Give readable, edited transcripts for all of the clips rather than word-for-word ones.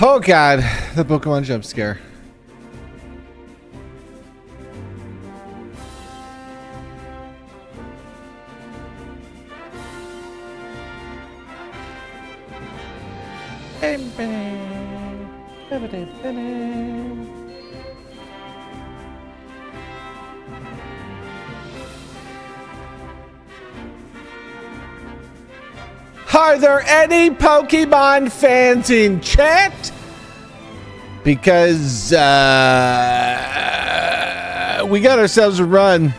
Oh god, the Pokemon jump scare. Are there any Pokemon fans in chat? Because we got ourselves a run.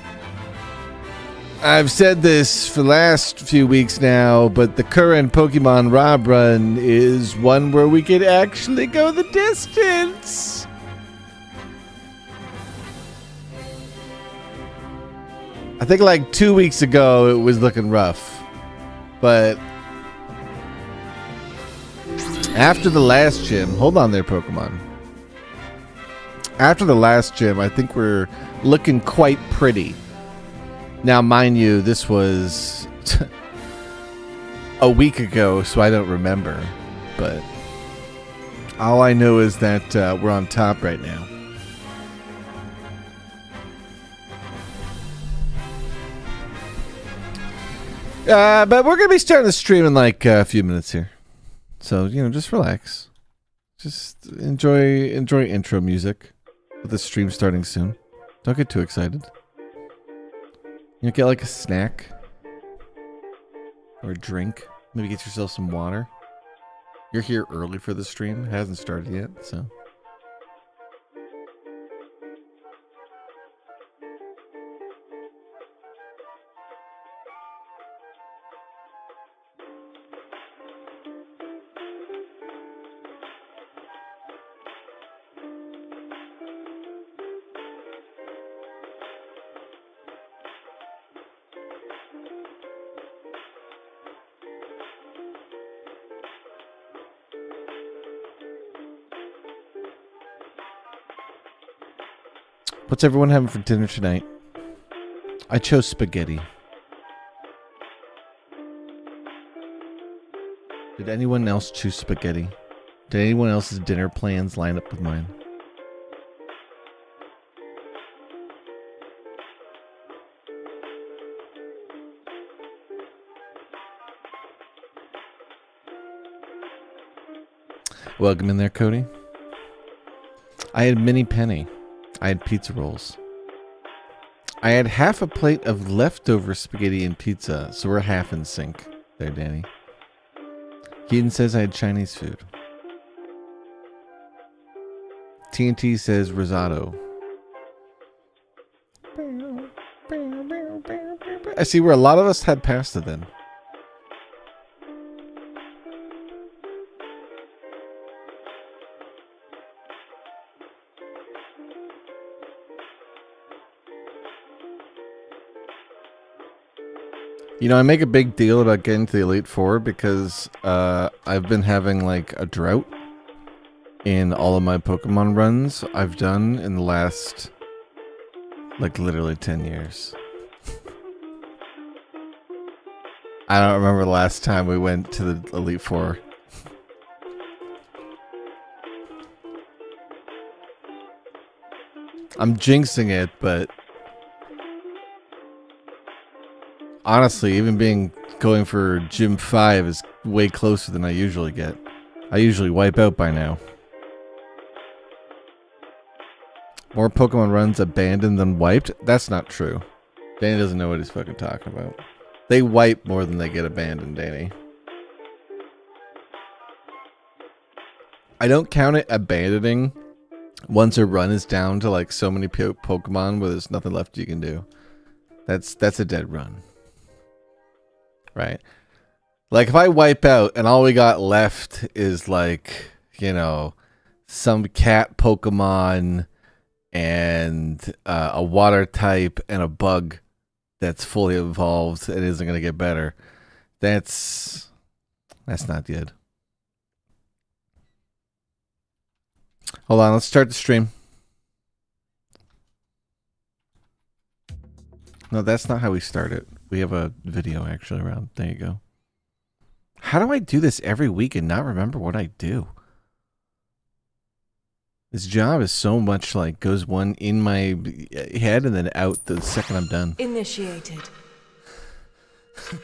I've said this for the last few weeks now, but the current Pokemon Rawb run is one where we could actually go the distance. I think like 2 weeks ago it was looking rough, but after the last gym, hold on there, Pokemon. After the last gym, I think we're looking quite pretty. Now, mind you, this was a week ago, so I don't remember. But all I know is that we're on top right now. But we're going to be starting the stream in like a few minutes here. So, you know, just relax. Just enjoy intro music with the stream starting soon. Don't get too excited. You know, get like a snack or a drink. Maybe get yourself some water. You're here early for the stream. It hasn't started yet, so. What's everyone having for dinner tonight? I chose spaghetti. Did anyone else choose spaghetti? Did anyone else's dinner plans line up with mine? Welcome in there, Cody. I had mini penny. I had pizza rolls. I had half a plate of leftover spaghetti and pizza, so we're half in sync there, Danny. Keaton says I had Chinese food. TNT says risotto. I see where a lot of us had pasta then. You know, I make a big deal about getting to the Elite Four because I've been having like a drought in all of my Pokemon runs I've done in the last like literally 10 years. I don't remember the last time we went to the Elite Four. I'm jinxing it, but honestly, even going for Gym 5 is way closer than I usually get. I usually wipe out by now. More Pokemon runs abandoned than wiped? That's not true. Danny doesn't know what he's fucking talking about. They wipe more than they get abandoned, Danny. I don't count it abandoning once a run is down to like so many Pokemon where there's nothing left you can do. That's a dead run. Right? Like if I wipe out and all we got left is like, you know, some cat Pokemon and a water type and a bug that's fully evolved and isn't going to get better. That's not good. Hold on, let's start the stream. No, that's not how we start it. We have a video actually around. There you go. How do I do this every week and not remember what I do? This job is so much like goes one in my head and then out the second I'm done. Initiated. Pain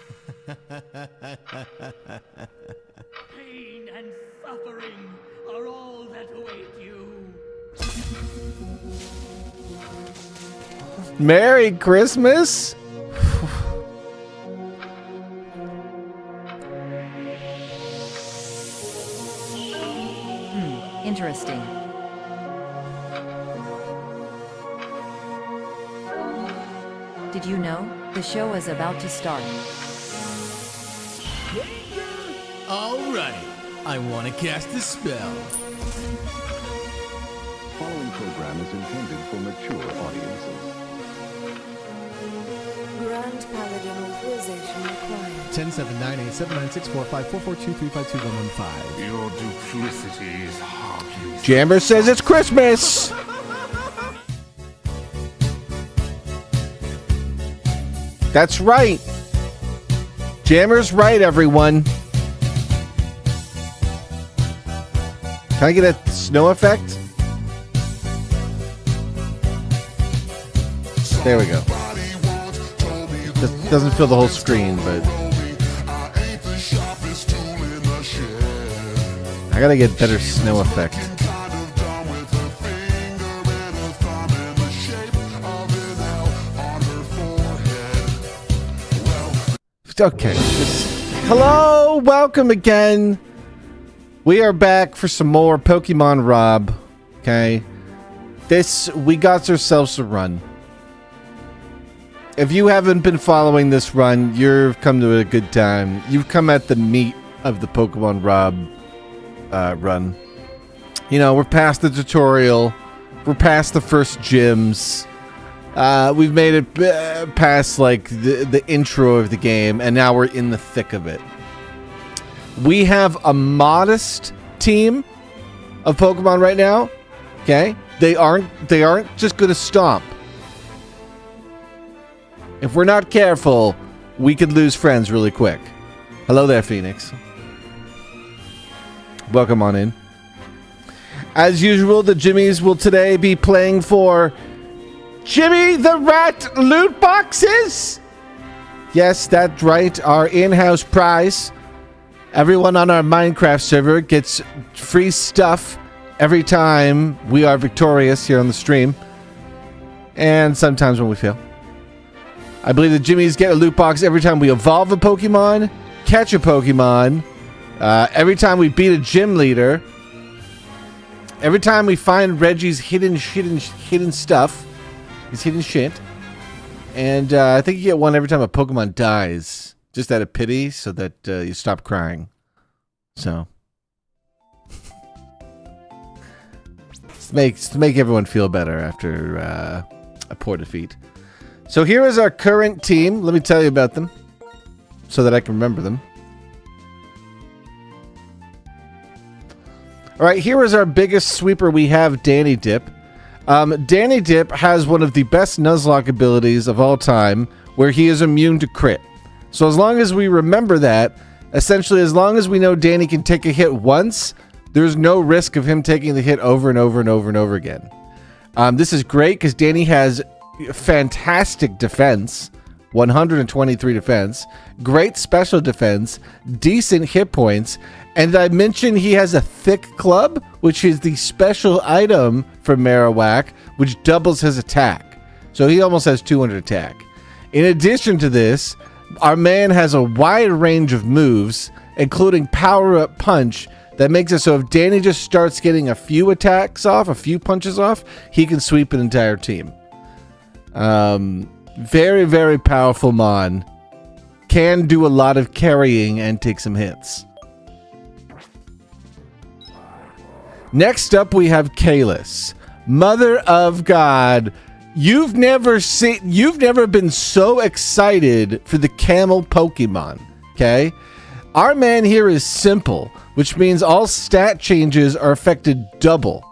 and suffering are all that await you. Merry Christmas! Interesting. Did you know? The show is about to start. Alright, I want to cast a spell. Following program is intended for mature audiences. Grand Paladin authorization required. 1079879645442352115. Your duplicity is heartless. Jammer says it's Christmas! That's right. Jammer's right, everyone. Can I get a snow effect? There we go. This doesn't fill the whole screen, but I gotta get better snow effect. Okay. Hello, welcome again. We are back for some more PKMN Rawb. Okay. We got ourselves a run. If you haven't been following this run, you've come to a good time. You've come at the meat of the PKMN Rawb run. You know, we're past the tutorial. We're past the first gyms. We've made it past like the intro of the game, and now we're in the thick of it. We have a modest team of Pokemon right now. Okay, They aren't just going to stomp. If we're not careful, we could lose friends really quick. Hello there, Phoenix. Welcome on in. As usual, the Jimmies will today be playing for Jimmy the Rat loot boxes. Yes, that's right. Our in-house prize. Everyone on our Minecraft server gets free stuff every time we are victorious here on the stream. And sometimes when we fail. I believe the Jimmies get a loot box every time we evolve a Pokemon, catch a Pokemon, every time we beat a gym leader, every time we find Reggie's hidden stuff, his hidden shit, and I think you get one every time a Pokemon dies, just out of pity, so that you stop crying. So, to make everyone feel better after a poor defeat. So here is our current team. Let me tell you about them so that I can remember them. All right, here is our biggest sweeper. We have Danny Dip. Danny Dip has one of the best Nuzlocke abilities of all time, where he is immune to crit. So as long as we remember that, essentially as long as we know Danny can take a hit once, there's no risk of him taking the hit over and over and over and over again. This is great because Danny has fantastic defense, 123 defense, great special defense, decent hit points, and I mentioned he has a thick club, which is the special item for Marowak, which doubles his attack. So he almost has 200 attack. In addition to this, our man has a wide range of moves, including Power Up Punch, that makes it so if Danny just starts getting a few attacks off, a few punches off, he can sweep an entire team. Very, very powerful Mon. Can do a lot of carrying and take some hits. Next up, we have Kalis. Mother of God. You've never been so excited for the camel Pokemon, okay? Our man here is simple, which means all stat changes are affected double,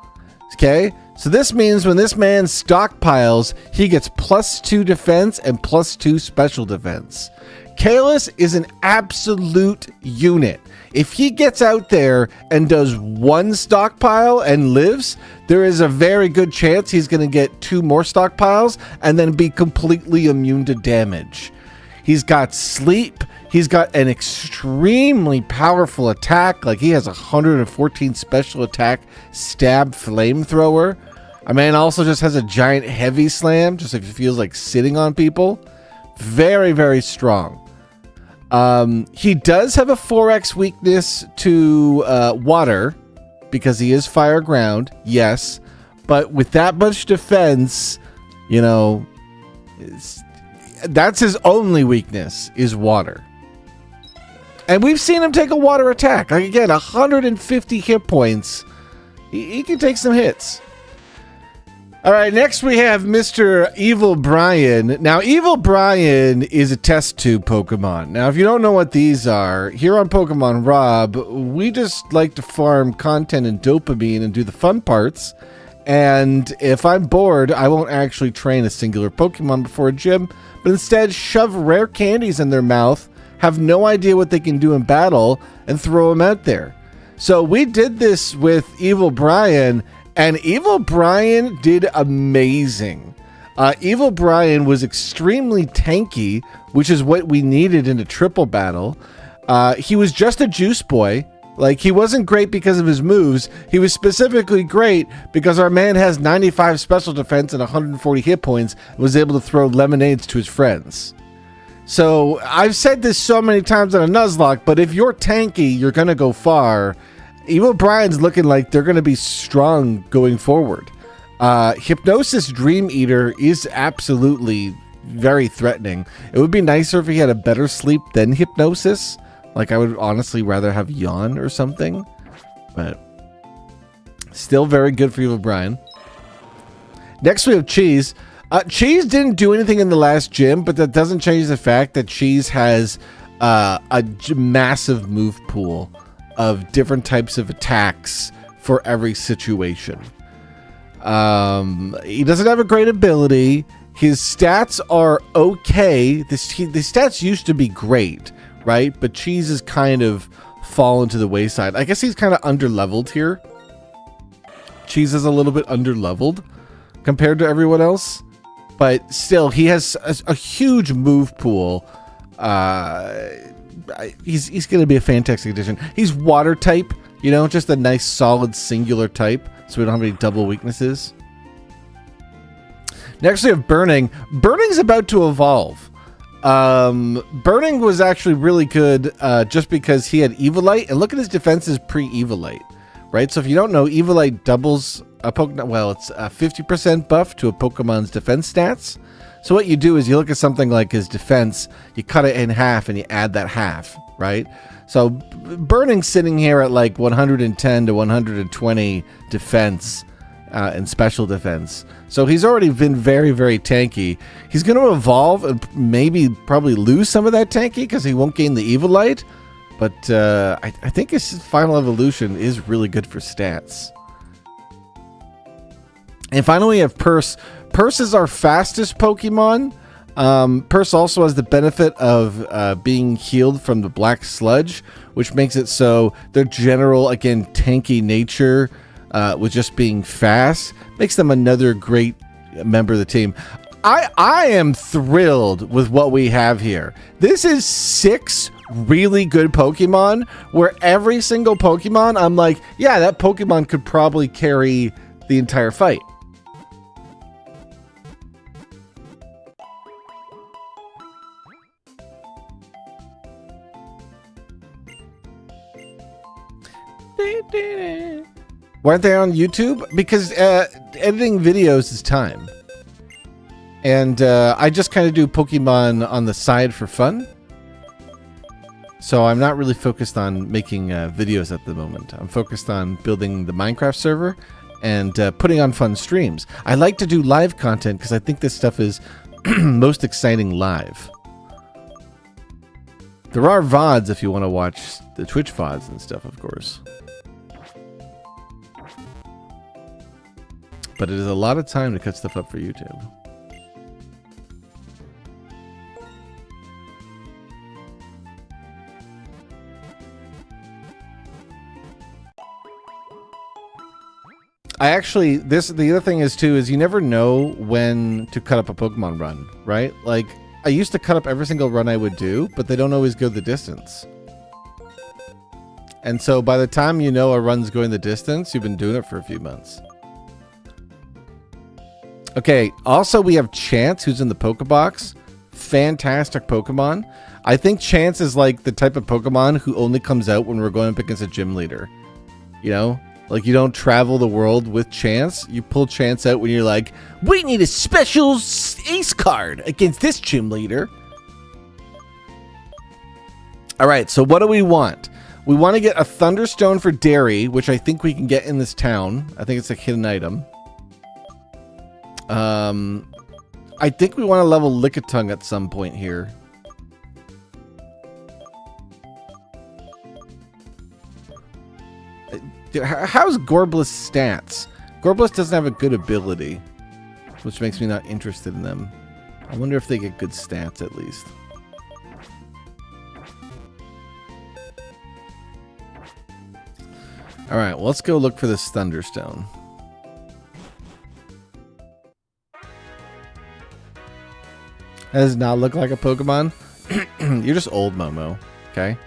okay? So this means when this man stockpiles, he gets +2 defense and +2 special defense. Kalis is an absolute unit. If he gets out there and does one stockpile and lives, there is a very good chance he's going to get 2 more stockpiles and then be completely immune to damage. He's got sleep. He's got an extremely powerful attack. Like he has 114 special attack, stab flamethrower. Our man also just has a giant heavy slam, just if he feels like sitting on people. Very, very strong. He does have a 4x weakness to water because he is fire ground, yes. But with that much defense, you know, that's his only weakness is water. And we've seen him take a water attack. Like again, 150 hit points. He can take some hits. All right, next we have Mr. Evil Brian. Now, Evil Brian is a test tube Pokemon. Now, if you don't know what these are, here on PKMN Rawb, we just like to farm content and dopamine and do the fun parts. And if I'm bored, I won't actually train a singular Pokemon before a gym, but instead shove rare candies in their mouth, have no idea what they can do in battle, and throw them out there. So we did this with Evil Brian, and Evil Brian did amazing. Evil Brian was extremely tanky, which is what we needed in a triple battle. He was just a juice boy. Like, he wasn't great because of his moves. He was specifically great because our man has 95 special defense and 140 hit points and was able to throw lemonades to his friends. So, I've said this so many times on a Nuzlocke, but if you're tanky, you're going to go far. Evil Brian's looking like they're going to be strong going forward. Hypnosis Dream Eater is absolutely very threatening. It would be nicer if he had a better sleep than Hypnosis. Like, I would honestly rather have Yawn or something. But still very good for Evil Brian. Next, we have Cheese. Cheese didn't do anything in the last gym, but that doesn't change the fact that Cheese has a massive move pool of different types of attacks for every situation. He doesn't have a great ability. His stats are okay. The stats used to be great, right? But Cheese has kind of fallen to the wayside. I guess he's kind of under-leveled here. Cheese is a little bit under-leveled compared to everyone else. But still, he has a huge move pool. He's going to be a fantastic addition. He's water type, you know, just a nice solid singular type, so we don't have any double weaknesses. Next we have Burning. Burning's about to evolve. Burning was actually really good just because he had Evilite, and look at his defenses pre-Evilite, right? So if you don't know, Evilite doubles a Pokemon. Well, it's a 50% buff to a Pokemon's defense stats. So what you do is you look at something like his defense, you cut it in half, and you add that half, right? So Burning's sitting here at like 110 to 120 defense and special defense. So he's already been very, very tanky. He's going to evolve and probably lose some of that tanky because he won't gain the Evilite. But I think his final evolution is really good for stats. And finally we have Purse. Purse is our fastest Pokemon. Purse also has the benefit of being healed from the black sludge, which makes it so their general, again, tanky nature with just being fast makes them another great member of the team. I am thrilled with what we have here. This is 6 really good Pokemon where every single Pokemon, I'm like, yeah, that Pokemon could probably carry the entire fight. Why aren't they on YouTube? Because editing videos is time. And I just kind of do Pokemon on the side for fun. So I'm not really focused on making videos at the moment. I'm focused on building the Minecraft server and putting on fun streams. I like to do live content because I think this stuff is most exciting live. There are VODs if you want to watch the Twitch VODs and stuff, of course. But it is a lot of time to cut stuff up for YouTube. I actually, the other thing is too, is you never know when to cut up a Pokemon run, right? Like, I used to cut up every single run I would do, but they don't always go the distance. And so by the time you know a run's going the distance, you've been doing it for a few months. Okay, also we have Chance, who's in the Pokebox. Fantastic Pokemon. I think Chance is like the type of Pokemon who only comes out when we're going up against a gym leader. You know? Like, you don't travel the world with Chance. You pull Chance out when you're like, we need a special ace card against this gym leader. All right, so what do we want? We want to get a Thunderstone for Dairy, which I think we can get in this town. I think it's a hidden item. I think we want to level Lickitung at some point here. How's Gorblis stats? Gorblis doesn't have a good ability, which makes me not interested in them. I wonder if they get good stats at least. All right, well, let's go look for this Thunderstone. That does not look like a Pokemon. You're just old, Momo. Okay?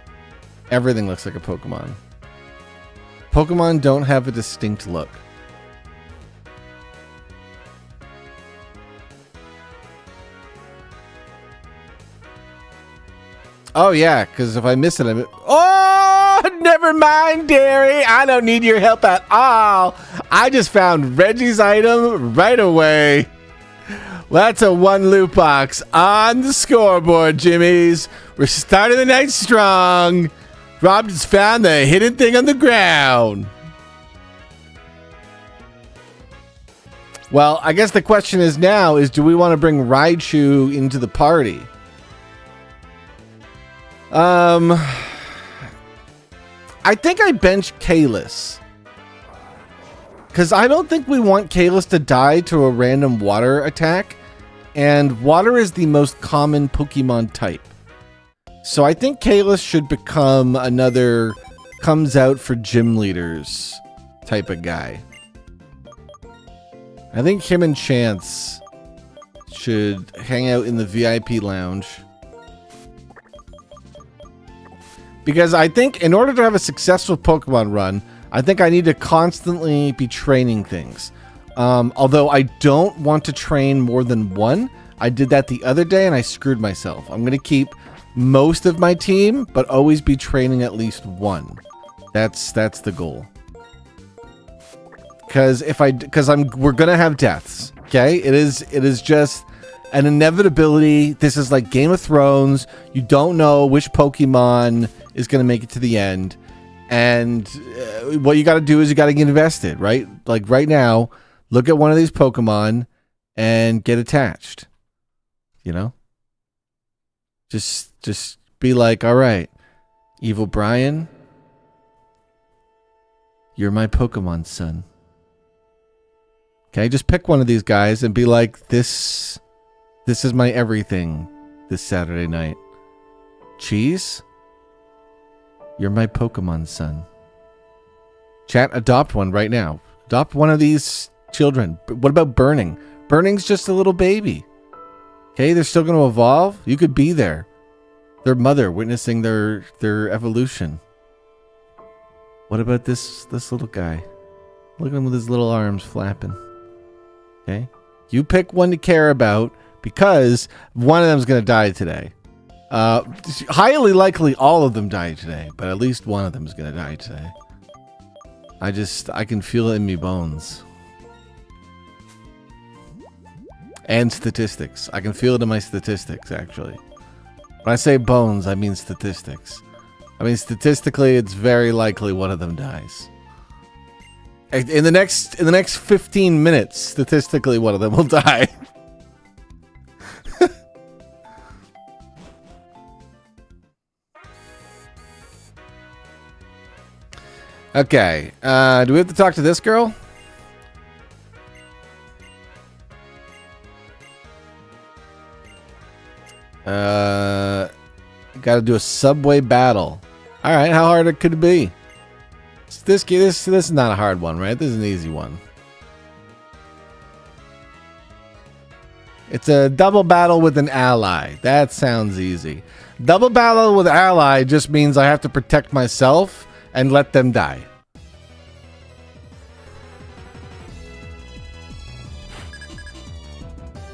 Everything looks like a Pokemon. Pokemon don't have a distinct look. Oh, yeah, because if I miss it, I'm... Oh, never mind, Derry. I don't need your help at all. I just found Reggie's item right away. That's a 1 loot box on the scoreboard, Jimmies. We're starting the night strong. Rob just found the hidden thing on the ground. Well, I guess the question is now is, do we want to bring Raichu into the party? I think I bench Kalis. Because I don't think we want Kalis to die to a random water attack. And water is the most common Pokemon type. So I think Kalis should become another comes out for gym leaders type of guy. I think him and Chance should hang out in the VIP lounge. Because I think in order to have a successful Pokemon run, I think I need to constantly be training things. Although I don't want to train more than one. I did that the other day and I screwed myself. I'm going to keep most of my team, but always be training at least one. That's the goal. Because we're going to have deaths. Okay? It is just an inevitability. This is like Game of Thrones. You don't know which Pokemon is going to make it to the end. And what you got to do is you got to get invested, right? Like right now, look at one of these Pokemon and get attached. You know? Just be like, all right, Evil Brian, you're my Pokemon son. Okay, just pick one of these guys and be like, this is my everything this Saturday night. Cheese, you're my Pokemon son. Chat, adopt one right now. Adopt one of these children. What about Burning? Burning's just a little baby. Okay, they're still going to evolve. You could be there. Their mother witnessing their evolution. What about this little guy? Look at him with his little arms flapping. Okay? You pick one to care about because one of them's going to die today. Highly likely all of them die today, but at least one of them is going to die today. I can feel it in me bones. And statistics. I can feel it in my statistics, actually. When I say bones, I mean statistics. I mean, statistically, it's very likely one of them dies. In the next 15 minutes, statistically, one of them will die. Okay. Do we have to talk to this girl? Got to do a subway battle. All right, how hard could it be? This is not a hard one, right? This is an easy one. It's a double battle with an ally. That sounds easy. Double battle with ally just means I have to protect myself and let them die.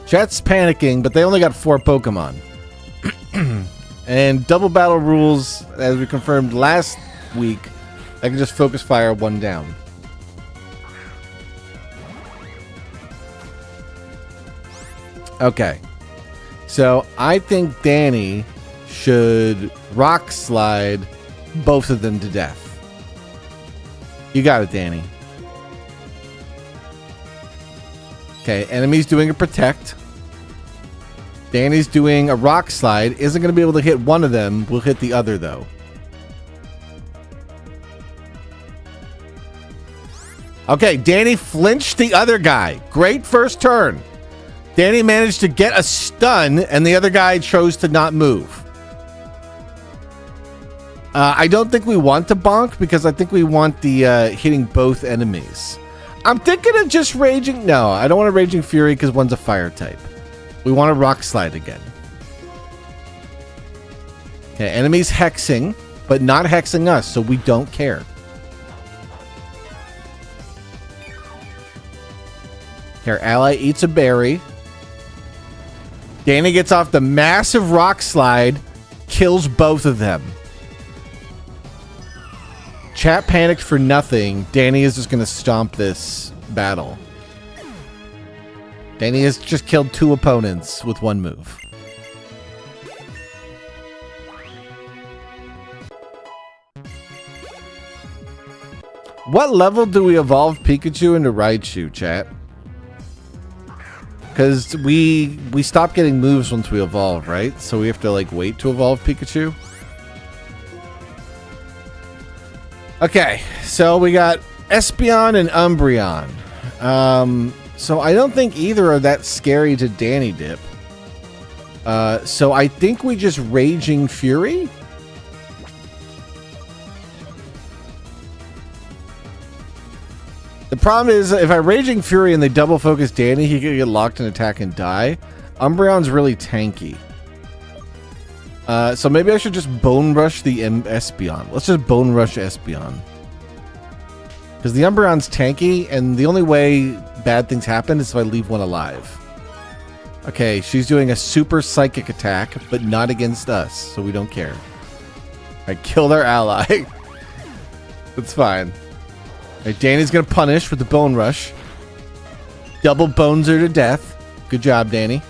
Chat's panicking, but they only got 4 Pokemon. And double battle rules, as we confirmed last week, I can just focus fire one down. Okay. So I think Danny should rock slide both of them to death. You got it, Danny. Okay, enemy's doing a protect. Danny's doing a rock slide. Isn't going to be able to hit one of them. Will hit the other, though. Okay, Danny flinched the other guy. Great first turn. Danny managed to get a stun, and the other guy chose to not move. I don't think we want to bonk, because I think we want the hitting both enemies. I'm thinking of just Raging... No, I don't want a Raging Fury, because one's a fire type. We want a rock slide again. Okay, enemies hexing, but not hexing us, so we don't care. Here, ally eats a berry. Danny gets off the massive rock slide, kills both of them. Chat panicked for nothing. Danny is just going to stomp this battle. Danny has just killed 2 opponents with 1 move. What level do we evolve Pikachu into Raichu, chat? Because we stop getting moves once we evolve, right? So we have to like wait to evolve Pikachu. Okay, so we got Espeon and Umbreon. So I don't think either are that scary to Danny Dip. So I think we just Raging Fury. The problem is, if I Raging Fury and they double focus Danny, he could get locked in attack and die. Umbreon's really tanky. So maybe I should just Bone Rush the Espeon. Let's just Bone Rush Espeon. Because the Umbreon's tanky, and the only way bad things happen is if I leave one alive. Okay, she's doing a super psychic attack, but not against us, so we don't care. I killed our ally. That's fine. Alright, Danny's gonna punish with the Bone Rush. Double bones her to death. Good job, Danny.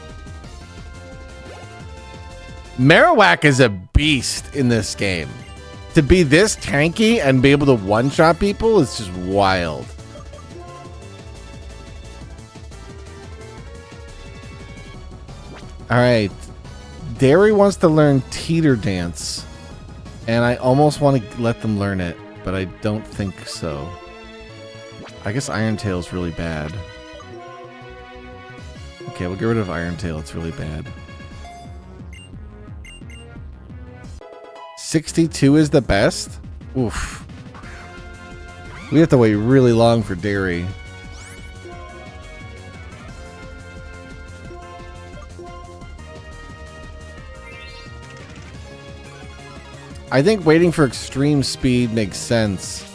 Marowak is a beast in this game. To be this tanky and be able to one-shot people is just wild. Alright. Derry wants to learn Teeter Dance. And I almost want to let them learn it, but I don't think so. I guess Iron Tail's really bad. Okay, we'll get rid of Iron Tail. It's really bad. 62 is the best? Oof. We have to wait really long for Derry. I think waiting for extreme speed makes sense.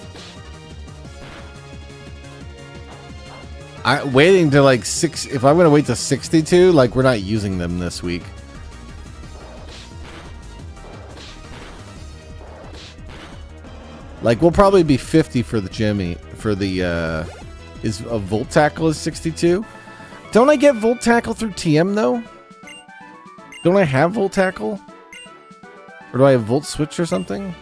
Waiting to like if I'm gonna wait to 62, like we're not using them this week. Like we'll probably be 50 for the Jimmy for the is a Volt Tackle is 62. Don't I get Volt Tackle through TM though? Don't I have Volt Tackle? Or do I have Volt Switch or something?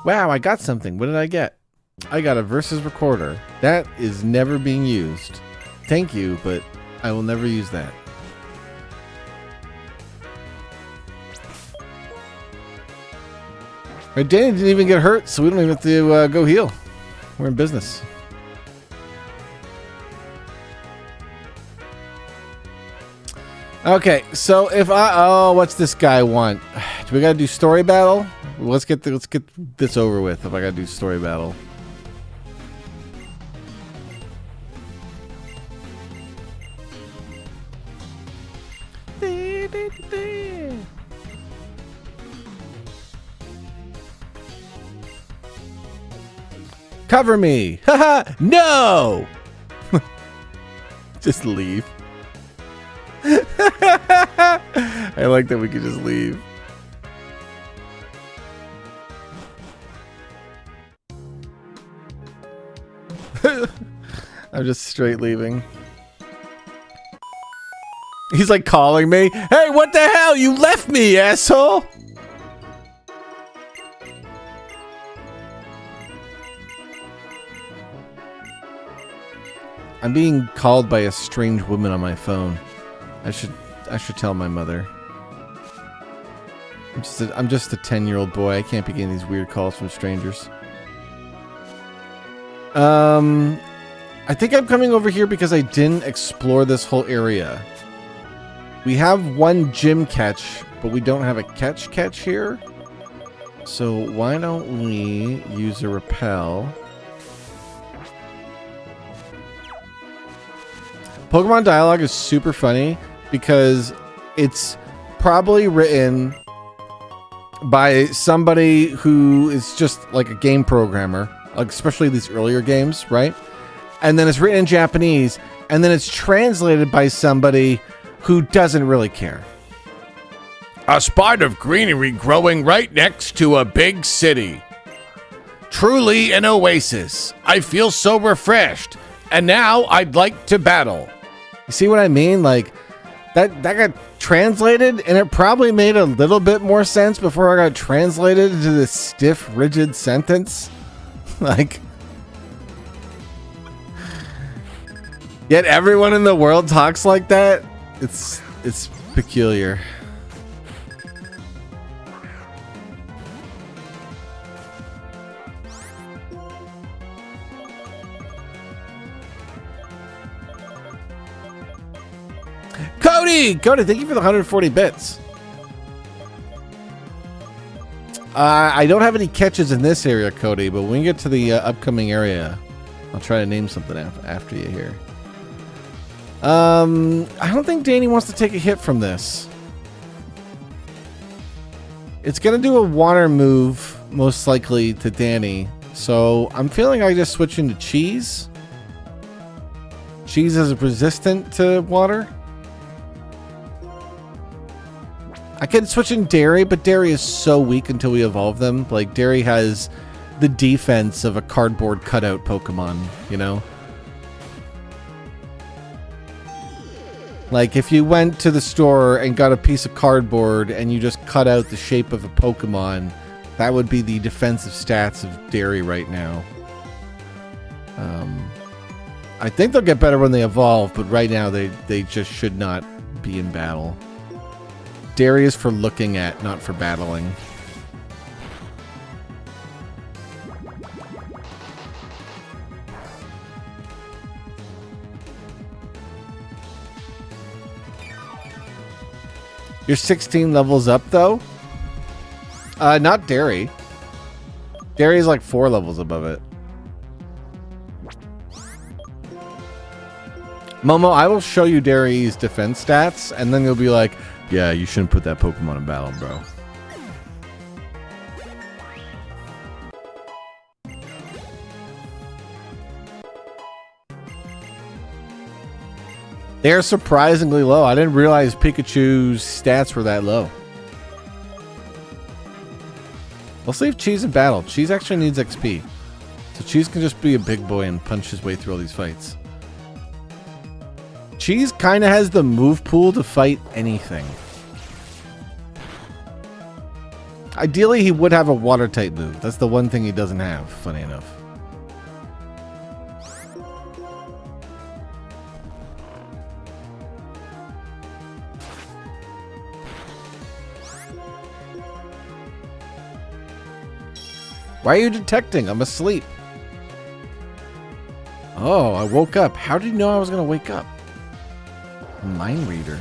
Wow, I got something. What did I get? I got a Versus Recorder. That is never being used. Thank you, but I will never use that. Alright, Danny didn't even get hurt, so we don't even have to go heal. We're in business. Okay, so if what's this guy want? Do we gotta do story battle? Let's get this over with. If I gotta do story battle. Cover me! Haha! No! Just leave. I like that we could just leave. I'm just straight leaving. He's like calling me. Hey, what the hell? You left me, asshole! I'm being called by a strange woman on my phone. I should tell my mother. I'm just a 10-year-old boy. I can't be getting these weird calls from strangers. I think I'm coming over here because I didn't explore this whole area. We have one gym catch, but we don't have a catch here. So why don't we use a repel? Pokemon Dialogue is super funny because it's probably written by somebody who is just like a game programmer, like especially these earlier games, right? And then it's written in Japanese, and then it's translated by somebody who doesn't really care. A spot of greenery growing right next to a big city. Truly an oasis. I feel so refreshed, and now I'd like to battle. You see what I mean? Like, that got translated, and it probably made a little bit more sense before I got translated into this stiff, rigid sentence. Like, yet everyone in the world talks like that. It's peculiar. Cody, thank you for the 140 bits. I don't have any catches in this area, Cody, but when we get to the upcoming area, I'll try to name something after you here. I don't think Danny wants to take a hit from this. It's going to do a water move, most likely, to Danny. So I'm feeling I just switch into Cheese. Cheese is resistant to water. I could switch in Dairy, but Dairy is so weak until we evolve them. Like, Dairy has the defense of a cardboard cutout Pokemon, you know? Like, if you went to the store and got a piece of cardboard and you just cut out the shape of a Pokemon, that would be the defensive stats of Dairy right now. I think they'll get better when they evolve, but right now they just should not be in battle. Dairy is for looking at, not for battling. You're 16 levels up, though? Not Dairy. Dairy is like 4 levels above it. Momo, I will show you Dairy's defense stats, and then you'll be like, yeah, you shouldn't put that Pokemon in battle, bro. They're surprisingly low. I didn't realize Pikachu's stats were that low. Let's leave Cheese in battle. Cheese actually needs XP. So Cheese can just be a big boy and punch his way through all these fights. Cheese kind of has the move pool to fight anything. Ideally, he would have a water type move. That's the one thing he doesn't have, funny enough. Why are you detecting? I'm asleep. Oh, I woke up. How did you know I was going to wake up? Mind reader.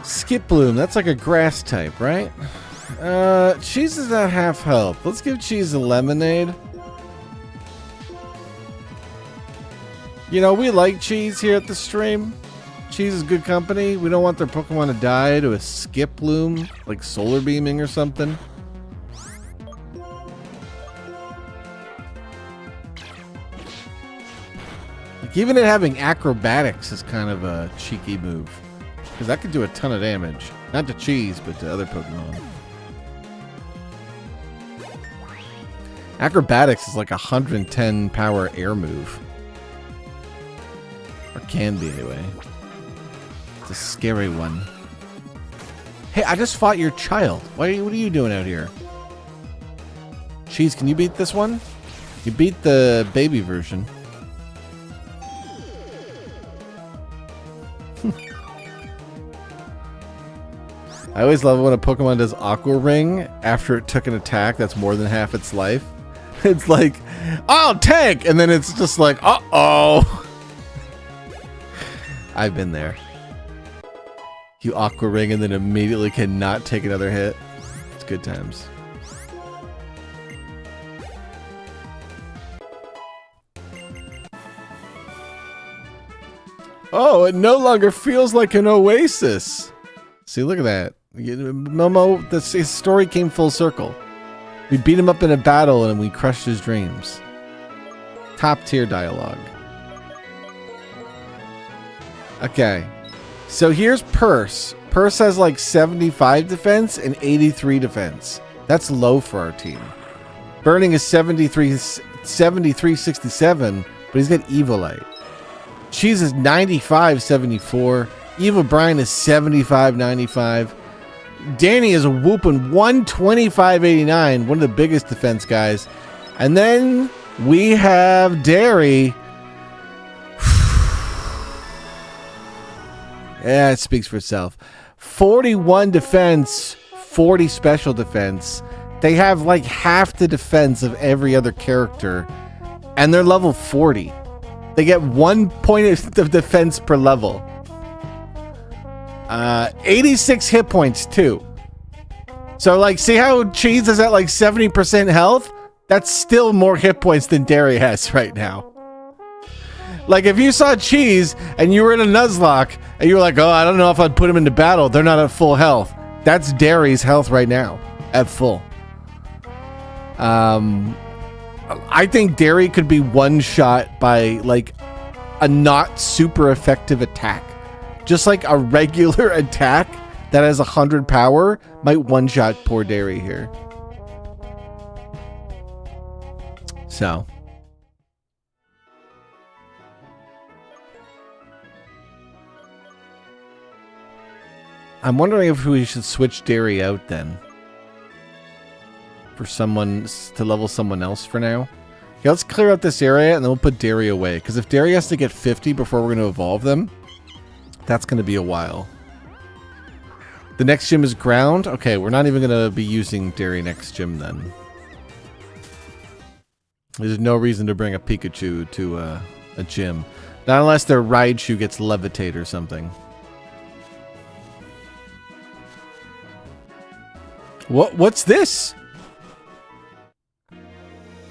Skip Bloom, that's like a grass type, right? Cheese is at half health. Let's give Cheese a lemonade. You know, we like Cheese here at the stream. Cheese is good company. We don't want their Pokemon to die to a Skip Bloom, like Solar Beaming or something. Like, even it having Acrobatics is kind of a cheeky move. Because that could do a ton of damage. Not to Cheese, but to other Pokemon. Acrobatics is like a 110 power air move. Or can be, anyway. It's a scary one. Hey, I just fought your child. What are you doing out here? Cheese, can you beat this one? You beat the baby version. I always love when a Pokemon does Aqua Ring after it took an attack that's more than half its life. It's like, oh, tank! And then it's just like, uh-oh. I've been there. You Aqua Ring and then immediately cannot take another hit. It's good times. Oh, it no longer feels like an oasis. See, look at that. Momo, his story came full circle. We beat him up in a battle and we crushed his dreams. Top tier dialogue. Okay. So here's Purse. Purse has like 75 defense and 83 defense. That's low for our team. Burning is 7367, but he's got Evilite. Cheese is 9574. Evil Brian is 7595. Danny is a whooping 12589, one of the biggest defense guys. And then we have Derry. Yeah, it speaks for itself. 41 defense, 40 special defense. They have like half the defense of every other character, and they're level 40. They get 1 point of defense per level. 86 hit points too. So like, see how Cheese is at like 70% health? That's still more hit points than Derry has right now. Like if you saw Cheese and you were in a Nuzlocke and you were like, oh, I don't know if I'd put him into battle. They're not at full health. That's Derry's health right now at full. I think Derry could be one shot by like a not super effective attack. Just like a regular attack that has 100 power might one shot poor Derry here. So. I'm wondering if we should switch Derry out then. For someone to level someone else for now. Okay, let's clear out this area and then we'll put Derry away. Because if Derry has to get 50 before we're going to evolve them, that's going to be a while. The next gym is ground. Okay, we're not even going to be using Derry next gym then. There's no reason to bring a Pikachu to a gym. Not unless their Raichu gets levitate or something. What's this?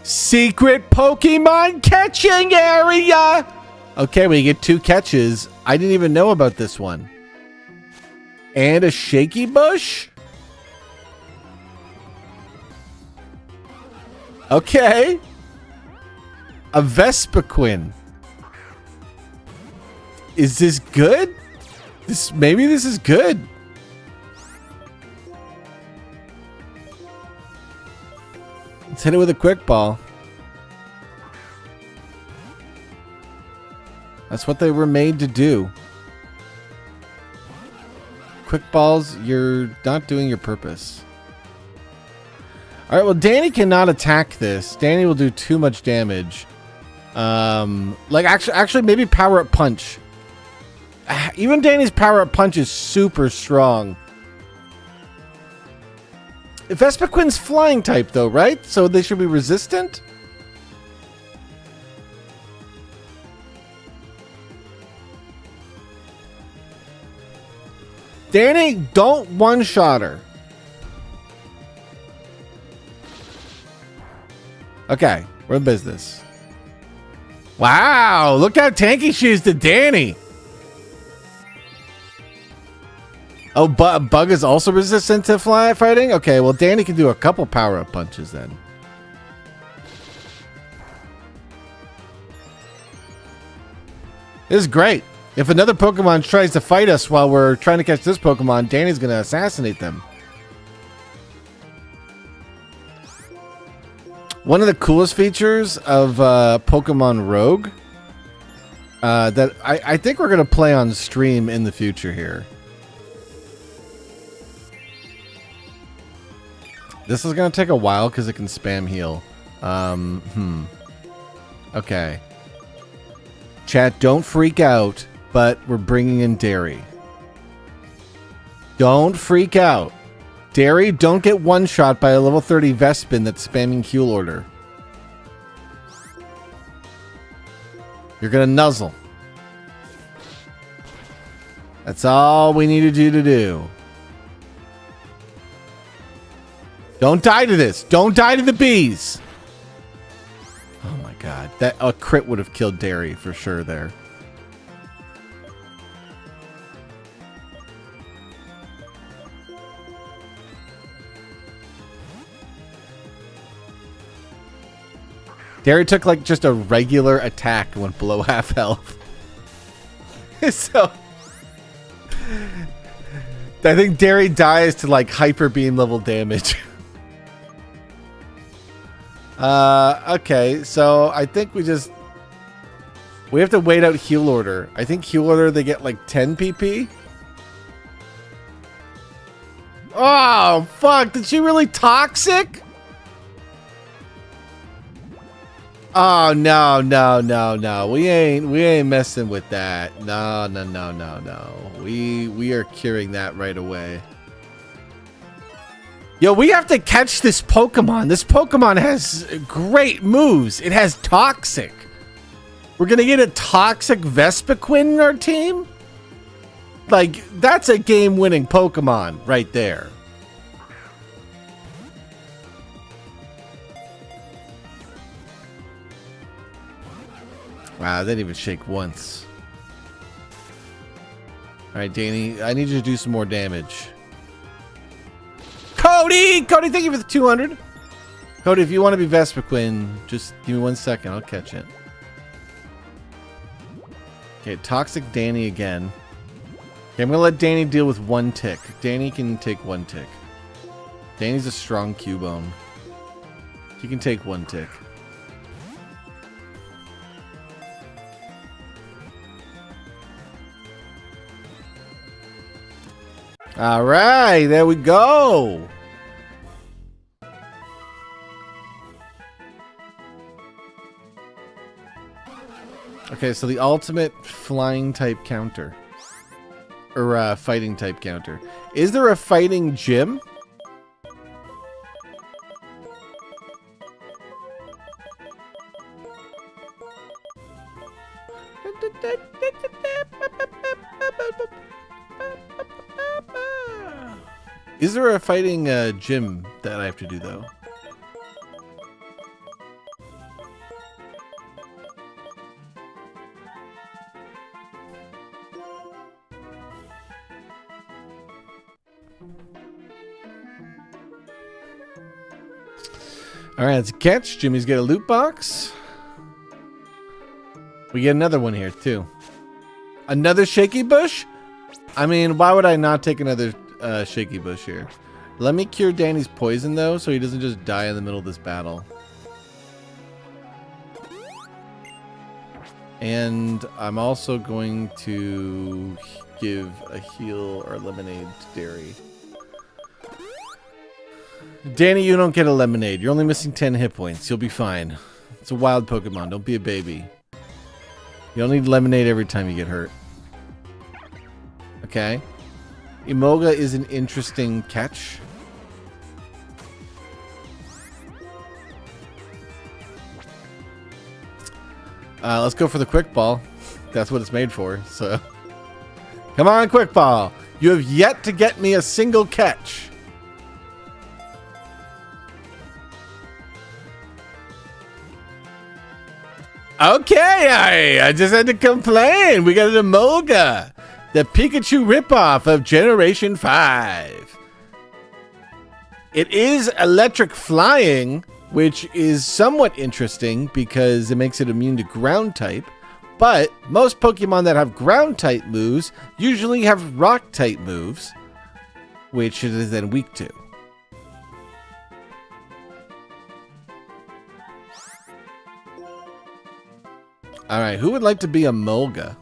Secret Pokemon catching area! Okay, we get 2 catches. I didn't even know about this one. And a shaky bush? Okay. A Vespiquen. Is this good? Maybe this is good. Let's hit it with a quick ball. That's what they were made to do. Quick balls, you're not doing your purpose. Alright, well, Danny cannot attack this. Danny will do too much damage. Like, actually, maybe Power Up Punch. Even Danny's Power Up Punch is super strong. Vespiquen's flying type, though, right? So they should be resistant? Danny, don't one-shot her. Okay, we're in business. Wow, look how tanky she is to Danny. Oh, Bug is also resistant to fly fighting? Okay, well, Danny can do a couple power-up punches then. This is great. If another Pokemon tries to fight us while we're trying to catch this Pokemon, Danny's going to assassinate them. One of the coolest features of Pokemon Rogue that I think we're going to play on stream in the future here. This is going to take a while because it can spam heal. Okay. Chat, don't freak out, but we're bringing in Derry. Don't freak out. Derry, don't get one-shot by a level 30 Vespin that's spamming Heal Order. You're going to nuzzle. That's all we needed you to do. Don't die to this. Don't die to the bees. Oh my god. That a crit would have killed Derry for sure there. Derry took like just a regular attack and went below half health. So I think Derry dies to like hyper beam level damage. Okay, so I think we have to wait out heal order. I think heal order they get like 10 PP. Oh fuck! Did she really toxic? Oh no. We ain't messing with that. No. We are curing that right away. Yo, we have to catch this Pokemon. This Pokemon has great moves. It has Toxic. We're gonna get a Toxic Vespiquen in our team? Like, that's a game-winning Pokemon right there. Wow, they didn't even shake once. Alright, Danny, I need you to do some more damage. Cody, thank you for the 200. Cody, if you want to be Vespiquen, just give me 1 second. I'll catch it. Okay, Toxic Danny again. Okay, I'm going to let Danny deal with 1 tick. Danny can take 1 tick. Danny's a strong Cubone. He can take 1 tick. All right, there we go. Okay, so the ultimate flying type counter. Or fighting type counter. Is there a fighting gym? Is there a fighting gym that I have to do though? Alright, it's a catch. Jimmy's got a loot box. We get another one here too. Another shaky bush? I mean, why would I not take another shaky bush here? Let me cure Danny's poison though, so he doesn't just die in the middle of this battle. And I'm also going to give a heal or lemonade to Derry. Danny, you don't get a lemonade. You're only missing 10 hit points. You'll be fine. It's a wild Pokemon. Don't be a baby. You don't need lemonade every time you get hurt. Okay. Emolga is an interesting catch. Let's go for the quick ball. That's what it's made for. So, come on, quick ball. You have yet to get me a single catch. Okay, I just had to complain. We got an Emolga, the Pikachu ripoff of Generation 5. It is electric flying, which is somewhat interesting because it makes it immune to ground type. But most Pokemon that have ground type moves usually have rock type moves, which it is then weak to. Alright, who would like to be a Emolga?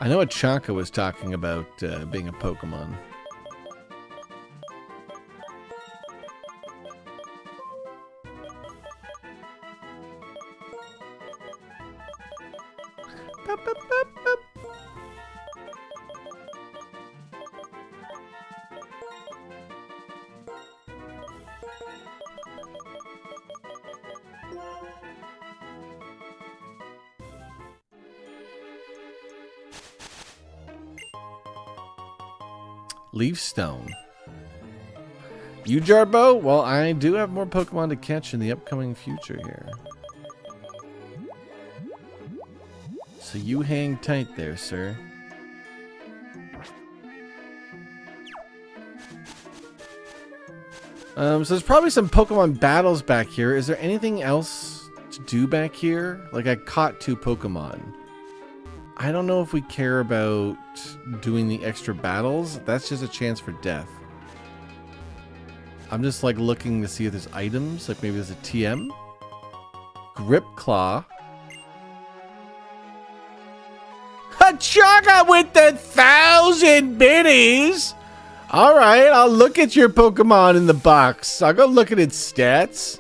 I know Achaka was talking about being a Pokemon. Bup, bup, bup, bup. Leaf Stone. You, Jarbo? Well, I do have more Pokemon to catch in the upcoming future here. So you hang tight there, sir. So there's probably some Pokemon battles back here. Is there anything else to do back here? Like, I caught 2 Pokemon. I don't know if we care about doing the extra battles. That's just a chance for death. I'm just like looking to see if there's items. Like maybe there's a TM. Grip Claw. Hachaga with the 1,000 biddies! Alright, I'll look at your Pokemon in the box. I'll go look at its stats.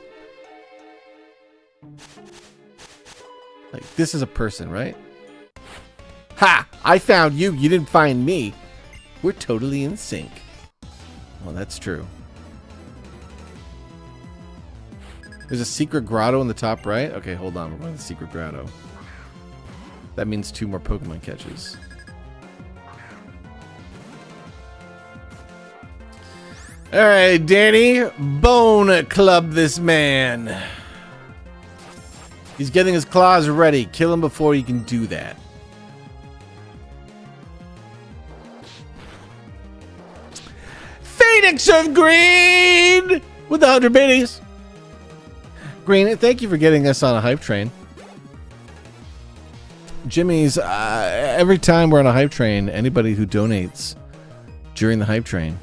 Like, this is a person, right? Ha! I found you. You didn't find me. We're totally in sync. Well, that's true. There's a secret grotto in the top right. Okay, hold on. We're going to the secret grotto. That means 2 more Pokemon catches. All right, Danny. Bone Club this man. He's getting his claws ready. Kill him before he can do that. Phoenix of Green with 100 biddies. Green, thank you for getting us on a hype train. Jimmy's, every time we're on a hype train, anybody who donates during the hype train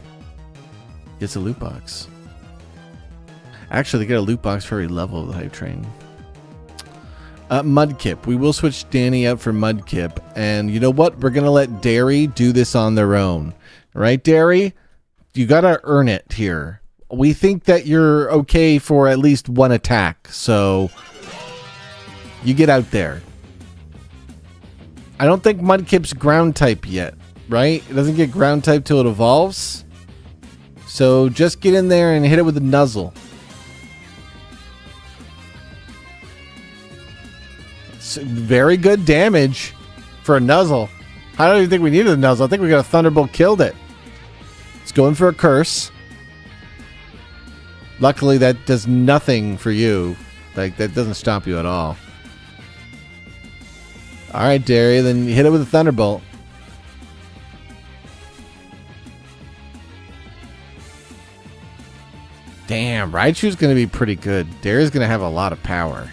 gets a loot box. Actually, they get a loot box for every level of the hype train. Mudkip. We will switch Danny out for Mudkip. And you know what? We're going to let Dairy do this on their own. Right, Dairy? You got to earn it here. We think that you're okay for at least 1 attack. So you get out there. I don't think Mudkip's ground type yet, right? It doesn't get ground type till it evolves. So just get in there and hit it with a nuzzle. It's very good damage for a nuzzle. I don't even think we needed a nuzzle. I think we got a Thunderbolt killed it. It's going for a curse. Luckily, that does nothing for you. Like, that doesn't stop you at all. All right, Derry, then hit it with a Thunderbolt. Damn, Raichu's going to be pretty good. Derry's going to have a lot of power.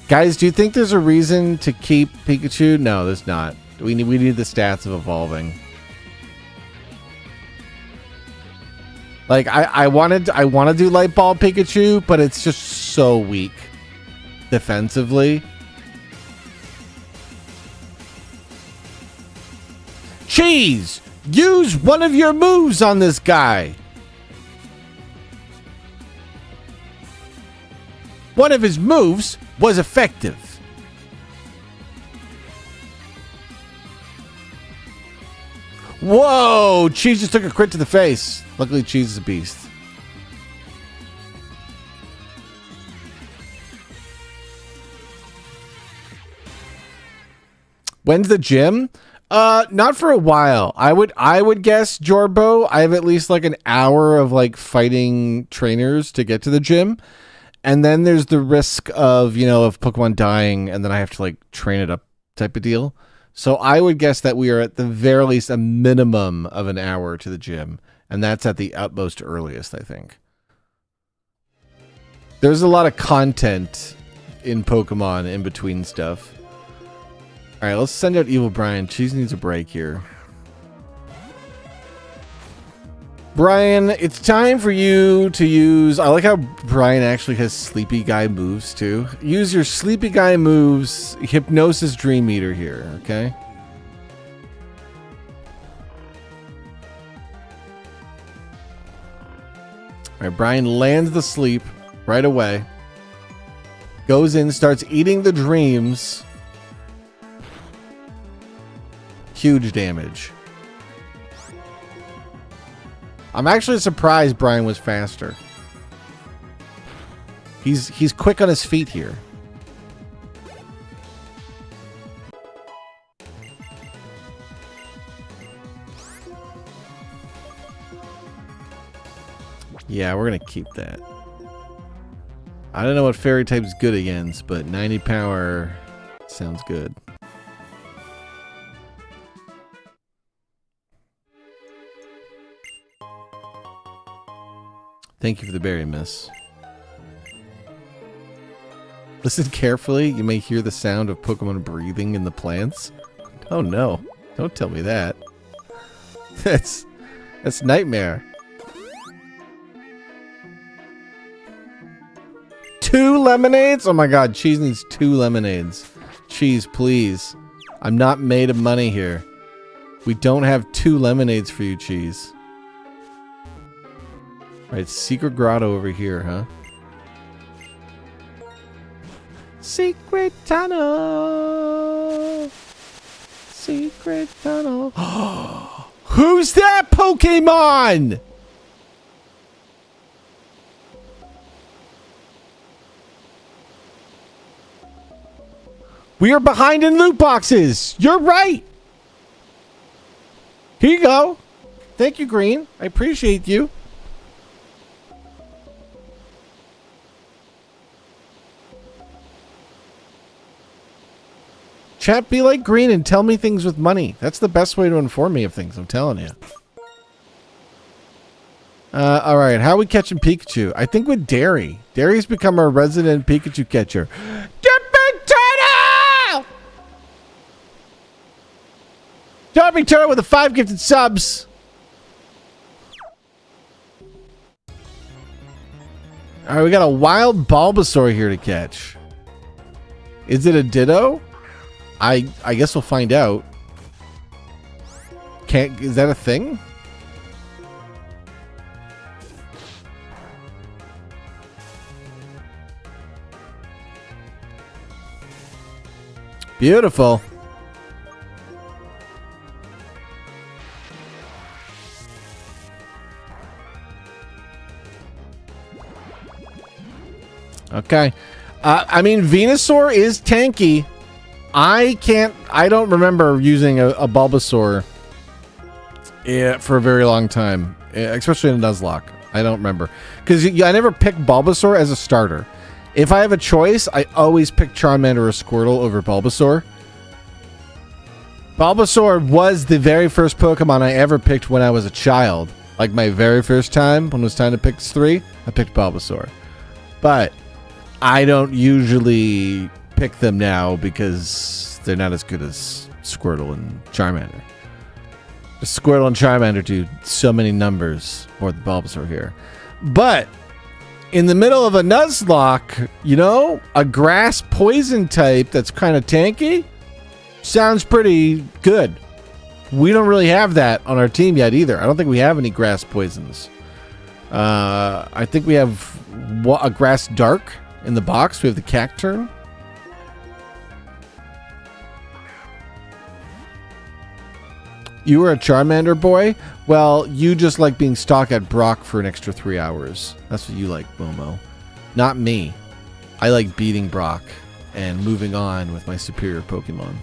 Guys, do you think there's a reason to keep Pikachu? No, there's not. We need the stats of evolving. Like, I want to do Light Ball Pikachu, but it's just so weak defensively. Cheese! Use one of your moves on this guy. One of his moves was effective. Whoa! Cheese just took a crit to the face. Luckily, Cheese is a beast. When's the gym? Not for a while. I would guess, Jorbo, I have at least like an hour of like fighting trainers to get to the gym. And then there's the risk of, of Pokemon dying and then I have to like train it up type of deal. So I would guess that we are at the very least a minimum of an hour to the gym. And that's at the utmost earliest, I think. There's a lot of content in Pokemon in between stuff. All right, let's send out Evil Brian. Cheese needs a break here. Brian, it's time for you to use... I like how Brian actually has Sleepy Guy moves, too. Use your Sleepy Guy moves, Hypnosis Dream Eater here, okay? All right, Brian lands the sleep right away. Goes in, starts eating the dreams. Huge damage. I'm actually surprised Brian was faster. He's quick on his feet here. Yeah, we're gonna keep that. I don't know what fairy type's good against, but 90 power sounds good. Thank you for the berry, miss. Listen carefully. You may hear the sound of Pokemon breathing in the plants. Oh no. Don't tell me that. That's nightmare. 2 lemonades? Oh my god, Cheese needs 2 lemonades. Cheese, please. I'm not made of money here. We don't have 2 lemonades for you, Cheese. Alright, secret grotto over here, huh? Secret tunnel. Secret tunnel. Who's that Pokemon? We are behind in loot boxes. You're right. Here you go. Thank you, Green. I appreciate you. Chat, be like Green and tell me things with money. That's the best way to inform me of things, I'm telling you. Alright, how are we catching Pikachu? I think with Derry. Derry's become our resident Pikachu catcher. Jumping Turtle! Jumping Turtle with the 5 gifted subs. Alright, we got a wild Bulbasaur here to catch. Is it a Ditto? I guess we'll find out. Is that a thing? Beautiful. Okay. I mean, Venusaur is tanky. I don't remember using a Bulbasaur for a very long time, especially in Nuzlocke. I don't remember. Because I never picked Bulbasaur as a starter. If I have a choice, I always pick Charmander or Squirtle over Bulbasaur. Bulbasaur was the very first Pokemon I ever picked when I was a child. Like my very first time, when it was time to pick 3, I picked Bulbasaur. But I don't usually pick them now because they're not as good as Squirtle and Charmander. Squirtle and Charmander do so many numbers more than Bulbasaur here. But in the middle of a Nuzlocke, you know, a grass poison type that's kind of tanky sounds pretty good. We don't really have that on our team yet either. I don't think we have any grass poisons. I think we have a grass dark in the box. We have the Cacturn. You were a Charmander boy? Well, you just like being stuck at Brock for an extra 3 hours. That's what you like, Momo. Not me. I like beating Brock and moving on with my superior Pokemon.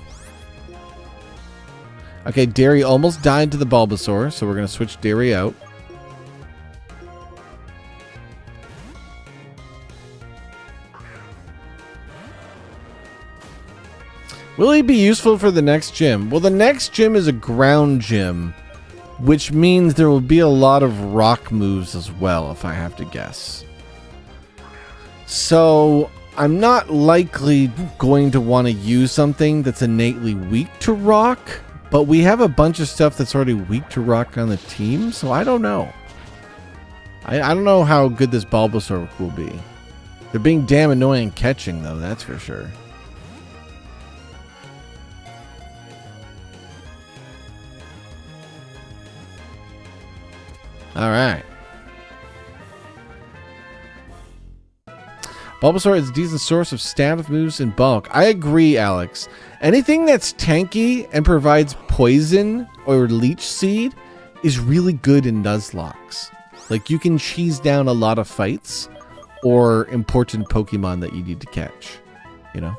Okay, Derry almost died to the Bulbasaur, so we're going to switch Derry out. Will he be useful for the next gym? Well, the next gym is a ground gym, which means there will be a lot of rock moves as well, if I have to guess. So I'm not likely going to want to use something that's innately weak to rock, but we have a bunch of stuff that's already weak to rock on the team, so I don't know. I don't know how good this Bulbasaur will be. They're being damn annoying catching, though, that's for sure. All right. Bulbasaur is a decent source of staff moves in bulk. I agree, Alex. Anything that's tanky and provides poison or leech seed is really good in Nuzlocks. Like, you can cheese down a lot of fights or important Pokemon that you need to catch, you know?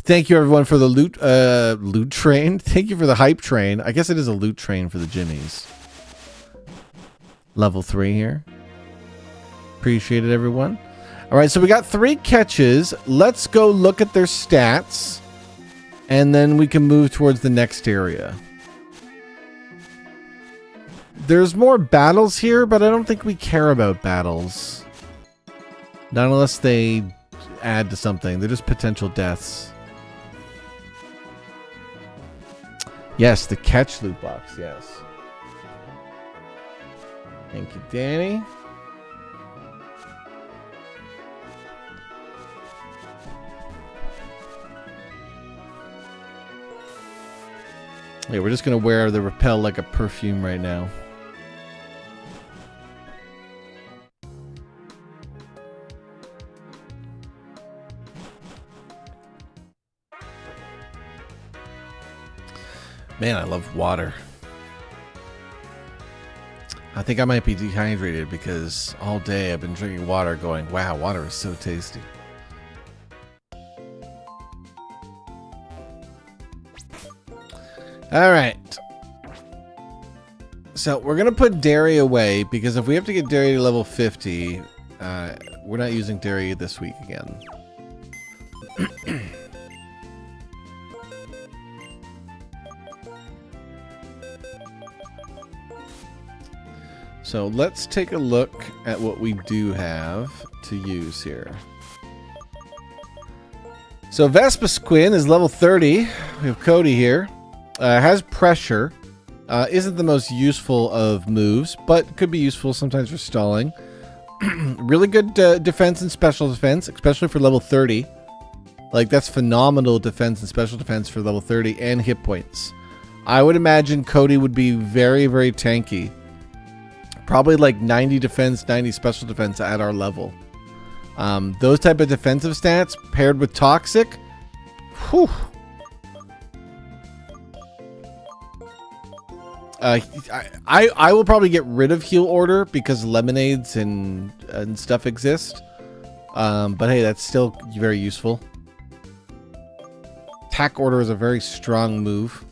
Thank you, everyone, for the loot train. Thank you for the hype train. I guess it is a loot train for the Jimmies. Level 3 here. Appreciate it, everyone. All right, so we got 3 catches. Let's go look at their stats. And then we can move towards the next area. There's more battles here, but I don't think we care about battles. Not unless they add to something. They're just potential deaths. Yes, the catch loot box, yes. Thank you, Danny. Yeah, we're just going to wear the repel like a perfume right now. Man, I love water. I think I might be dehydrated because all day I've been drinking water going, wow, water is so tasty. All right. So we're going to put dairy away because if we have to get dairy to level 50, we're not using dairy this week again. So let's take a look at what we do have to use here. So Vespa-Squin is level 30. We have Cody here. Has pressure. Isn't the most useful of moves, but could be useful sometimes for stalling. Really good defense and special defense, especially for level 30. Like, that's phenomenal defense and special defense for level 30 and hit points. I would imagine Cody would be very, very tanky. Probably like 90 defense, 90 special defense at our level. Those type of defensive stats paired with toxic. Whew. I will probably get rid of heal order because lemonades and stuff exist. But hey, that's still very useful. Attack order is a very strong move.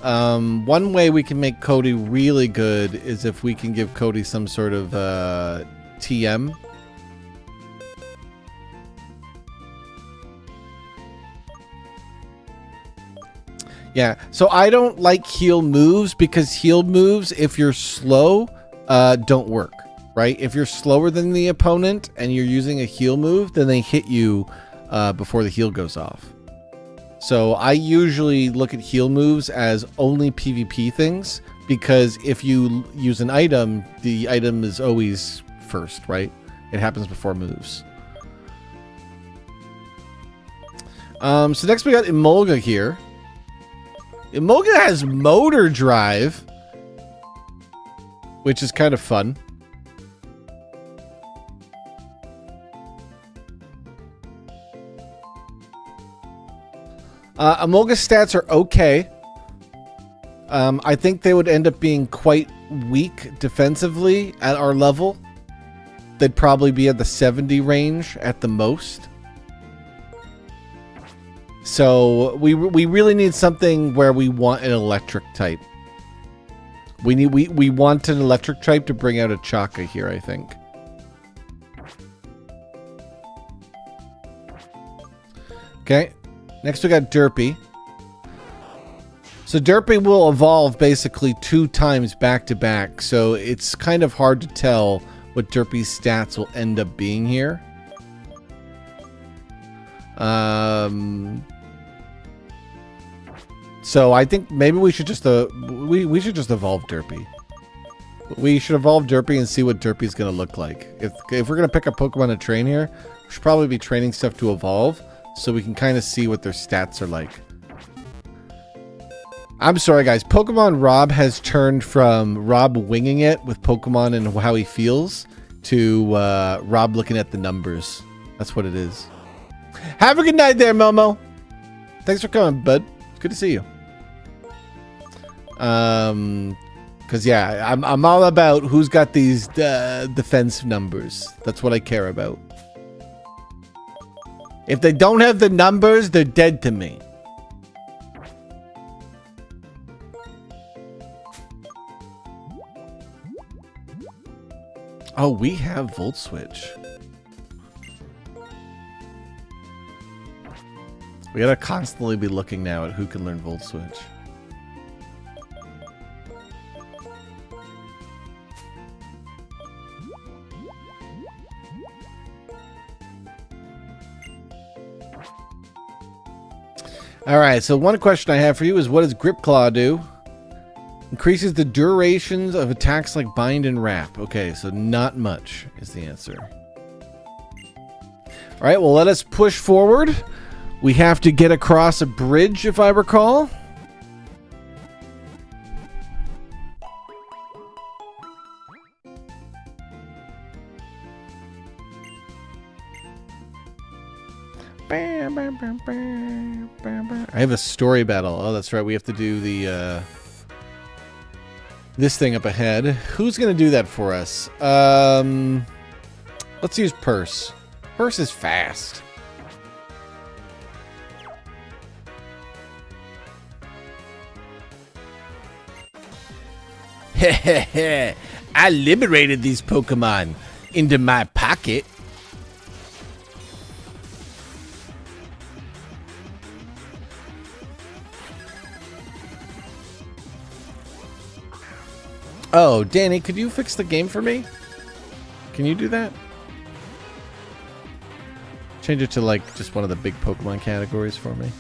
One way we can make Cody really good is if we can give Cody some sort of TM. Yeah, so I don't like heal moves because heal moves, if you're slow, don't work, right? If you're slower than the opponent and you're using a heal move, then they hit you before the heal goes off. So I usually look at heal moves as only PvP things because if you use an item, the item is always first, right? It happens before moves. So next we got Emolga here. Emolga has motor drive, which is kind of fun. Emolga's stats are okay. I think they would end up being quite weak defensively at our level. They'd probably be at the 70 range at the most. So we really need something where we want an electric type. We want an electric type to bring out a Chaka here, I think. Okay. Next we got Derpy. So Derpy will evolve basically 2 times back to back. So it's kind of hard to tell what Derpy's stats will end up being here. So I think maybe we should just we should just evolve Derpy. We should evolve Derpy and see what Derpy's going to look like. If we're going to pick a Pokemon to train here, we should probably be training stuff to evolve so we can kind of see what their stats are like. I'm sorry, guys. Pokemon Rawb has turned from Rawb winging it with Pokemon and how he feels to Rawb looking at the numbers. That's what it is. Have a good night there, Momo. Thanks for coming, bud. It's good to see you. Because yeah, I'm all about who's got these defense numbers. That's what I care about. If they don't have the numbers, they're dead to me. Oh, we have Volt Switch. We gotta constantly be looking now at who can learn Volt Switch. Alright, so one question I have for you is, what does Grip Claw do? Increases the durations of attacks like Bind and Wrap. Okay, so not much is the answer. Alright, well, let us push forward. We have to get across a bridge, if I recall. I have a story battle. Oh, that's right. We have to do the this thing up ahead. Who's gonna do that for us? Let's use Purse. Purse is fast. Hehehe. I liberated these Pokemon into my pocket. Oh, Danny, could you fix the game for me? Can you do that? Change it to, like, just one of the big Pokemon categories for me.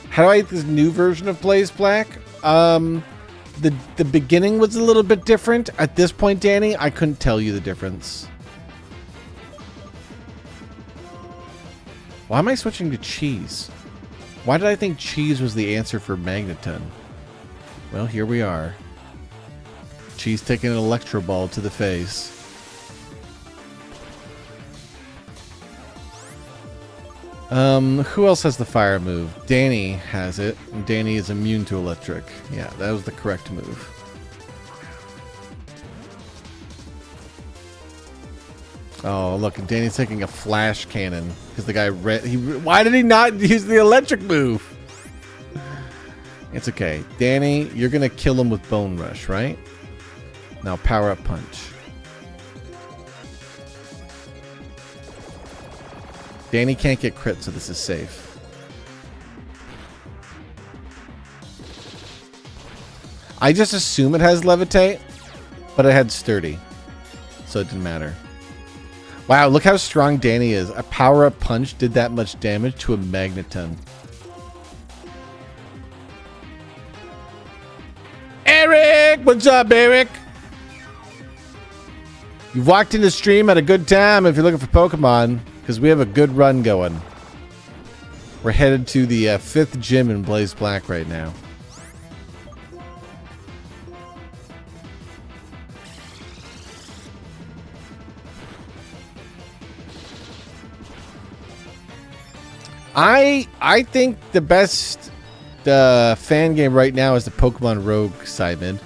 How do I get this new version of Blaze Black? The beginning was a little bit different. At this point, Danny, I couldn't tell you the difference. Why am I switching to Cheese? Why did I think Cheese was the answer for Magneton? Well, here we are. Cheese taking an Electro Ball to the face. Who else has the fire move? Danny has it, and Danny is immune to electric. Yeah, that was the correct move. Oh, look, and Danny's taking a flash cannon because the guy why did he not use the electric move? It's okay. Danny, you're going to kill him with Bone Rush, right? Now power up punch. Danny can't get crit, so this is safe. I just assume it has levitate, but it had sturdy, so it didn't matter. Wow, look how strong Danny is. A power-up punch did that much damage to a Magneton. Eric! What's up, Eric? You've walked into stream at a good time if you're looking for Pokemon, because we have a good run going. We're headed to the 5th gym in Blaze Black right now. I think the best fan game right now is the Pokemon Rogue, Simon.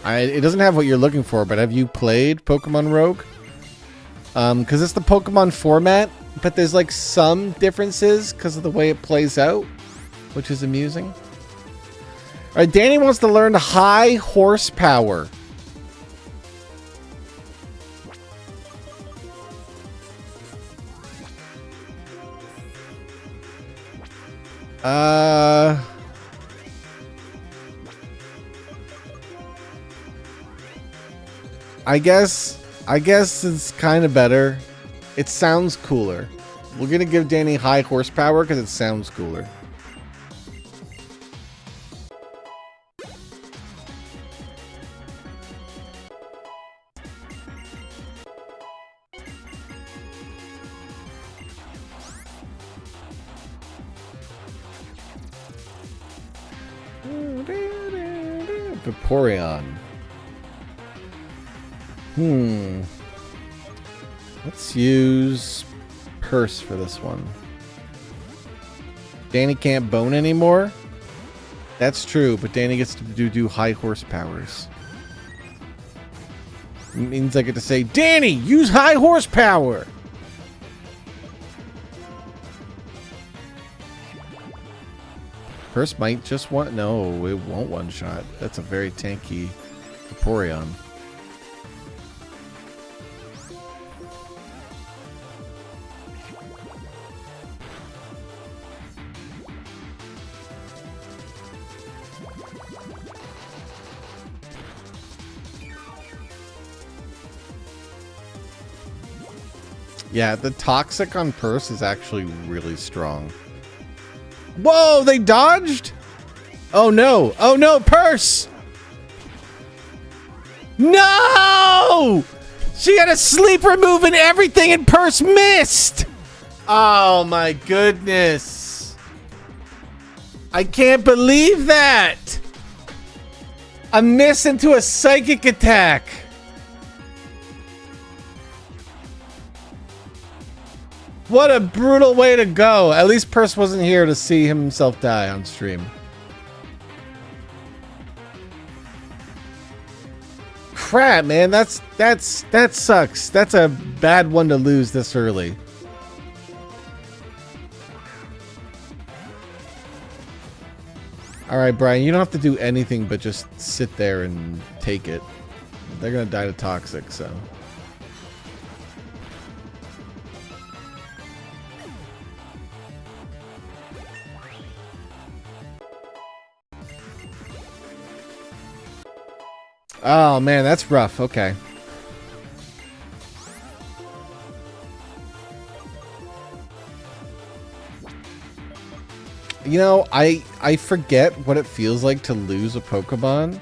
It doesn't have what you're looking for, but have you played Pokemon Rogue? Because it's the Pokemon format, but there's like some differences because of the way it plays out, which is amusing. All right, Danny wants to learn high horsepower. I guess it's kind of better. It sounds cooler. We're gonna give Danny high horsepower because it sounds cooler. Vaporeon. Let's use Purse for this one. Danny can't bone anymore? That's true, but Danny gets to do high horsepowers. It means I get to say, Danny, use high horsepower! Purse might just want... No, it won't one-shot. That's a very tanky Vaporeon. Yeah, the toxic on Purse is actually really strong. Whoa, they dodged? Oh no. Oh no, Purse! No! She had a sleeper move and everything and Purse missed! Oh my goodness. I can't believe that! A miss into a psychic attack. What a brutal way to go. At least Purse wasn't here to see himself die on stream. Crap, man. That sucks. That's a bad one to lose this early. All right, Brian, you don't have to do anything but just sit there and take it. They're going to die to toxic, so. Oh, man, that's rough. Okay. You know, I forget what it feels like to lose a Pokemon.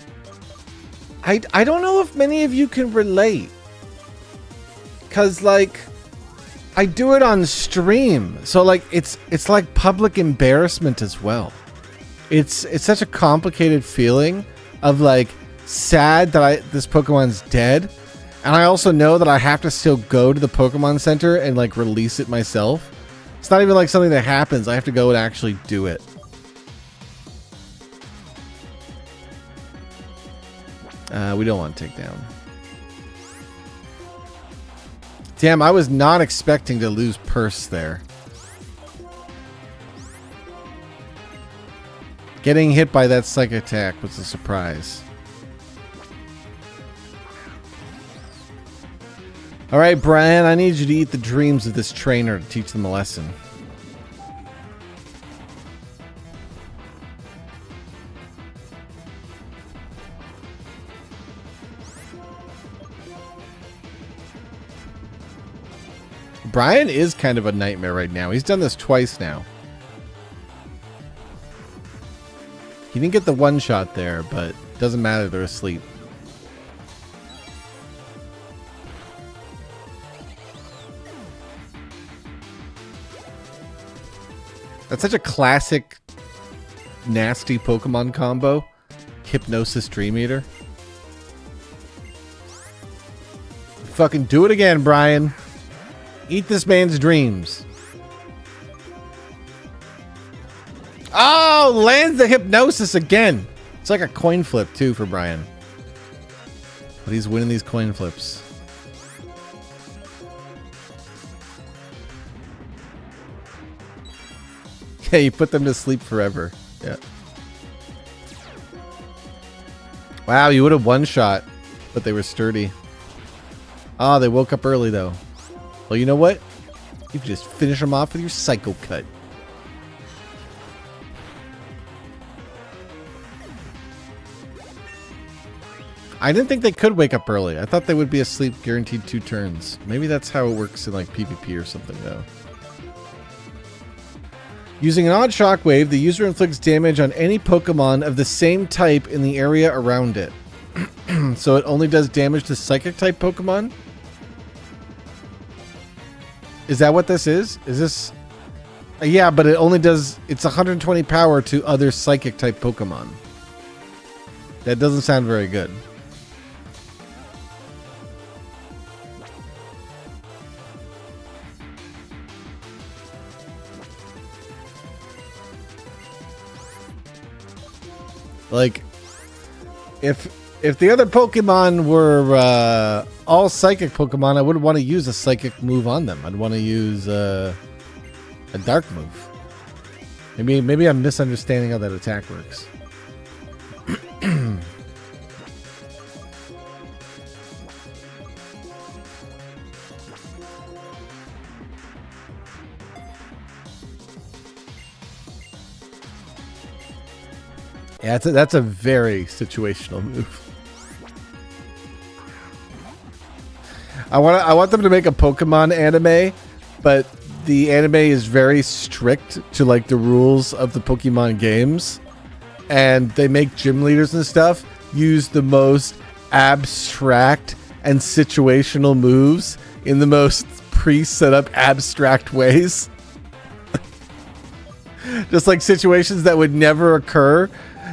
I don't know if many of you can relate. Cause like I do it on stream. So like it's like public embarrassment as well. It's such a complicated feeling of like sad that this Pokemon's dead. And I also know that I have to still go to the Pokemon Center and like release it myself. It's not even like something that happens. I have to go and actually do it. We don't want to take down. Damn, I was not expecting to lose Purse there. Getting hit by that psych attack was a surprise. Alright, Brian, I need you to eat the dreams of this trainer to teach them a lesson. Brian is kind of a nightmare right now. He's done this twice now. He didn't get the one shot there, but doesn't matter, they're asleep. That's such a classic, nasty Pokemon combo. Hypnosis Dream Eater. Fucking do it again, Brian. Eat this man's dreams. Oh, lands the hypnosis again. It's like a coin flip, too, for Brian. But he's winning these coin flips. Yeah, you put them to sleep forever. Yeah. Wow, you would have one shot, but they were sturdy. Oh, they woke up early, though. Well, you know what? You can just finish them off with your Psycho Cut. I didn't think they could wake up early. I thought they would be asleep guaranteed 2 turns. Maybe that's how it works in like PvP or something, though. Using an odd shockwave, the user inflicts damage on any Pokemon of the same type in the area around it. So it only does damage to Psychic type Pokemon? Is that what this is? Is this... Yeah, but it only does... It's 120 power to other Psychic type Pokemon. That doesn't sound very good. Like, if the other Pokemon were all Psychic Pokemon, I wouldn't want to use a Psychic move on them. I'd want to use a Dark move. Maybe I'm misunderstanding how that attack works. Yeah, that's a very situational move. I want them to make a Pokemon anime, but the anime is very strict to like the rules of the Pokemon games, and they make gym leaders and stuff use the most abstract and situational moves in the most pre-set up abstract ways. Just like situations that would never occur.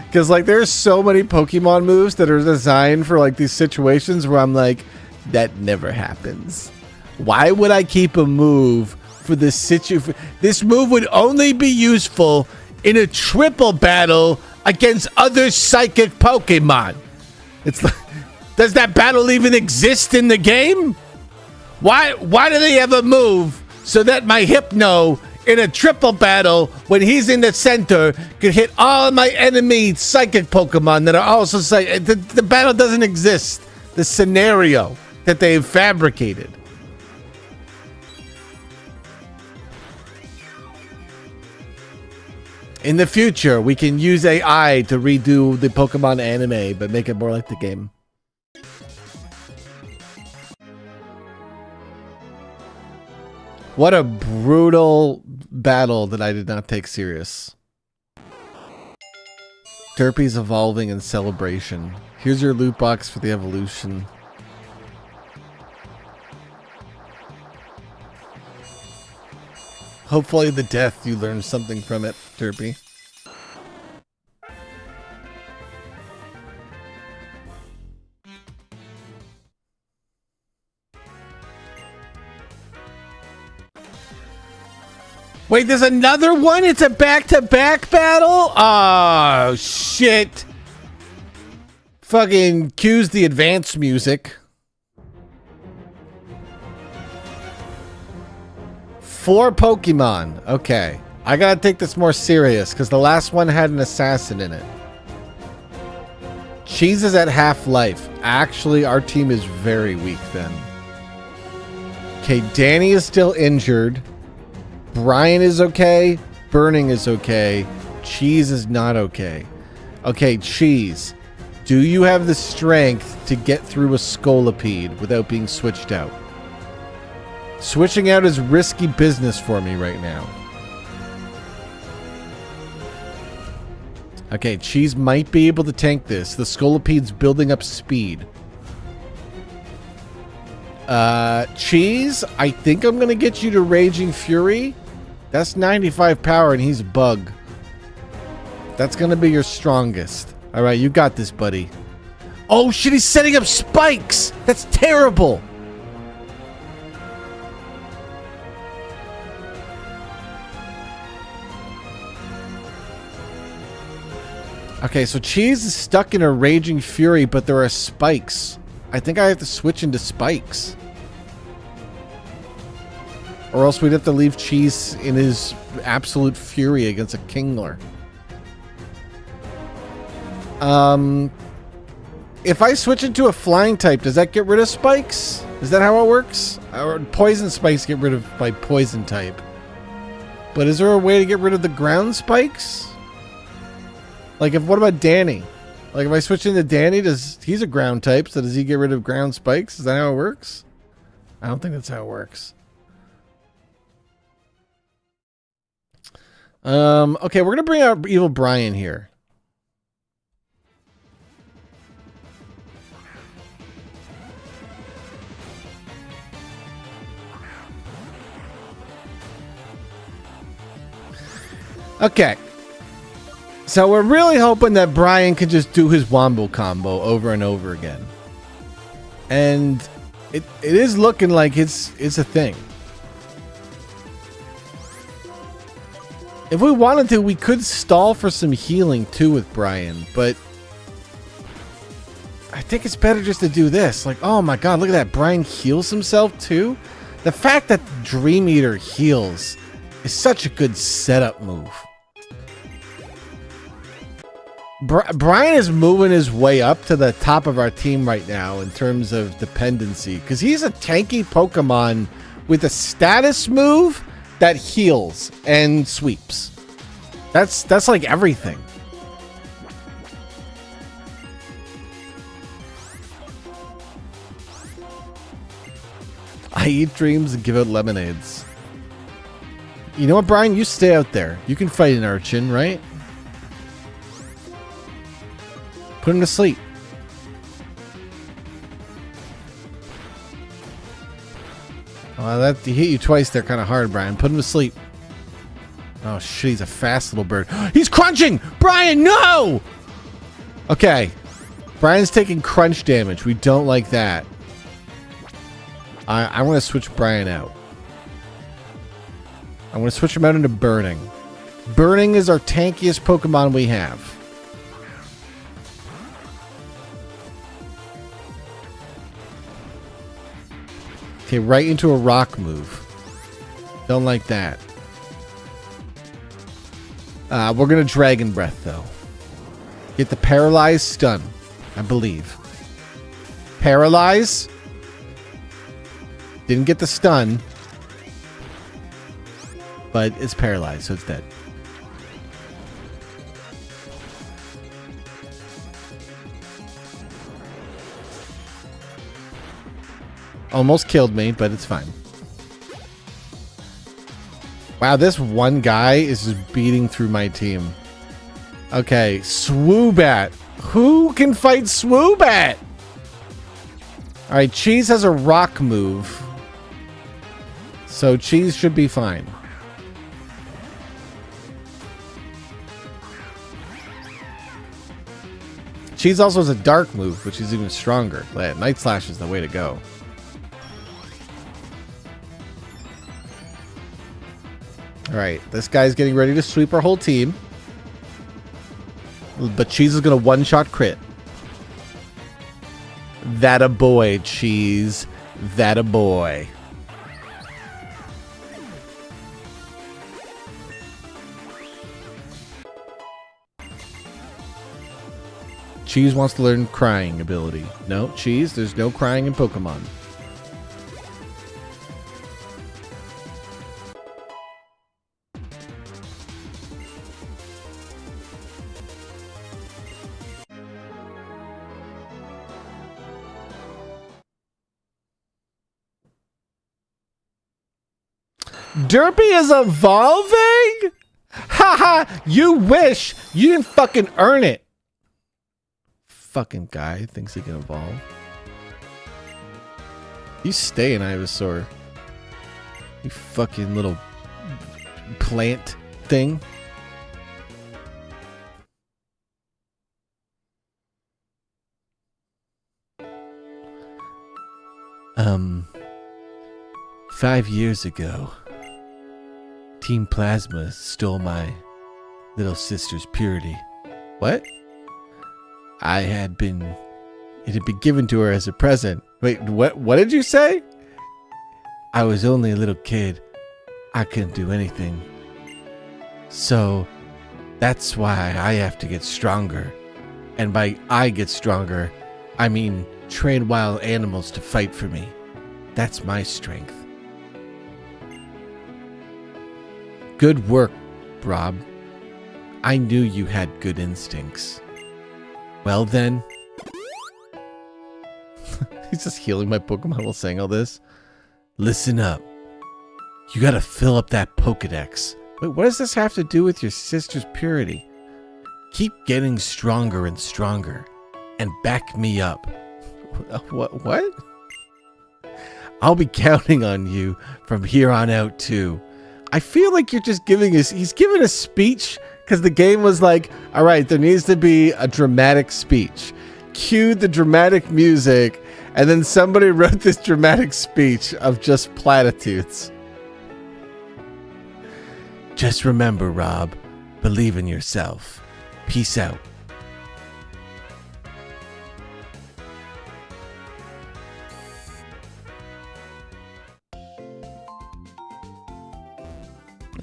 Because like there's so many Pokemon moves that are designed for like these situations where I'm like, that never happens. Why would I keep a move for this situation? This move would only be useful in a triple battle against other psychic Pokemon. It's like, does that battle even exist in the game? Why do they have a move so that my Hypno in a triple battle, when he's in the center, could hit all my enemy psychic Pokemon that are also psychic? The battle doesn't exist. The scenario that they've fabricated. In the future, we can use AI to redo the Pokemon anime, but make it more like the game. What a brutal battle that I did not take serious. Derpy's evolving in celebration. Here's your loot box for the evolution. Hopefully the death, you learned something from it, Derpy. Wait, there's another one? It's a back-to-back battle? Oh, shit. Fucking cues the advanced music. 4 Pokemon. Okay. I gotta take this more serious, because the last one had an assassin in it. Cheese is at half-life. Actually, our team is very weak then. Okay, Danny is still injured. Brian is okay. Burning is okay. Cheese is not okay. Okay, Cheese. Do you have the strength to get through a Scolipede without being switched out? Switching out is risky business for me right now. Okay, Cheese might be able to tank this. The Scolipede's building up speed. Cheese, I think I'm going to get you to Raging Fury. That's 95 power and he's a bug. That's going to be your strongest. All right, you got this, buddy. Oh, shit, he's setting up spikes. That's terrible. Okay, so Cheese is stuck in a Raging Fury, but there are spikes. I think I have to switch into spikes. Or else we'd have to leave Cheese in his absolute fury against a Kingler. If I switch into a flying type, does that get rid of spikes? Is that how it works? Or poison spikes get rid of my poison type. But is there a way to get rid of the ground spikes? Like, what about Danny? Like, if I switch into Danny, he's a ground type, so does he get rid of ground spikes? Is that how it works? I don't think that's how it works. Okay, we're gonna bring out Evil Brian here. Okay. So we're really hoping that Brian can just do his Wombo combo over and over again. And it is looking like it's a thing. If we wanted to, we could stall for some healing too with Brian, but I think it's better just to do this. Like, oh my god, look at that. Brian heals himself too. The fact that Dream Eater heals is such a good setup move. Brian is moving his way up to the top of our team right now in terms of dependency, because he's a tanky Pokemon with a status move that heals and sweeps. That's like everything. I eat dreams and give out lemonades. You know what, Brian? You stay out there. You can fight an urchin, right? Put him to sleep. Oh, that he hit you twice there kind of hard, Brian. Put him to sleep. Oh, shit. He's a fast little bird. He's crunching! Brian, no! Okay. Brian's taking crunch damage. We don't like that. I want to switch Brian out. I want to switch him out into Burning. Burning is our tankiest Pokemon we have. Okay, right into a rock move. Don't like that. We're going to Dragon Breath, though. Get the Paralyze Stun, I believe. Paralyze. Didn't get the stun. But it's paralyzed, so it's dead. Almost killed me, but it's fine. Wow, this one guy is just beating through my team. Okay, Swoobat. Who can fight Swoobat? Alright, Cheese has a rock move. So Cheese should be fine. Cheese also has a dark move, which is even stronger. Night Slash is the way to go. Alright, this guy's getting ready to sweep our whole team. But Cheese is going to one-shot crit. That a boy, Cheese. That a boy. Cheese wants to learn crying ability. No, Cheese, there's no crying in Pokemon. Derpy is evolving? Haha, you wish. You didn't fucking earn it. Fucking guy thinks he can evolve. You stay in Ivysaur. You fucking little plant thing. Um, 5 years ago, Team Plasma stole my little sister's purity. What? It had been given to her as a present. Wait, what did you say? I was only a little kid. I couldn't do anything. So, that's why I have to get stronger. And by I get stronger, I mean train wild animals to fight for me. That's my strength. Good work, Rob. I knew you had good instincts. Well then. He's just healing my Pokemon while saying all this. Listen up. You gotta fill up that Pokedex. Wait, what does this have to do with your sister's purity? Keep getting stronger and stronger. And back me up. What? I'll be counting on you from here on out too. I feel like you're just he's giving a speech because the game was like, all right, there needs to be a dramatic speech. Cue the dramatic music, and then somebody wrote this dramatic speech of just platitudes. Just remember, Rob, believe in yourself. Peace out.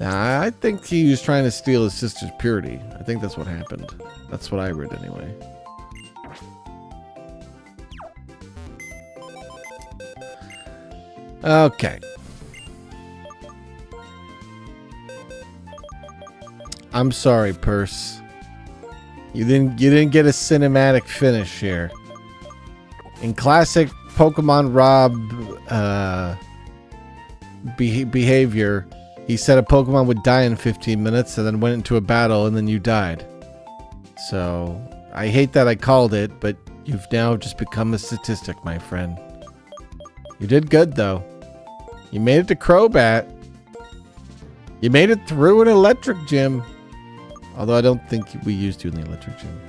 I think he was trying to steal his sister's purity. I think that's what happened. That's what I read anyway. Okay. I'm sorry, Purse. You didn't get a cinematic finish here. In classic Pokemon Rawb behavior. He said a Pokemon would die in 15 minutes and then went into a battle and then you died. So, I hate that I called it, but you've now just become a statistic, my friend. You did good, though. You made it to Crobat. You made it through an electric gym. Although I don't think we used you in the electric gym.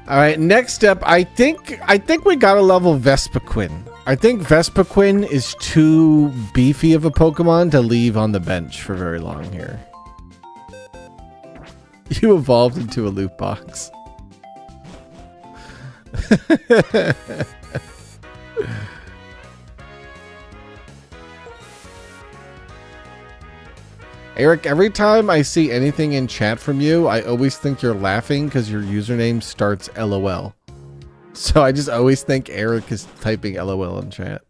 Alright, next up, I think we gotta level Vespiquen. I think Vespiquen is too beefy of a Pokemon to leave on the bench for very long here. You evolved into a loot box. Eric, every time I see anything in chat from you, I always think you're laughing because your username starts LOL. So I just always think Eric is typing LOL in chat.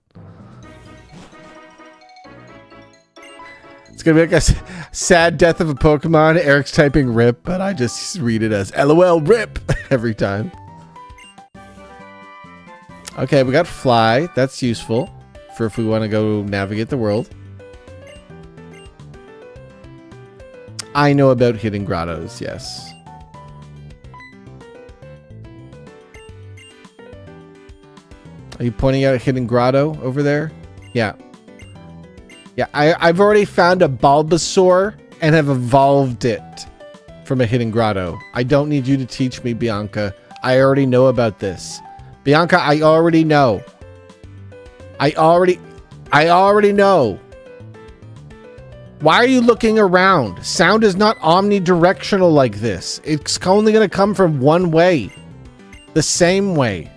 It's gonna be like a sad death of a Pokemon. Eric's typing RIP, but I just read it as LOL RIP every time. Okay, we got Fly. That's useful for if we want to go navigate the world. I know about hidden grottos, yes. Are you pointing out a hidden grotto over there? Yeah. Yeah, I've already found a Bulbasaur and have evolved it from a hidden grotto. I don't need you to teach me, Bianca. I already know about this. Bianca, I already know. I already know. Why are you looking around? Sound is not omnidirectional like this. It's only going to come from one way. The same way.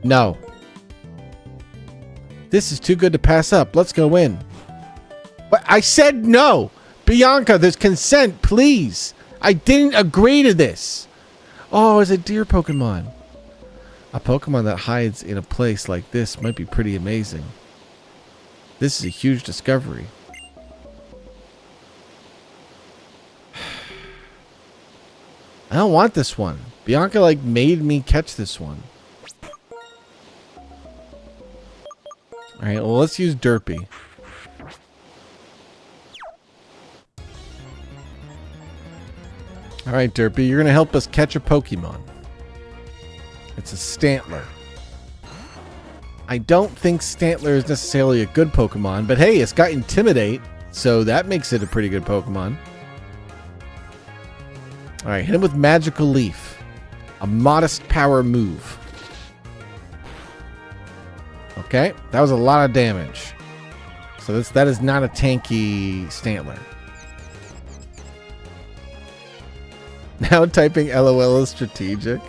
No. This is too good to pass up. Let's go in. But I said no. Bianca, there's consent, please. I didn't agree to this. Oh, it's a deer Pokemon. A Pokemon that hides in a place like this might be pretty amazing. This is a huge discovery. I don't want this one. Bianca, like, made me catch this one. Alright, well, let's use Derpy. Alright, Derpy, you're going to help us catch a Pokemon. It's a Stantler. I don't think Stantler is necessarily a good Pokemon, but hey, it's got Intimidate, so that makes it a pretty good Pokemon. Alright, hit him with Magical Leaf. A modest power move. Okay, that was a lot of damage. So that is not a tanky Stantler. Now typing LOL is strategic.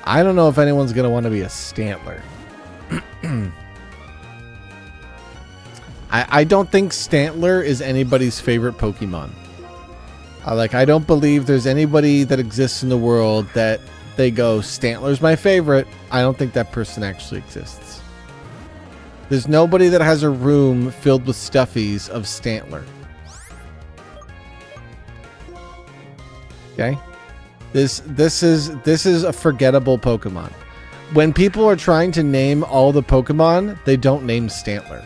I don't know if anyone's going to want to be a Stantler. I don't think Stantler is anybody's favorite Pokemon. I don't believe there's anybody that exists in the world that they go, Stantler's my favorite. I don't think that person actually exists. There's nobody that has a room filled with stuffies of Stantler. Okay? This is a forgettable Pokemon. When people are trying to name all the Pokemon, they don't name Stantler.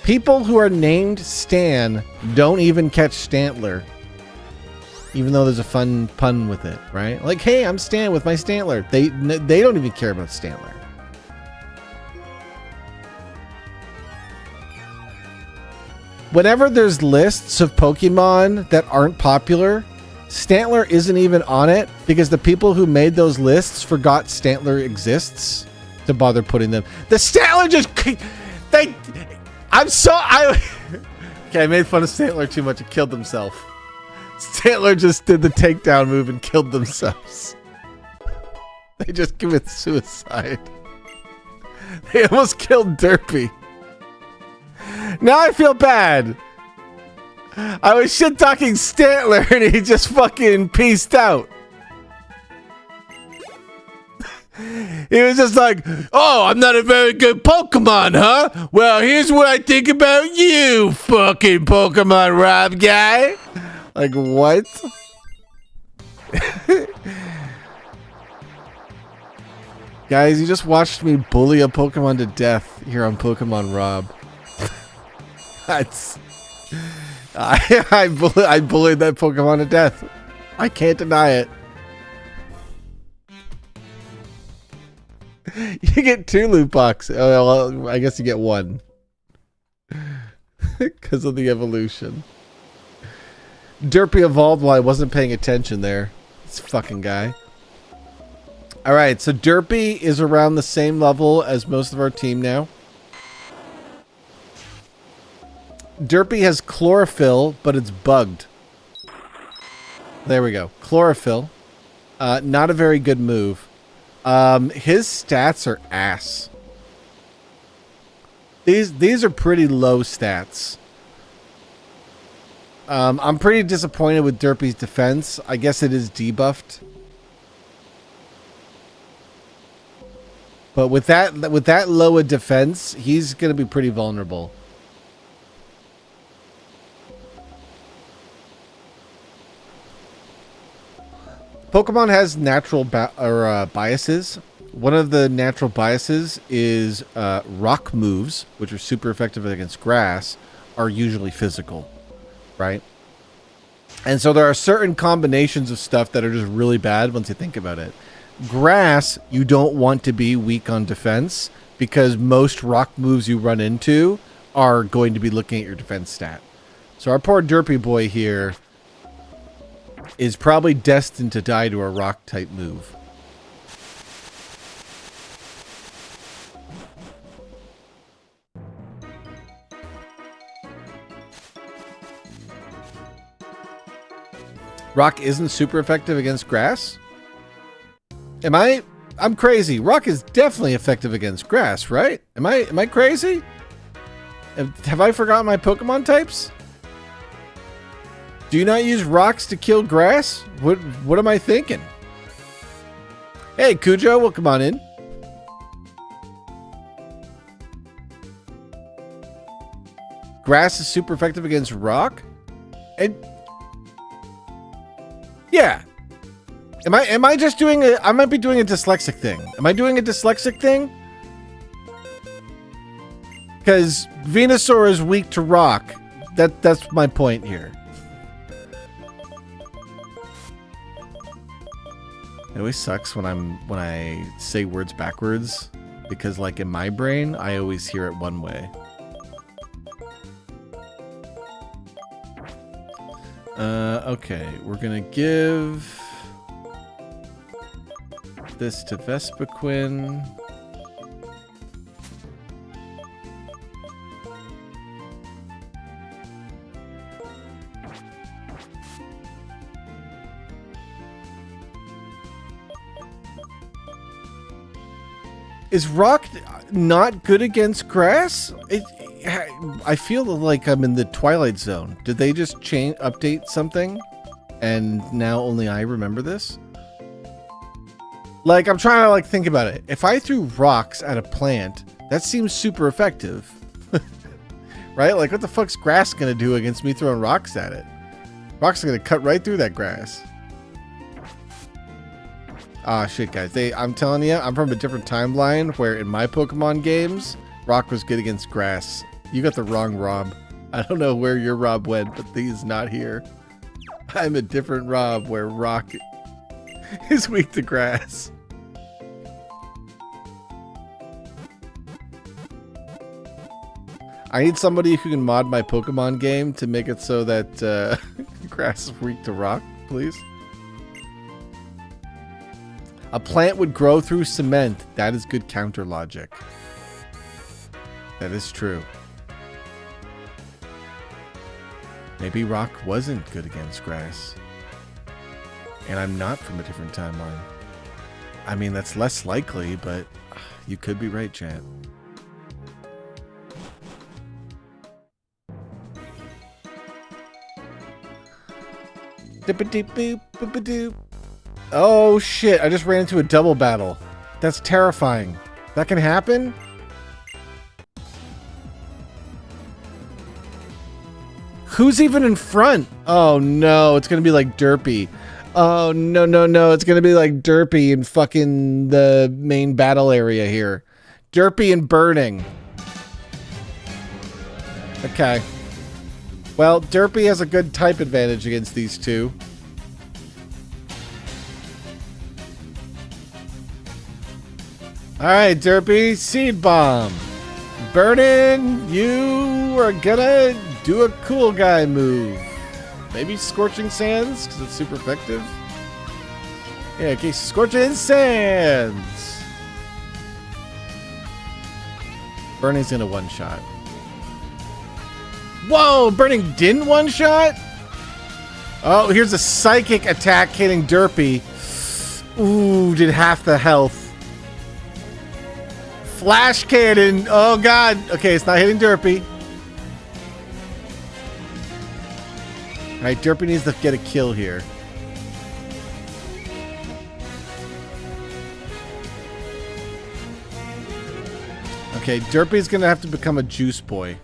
People who are named Stan don't even catch Stantler. Even though there's a fun pun with it, right? Like, hey, I'm Stan with my Stantler. They don't even care about Stantler. Whenever there's lists of Pokemon that aren't popular, Stantler isn't even on it because the people who made those lists forgot Stantler exists to bother putting them. The Stantler just... Okay, I made fun of Stantler too much. It killed himself. Stantler just did the takedown move and killed themselves. They just commit suicide. They almost killed Derpy. Now I feel bad. I was shit talking Stantler and he just fucking peaced out. He was just like, oh, I'm not a very good Pokemon, huh? Well, here's what I think about you, fucking Pokemon Rawb guy. Like, what? Guys, you just watched me bully a Pokemon to death here on Pokemon Rawb. That's... I bullied that Pokemon to death. I can't deny it. You get 2 loot boxes. Oh, well, I guess you get 1. Because of the evolution. Derpy evolved while I wasn't paying attention there. This fucking guy. Alright, so Derpy is around the same level as most of our team now. Derpy has chlorophyll, but it's bugged. There we go. Chlorophyll. Not a very good move. His stats are ass. These are pretty low stats. I'm pretty disappointed with Derpy's defense. I guess it is debuffed. But with that low a defense, he's going to be pretty vulnerable. Pokemon has natural biases. One of the natural biases is rock moves, which are super effective against grass, are usually physical, right? And so there are certain combinations of stuff that are just really bad once you think about it. Grass, you don't want to be weak on defense because most rock moves you run into are going to be looking at your defense stat. So our poor Derpy boy here is probably destined to die to a rock type move. Rock isn't super effective against grass? I'm crazy. Rock is definitely effective against grass, right? Am I crazy? Have I forgotten my Pokemon types? Do you not use rocks to kill grass? What am I thinking? Hey, Cujo, welcome on in. Grass is super effective against rock? And yeah. Am I just doing I might be doing a dyslexic thing. Am I doing a dyslexic thing? Because Venusaur is weak to rock. That's my point here. It always sucks when I say words backwards because like in my brain I always hear it one way. Okay, we're gonna give this to Vespiquen. Is rock not good against grass? I feel like I'm in the Twilight Zone. Did they just update something? And now only I remember this? Like, I'm trying to like think about it. If I threw rocks at a plant, that seems super effective. Right? Like, what the fuck's grass gonna do against me throwing rocks at it? Rocks are gonna cut right through that grass. Ah, shit, guys. I'm telling you, I'm from a different timeline where in my Pokemon games, rock was good against grass. You got the wrong Rawb. I don't know where your Rawb went, but he's not here. I'm a different Rawb where rock is weak to grass. I need somebody who can mod my Pokemon game to make it so that grass is weak to rock, please. A plant would grow through cement. That is good counter logic. That is true. Maybe rock wasn't good against grass. And I'm not from a different timeline. I mean, that's less likely, but you could be right, chat. Dip-a-deep-boop, boop-a-doop. Oh shit, I just ran into a double battle. That's terrifying. That can happen? Who's even in front? Oh no, it's gonna be like Derpy. Oh no, no, no, it's gonna be like Derpy in fucking the main battle area here. Derpy and Burning. Okay. Well, Derpy has a good type advantage against these two. Alright, Derpy, Seed Bomb. Burning, you are gonna do a cool guy move. Maybe Scorching Sands, because it's super effective. Yeah, okay, Scorching Sands. Burning's gonna one-shot. Whoa, Burning didn't one-shot? Oh, here's a Psychic attack hitting Derpy. Ooh, did half the health. Flash Cannon. Oh, God. Okay, it's not hitting Derpy. All right, Derpy needs to get a kill here. Okay, Derpy's going to have to become a Juice Boy.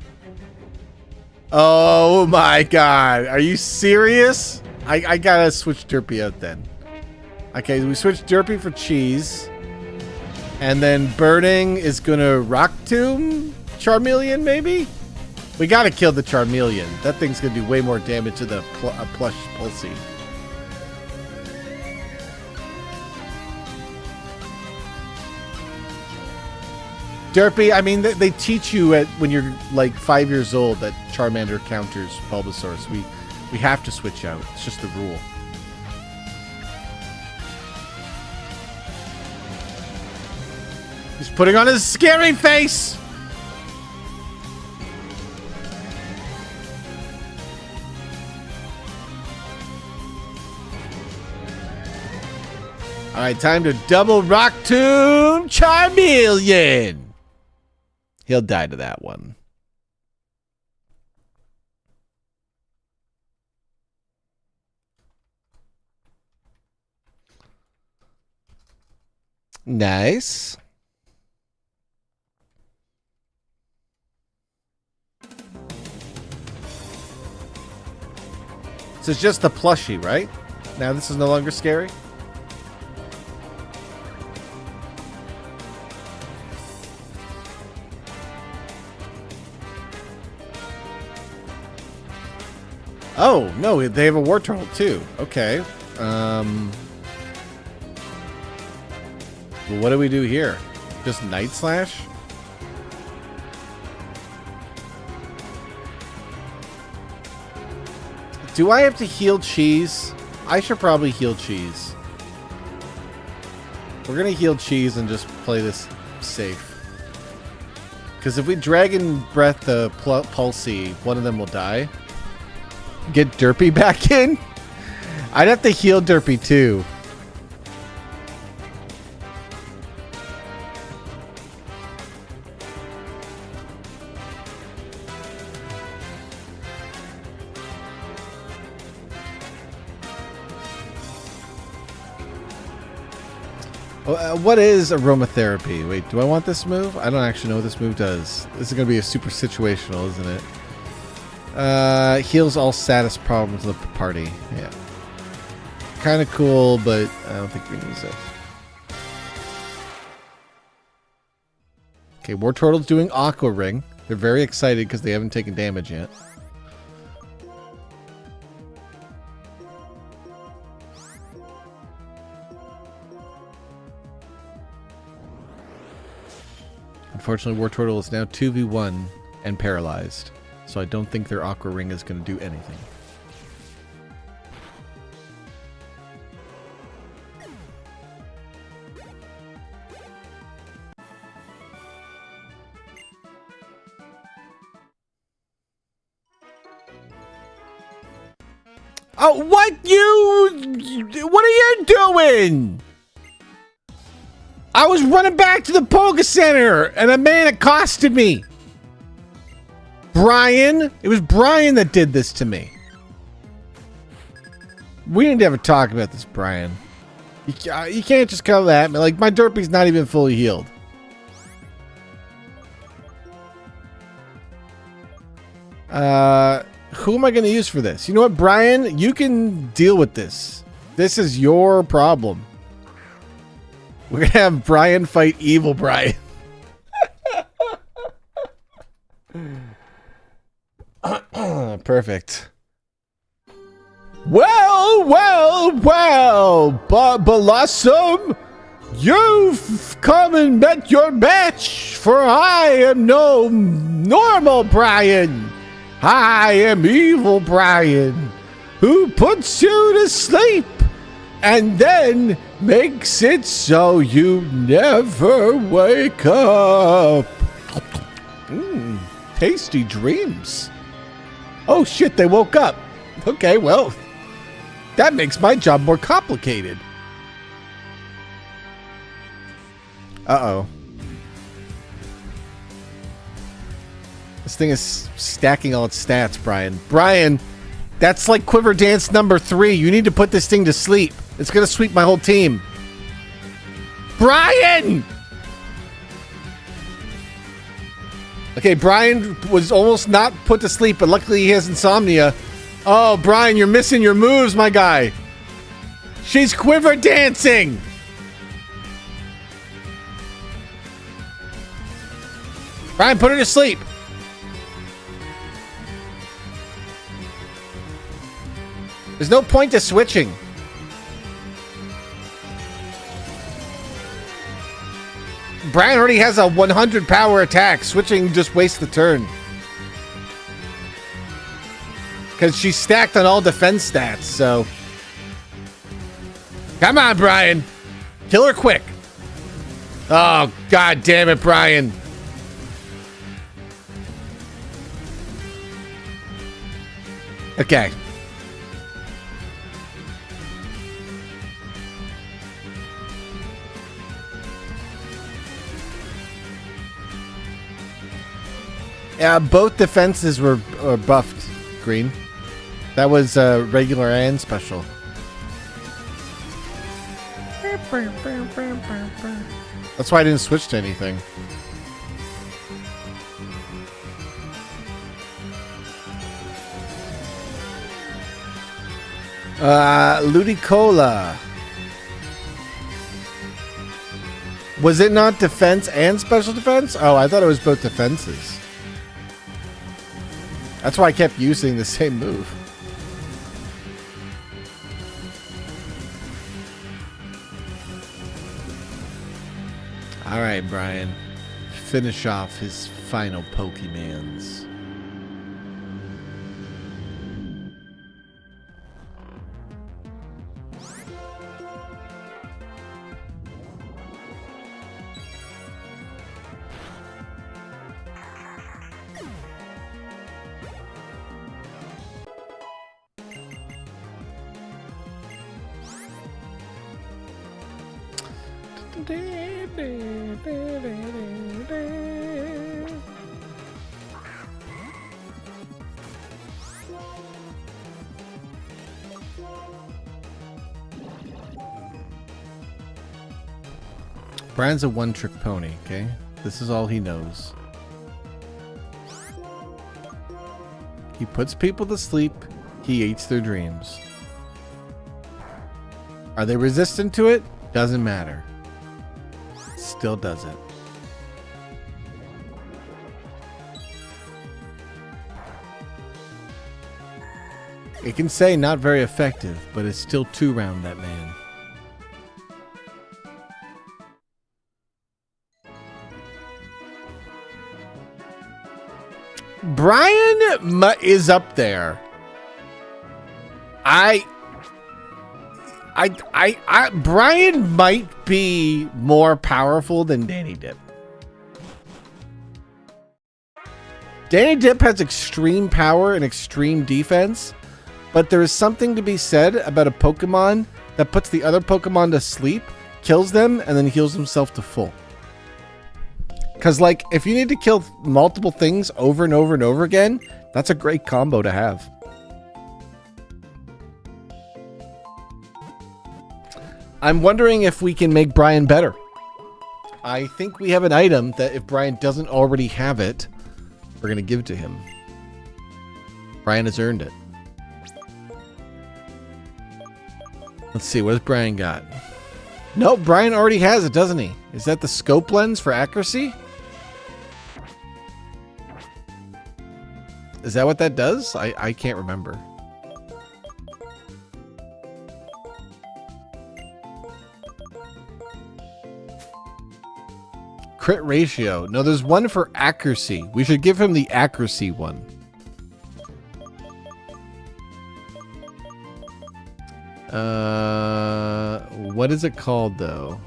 Oh, my God. Are you serious? I got to switch Derpy out then. Okay, we switched Derpy for Cheese. And then Burning is going to Rock Tomb Charmeleon, maybe? We got to kill the Charmeleon. That thing's going to do way more damage to the plush Pulsey. Derpy, I mean, they teach you when you're like 5 years old that Charmander counters Bulbasaur. So we have to switch out. It's just the rule. He's putting on his scary face! Alright, time to double Rock Tomb Charmeleon! He'll die to that one. Nice. So it's just the plushie, right? Now this is no longer scary? Oh, no, they have a War Turtle too. Okay. Well, what do we do here? Just Night Slash? Do I have to heal Cheese? I should probably heal Cheese. We're going to heal Cheese and just play this safe. Because if we Dragon Breath the Pulsey, one of them will die. Get Derpy back in? I'd have to heal Derpy too. What is aromatherapy? Wait, do I want this move? I don't actually know what this move does. This is going to be a super situational, isn't it? Heals all status problems of the party. Yeah. Kind of cool, but I don't think we use it. Okay, War Turtle's doing Aqua Ring. They're very excited because they haven't taken damage yet. Unfortunately, War Turtle is now 2v1 and paralyzed. So I don't think their Aqua Ring is going to do anything. Oh, what are you doing? I was running back to the Poga Center and a man accosted me. Brian, it was Brian that did this to me. We need to have a talk about this, Brian. You can't just come at me. Like, my Derpy's not even fully healed. Who am I going to use for this? You know what, Brian? You can deal with this. This is your problem. We're going to have Brian fight evil Brian. Perfect. Well, Blossom, you've come and met your match, for I am no normal Brian. I am evil Brian, who puts you to sleep and then makes it so you never wake up. Tasty dreams. Oh shit, they woke up. Okay, well, that makes my job more complicated. Uh-oh. This thing is stacking all its stats, Brian. Brian, that's like Quiver Dance number 3. You need to put this thing to sleep. It's gonna sweep my whole team. Brian! Okay, Brian was almost not put to sleep, but luckily he has insomnia. Oh, Brian, you're missing your moves, my guy. She's Quiver Dancing! Brian, put her to sleep. There's no point to switching. Brian already has a 100 power attack. Switching just wastes the turn. Because she's stacked on all defense stats, so... Come on, Brian. Kill her quick. Oh, god damn it, Brian. Okay. Yeah, both defenses were buffed, Green. That was regular and special. That's why I didn't switch to anything. Ludicolo. Was it not defense and special defense? Oh, I thought it was both defenses. That's why I kept using the same move. Alright, Brian. Finish off his final Pokemans. Brian's a one-trick pony, okay? This is all he knows. He puts people to sleep. He eats their dreams. Are they resistant to it? Doesn't matter. Still does it. It can say not very effective, but it's still 2-round that man. Brian is up there. Brian might be more powerful than Danny Dip. Danny Dip has extreme power and extreme defense, but there is something to be said about a Pokemon that puts the other Pokemon to sleep, kills them, and then heals himself to full. Because, like, if you need to kill multiple things over and over and over again, that's a great combo to have. I'm wondering if we can make Brian better. I think we have an item that if Brian doesn't already have it, we're going to give to him. Brian has earned it. Let's see, what has Brian got? No, Brian already has it, doesn't he? Is that the scope lens for accuracy? Is that what that does? I can't remember. Crit ratio. No, there's one for accuracy. We should give him the accuracy one. What is it called though?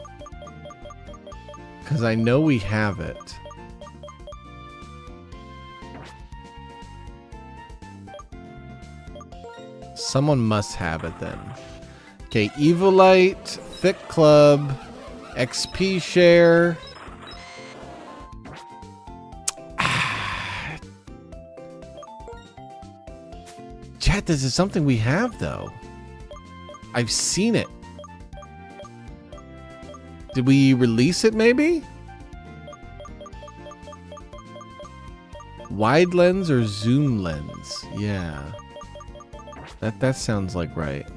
Because I know we have it. Someone must have it then. Okay, Evilite, Thick Club, XP share. Chat, this is something we have though. I've seen it. Did we release it maybe? Wide lens or zoom lens? Yeah. That sounds like right.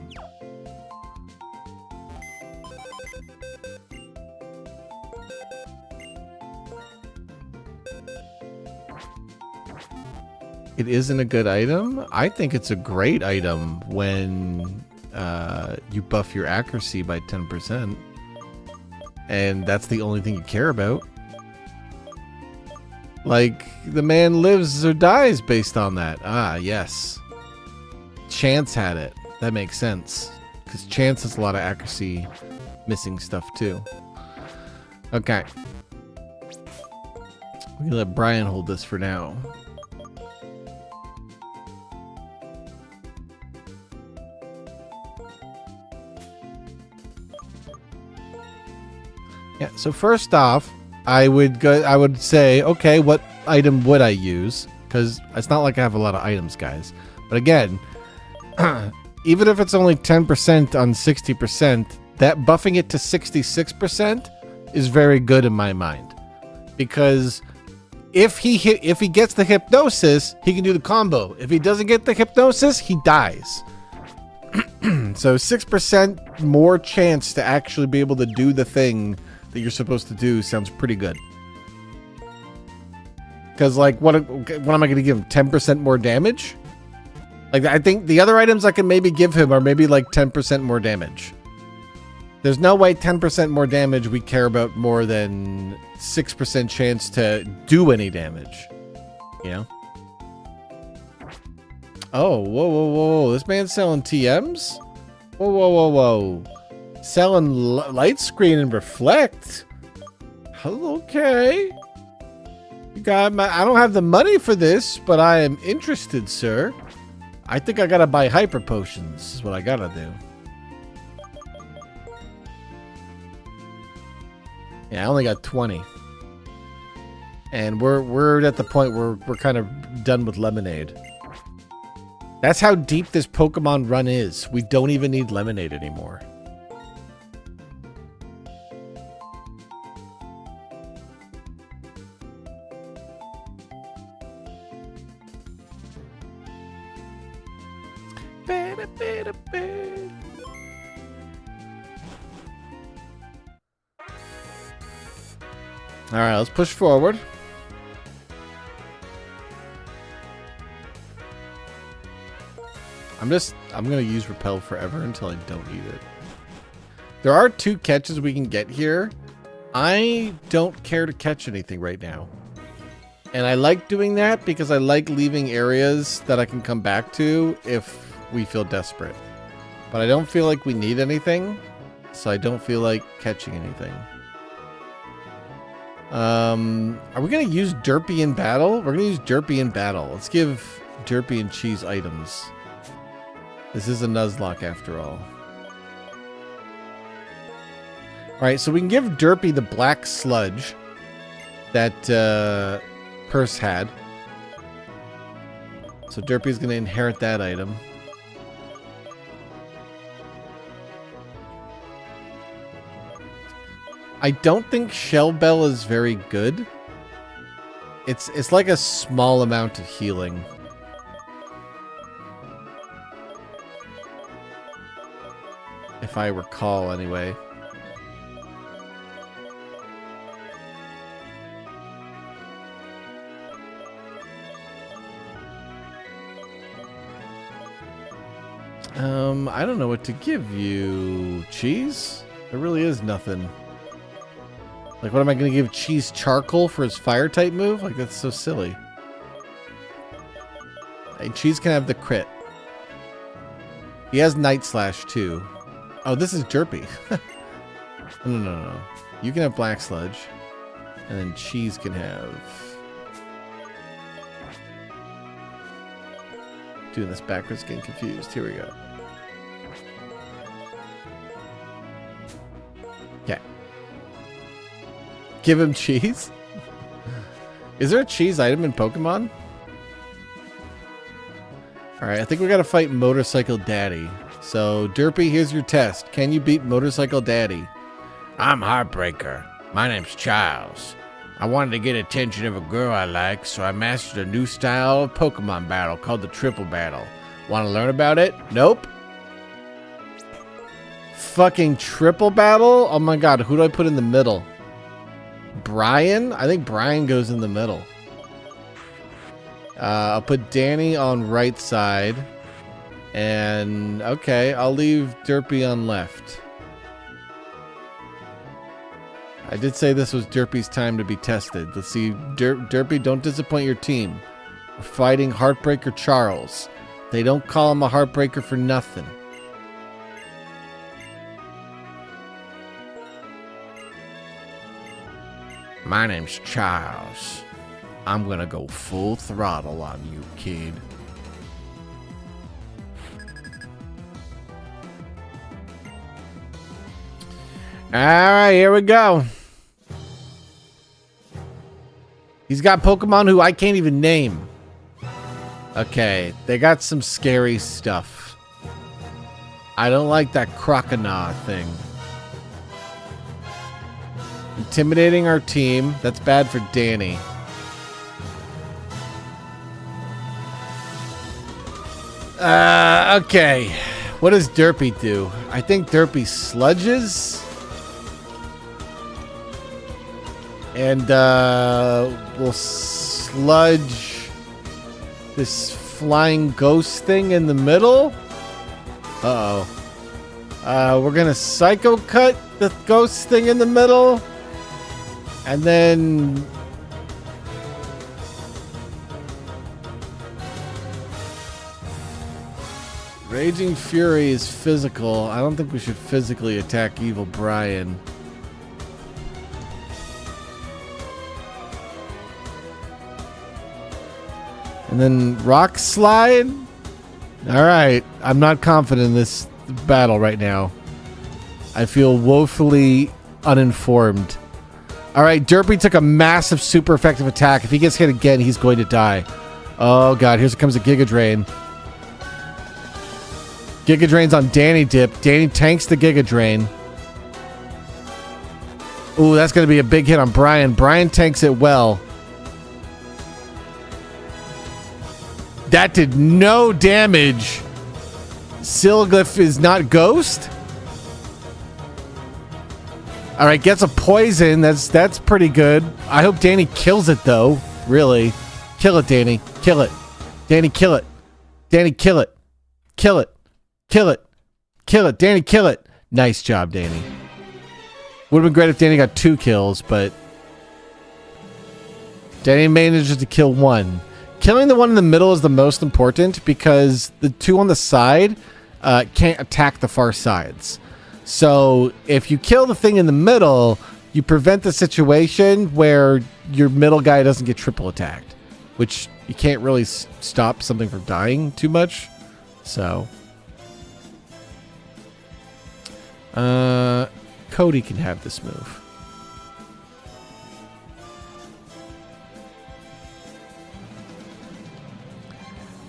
It isn't a good item? I think it's a great item when you buff your accuracy by 10%. And that's the only thing you care about. Like, the man lives or dies based on that. Ah, yes. Chance had it. That makes sense. Because Chance has a lot of accuracy missing stuff too. Okay. We can let Brian hold this for now. Yeah, so first off, I would say, okay, what item would I use? Because it's not like I have a lot of items, guys. But again, even if it's only 10% on 60%, that buffing it to 66% is very good in my mind. Because if he gets the hypnosis, he can do the combo. If he doesn't get the hypnosis, he dies. So 6% more chance to actually be able to do the thing that you're supposed to do sounds pretty good. Because, like, what am I going to give him? 10% more damage? Like, I think the other items I can maybe give him are maybe like 10% more damage. There's no way 10% more damage we care about more than 6% chance to do any damage. You know? Oh, whoa, whoa, whoa. This man's selling TMs? Whoa, whoa, whoa, whoa. Selling light screen and reflect? Okay. You got I don't have the money for this, but I am interested, sir. I think I gotta buy hyper potions is what I gotta do. Yeah, I only got 20. And we're at the point where we're kind of done with lemonade. That's how deep this Pokemon run is. We don't even need lemonade anymore. All right, let's push forward. I'm going to use Repel forever until I don't need it. There are 2 catches we can get here. I don't care to catch anything right now. And I like doing that because I like leaving areas that I can come back to if we feel desperate. But I don't feel like we need anything, so I don't feel like catching anything. Are we going to use Derpy in battle? We're going to use Derpy in battle. Let's give Derpy and Cheese items. This is a Nuzlocke after all. Alright, so we can give Derpy the black sludge that Purse had. So Derpy's going to inherit that item. I don't think Shell Bell is very good. It's like a small amount of healing. If I recall, anyway. I don't know what to give you. Cheese? There really is nothing. Like, what am I going to give Cheese charcoal for his fire type move? Like, that's so silly. Hey, Cheese can have the crit. He has Night Slash, too. Oh, this is Derpy. No. You can have Black Sludge. And then Cheese can have... Doing this backwards, getting confused. Here we go. Okay. Give him cheese? Is there a cheese item in Pokemon? Alright, I think we gotta fight Motorcycle Daddy. So, Derpy, here's your test. Can you beat Motorcycle Daddy? I'm Heartbreaker. My name's Charles. I wanted to get attention of a girl I like, so I mastered a new style of Pokemon battle called the Triple Battle. Want to learn about it? Nope. Fucking Triple Battle? Oh my god, who do I put in the middle? Brian? I think Brian goes in the middle. I'll put Danny on right side. And, okay, I'll leave Derpy on left. I did say this was Derpy's time to be tested. Let's see. Derpy, don't disappoint your team. We're fighting Heartbreaker Charles. They don't call him a Heartbreaker for nothing. My name's Charles. I'm gonna go full throttle on you, kid. Alright, here we go. He's got Pokemon who I can't even name. Okay, they got some scary stuff. I don't like that Croconaw thing. Intimidating our team. That's bad for Danny. Okay. What does Derpy do? I think Derpy sludges. And we'll sludge this flying ghost thing in the middle. Uh-oh. We're gonna Psycho Cut the ghost thing in the middle. And then... Raging Fury is physical. I don't think we should physically attack Evil Brian. And then Rock Slide? Alright, I'm not confident in this battle right now. I feel woefully uninformed. Alright, Derpy took a massive super effective attack. If he gets hit again, he's going to die. Oh god, here comes a Giga Drain. Giga Drain's on Danny Dip. Danny tanks the Giga Drain. Ooh, that's going to be a big hit on Brian. Brian tanks it well. That did no damage. Silglyph is not Ghost? Alright, gets a poison. That's pretty good. I hope Danny kills it, though. Really. Kill it, Danny. Kill it. Danny, kill it. Danny, kill it. Kill it. Kill it. Kill it. Danny, kill it. Nice job, Danny. Would have been great if Danny got 2 kills, but... Danny manages to kill 1. Killing the one in the middle is the most important because the 2 on the side can't attack the far sides. So if you kill the thing in the middle, you prevent the situation where your middle guy doesn't get triple attacked, which you can't really stop something from dying too much. So Cody can have this move.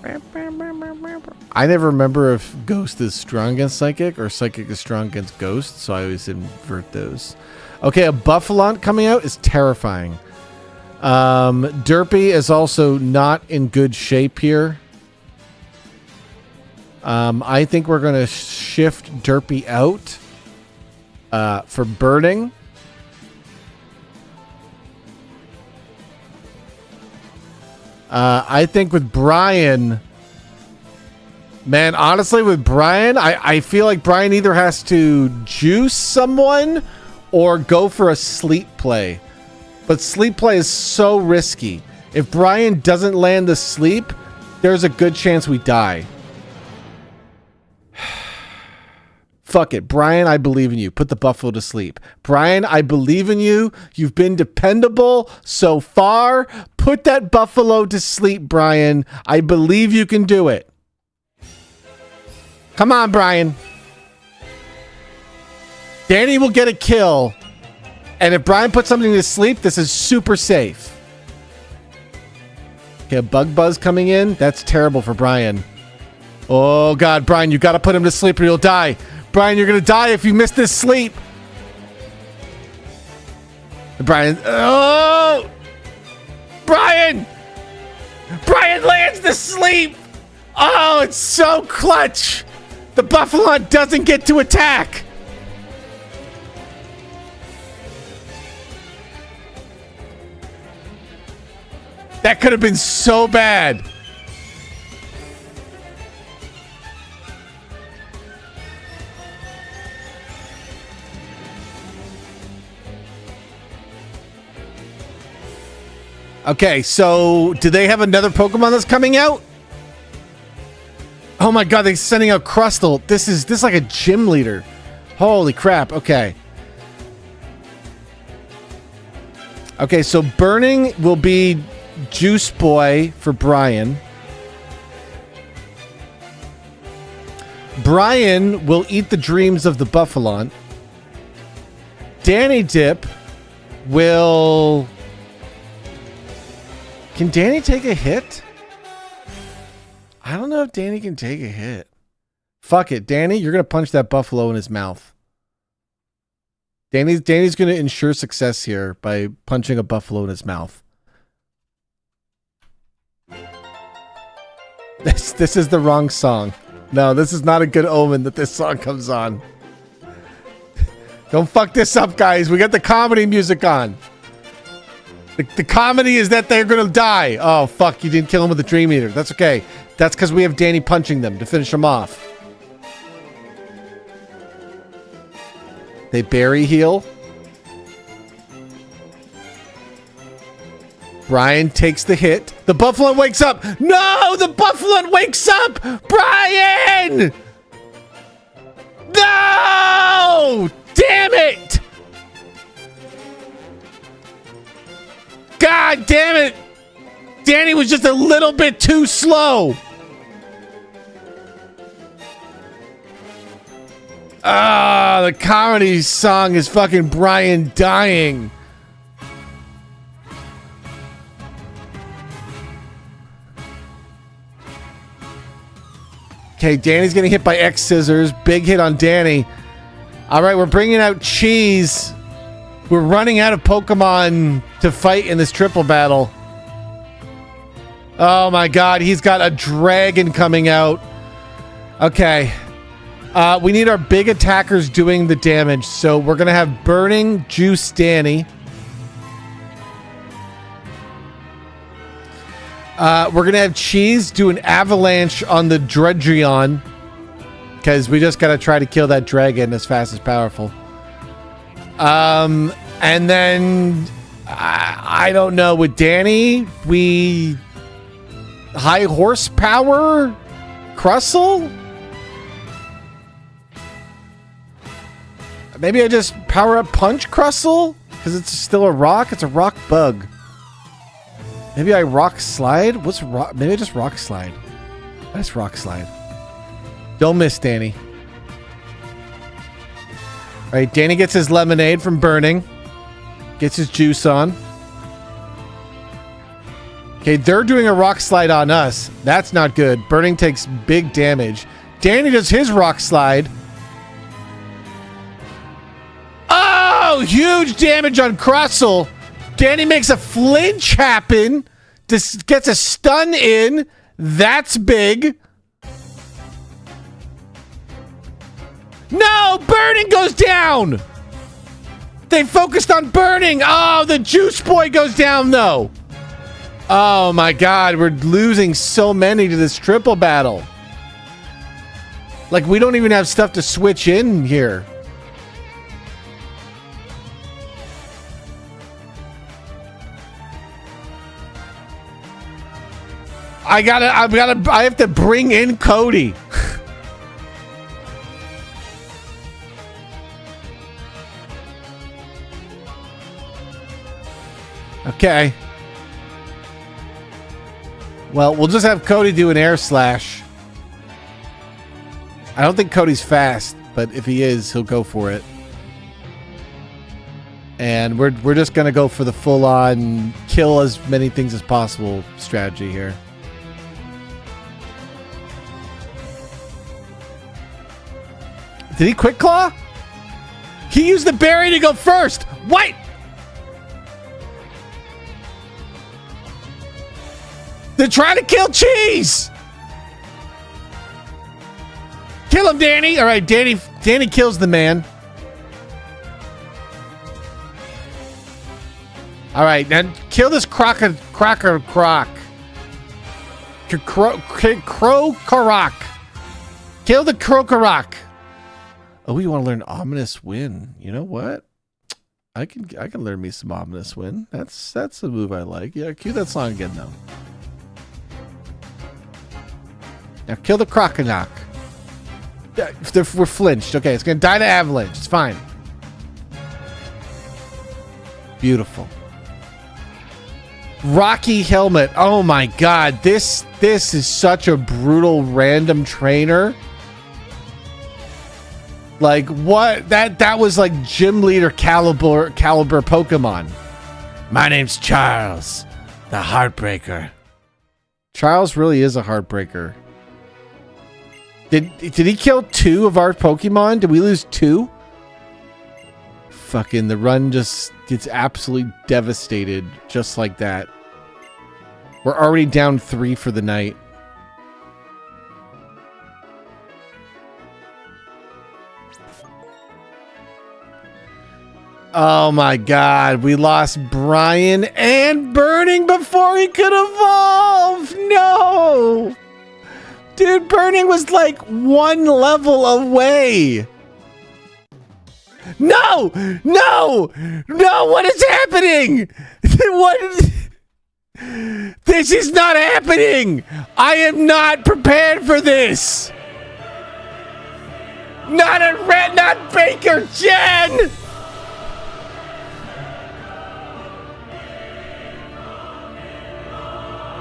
I never remember if Ghost is strong against Psychic or Psychic is strong against Ghost, so I always invert those. Okay, a Buffalont coming out is terrifying. Derpy is also not in good shape here. I think we're going to shift Derpy out for burning. I think with Brian, man, honestly, with Brian, I feel like Brian either has to juice someone or go for a sleep play. But sleep play is so risky. If Brian doesn't land the sleep, there's a good chance we die. Fuck it. Brian, I believe in you. Put the buffalo to sleep. Brian, I believe in you. You've been dependable so far. Put that buffalo to sleep, Brian. I believe you can do it. Come on, Brian. Danny will get a kill. And if Brian puts something to sleep, this is super safe. Okay, a bug buzz coming in. That's terrible for Brian. Oh, God, Brian, you got to put him to sleep or you'll die. Brian, you're going to die if you miss this sleep. Brian. Oh! Brian! Brian lands the sleep! Oh, it's so clutch! The Buffalo doesn't get to attack! That could have been so bad. Okay, so do they have another Pokemon that's coming out? Oh my God, they're sending out Crustle. This is like a gym leader. Holy crap. Okay. Okay, so burning will be Juice Boy for Brian. Brian will eat the dreams of the Buffalon. Danny Dip will... Can Danny take a hit? I don't know if Danny can take a hit. Fuck it. Danny, you're going to punch that buffalo in his mouth. Danny's going to ensure success here by punching a buffalo in his mouth. This is the wrong song. No, this is not a good omen that this song comes on. Don't fuck this up, guys. We got the comedy music on. The comedy is that they're going to die. Oh, fuck. You didn't kill him with the Dream Eater. That's okay. That's because we have Danny punching them to finish them off. They berry heal. Brian takes the hit. The Buffalo wakes up. No! The Buffalo wakes up! Brian! No! Damn it! God damn it! Danny was just a little bit too slow. Ah, the comedy song is fucking Brian dying. Okay, Danny's getting hit by X Scissors. Big hit on Danny. All right, we're bringing out Cheese. We're running out of Pokemon to fight in this triple battle. Oh my God, he's got a dragon coming out. Okay. We need our big attackers doing the damage. So we're going to have Burning Juice Danny. We're going to have Cheese do an avalanche on the Dredreon. Because we just got to try to kill that dragon as fast as powerful. And then I don't know, with Danny, we high horsepower Crustle? Maybe I just power up Punch Crustle because it's still a rock. It's a rock bug. Maybe I rock slide. What's rock? Maybe I just rock slide. That's rock slide. Don't miss, Danny. All right, Danny gets his lemonade from burning. Gets his juice on. Okay, they're doing a rock slide on us. That's not good. Burning takes big damage. Danny does his rock slide. Oh, huge damage on Crustle. Danny makes a flinch happen. This gets a stun in. That's big. No, Burning goes down. They focused on Burning. Oh, the Juice Boy goes down though. Oh my God, we're losing so many to this triple battle. Like we don't even have stuff to switch in here. I have to bring in Cody. Okay. Well, we'll just have Cody do an air slash. I don't think Cody's fast, but if he is, he'll go for it. And we're just gonna go for the full-on kill as many things as possible strategy here. Did he quick claw? He used the berry to go first. What? They're trying to kill Cheese. Kill him, Danny. All right, Danny kills the man. All right, now kill this croc. Crow-Karak. Kill the Crow-Karak. Oh, you want to learn Ominous Wind? You know what? I can learn me some Ominous Wind. That's a move I like. Yeah, cue that song again though. Now kill the Croconac. We're flinched. Okay, it's gonna die to Avalanche. It's fine. Beautiful. Rocky Helmet. Oh my God, this is such a brutal random trainer. Like what? That was like gym leader caliber Pokemon. My name's Charles, the Heartbreaker. Charles really is a heartbreaker. Did he kill 2 of our Pokemon? Did we lose 2? Fucking the run just gets absolutely devastated just like that. We're already down 3 for the night. Oh my God, we lost Brian and Burning before he could evolve. No. Dude, Burning was like 1 level away. No! No! No! What is happening? This is not happening! I am not prepared for this! Not Baker Jen!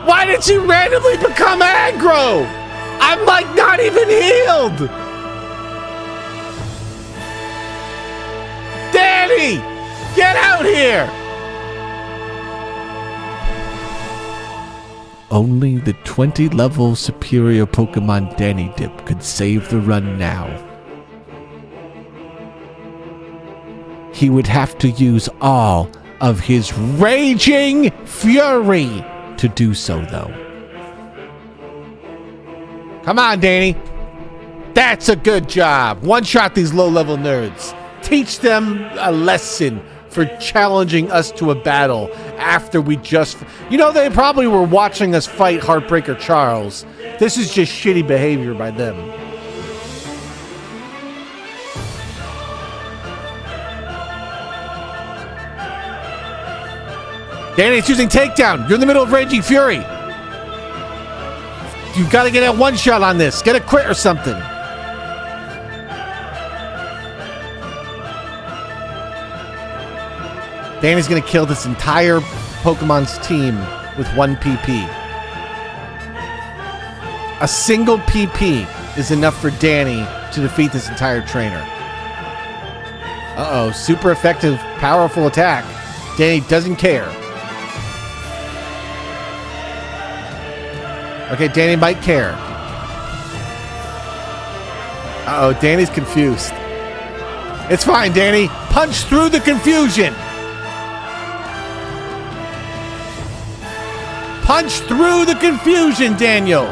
Why did she randomly become aggro? I'm like not even healed. Danny, get out here. Only the 20 level superior Pokemon Danny Dip could save the run now. He would have to use all of his raging fury to do so though. Come on, Danny. That's a good job. One-shot these low-level nerds. Teach them a lesson for challenging us to a battle after we just... You know, they probably were watching us fight Heartbreaker Charles. This is just shitty behavior by them. Danny's using Takedown. You're in the middle of Raging Fury. You've got to get a one-shot on this. Get a crit or something. Danny's going to kill this entire Pokemon's team with 1 PP. A single PP is enough for Danny to defeat this entire trainer. Uh-oh. Super effective, powerful attack. Danny doesn't care. Okay, Danny might care. Uh-oh, Danny's confused. It's fine, Danny. Punch through the confusion. Punch through the confusion, Daniel.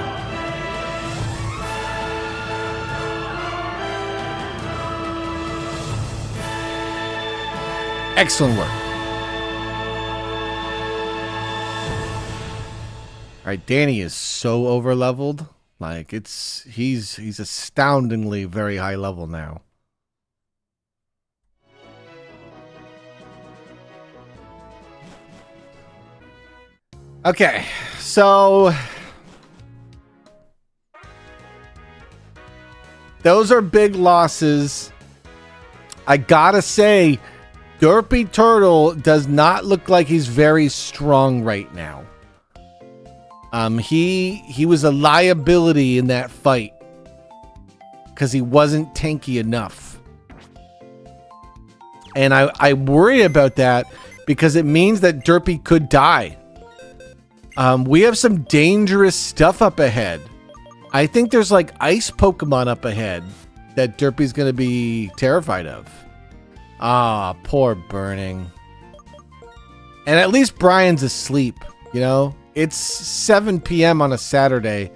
Excellent work. All right, Danny is so over-leveled. Like, he's astoundingly very high level now. Okay, so those are big losses. I gotta say, Derpy Turtle does not look like he's very strong right now. He was a liability in that fight because he wasn't tanky enough. And I worry about that because it means that Derpy could die. We have some dangerous stuff up ahead. I think there's like ice Pokemon up ahead that Derpy's going to be terrified of. Ah, poor Burning. And at least Brian's asleep, you know? It's 7 p.m. on a Saturday.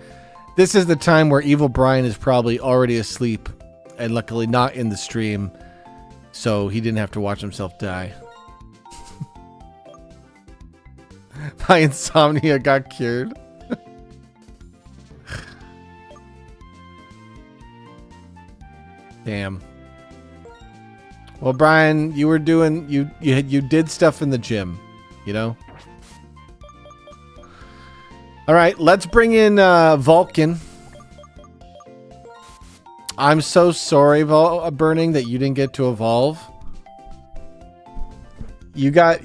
This is the time where Evil Brian is probably already asleep and luckily not in the stream, so he didn't have to watch himself die. My insomnia got cured. Damn. Well, Brian, you were doing you did stuff in the gym, you know? All right, let's bring in Vulcan. I'm so sorry, Burning, that you didn't get to evolve. You got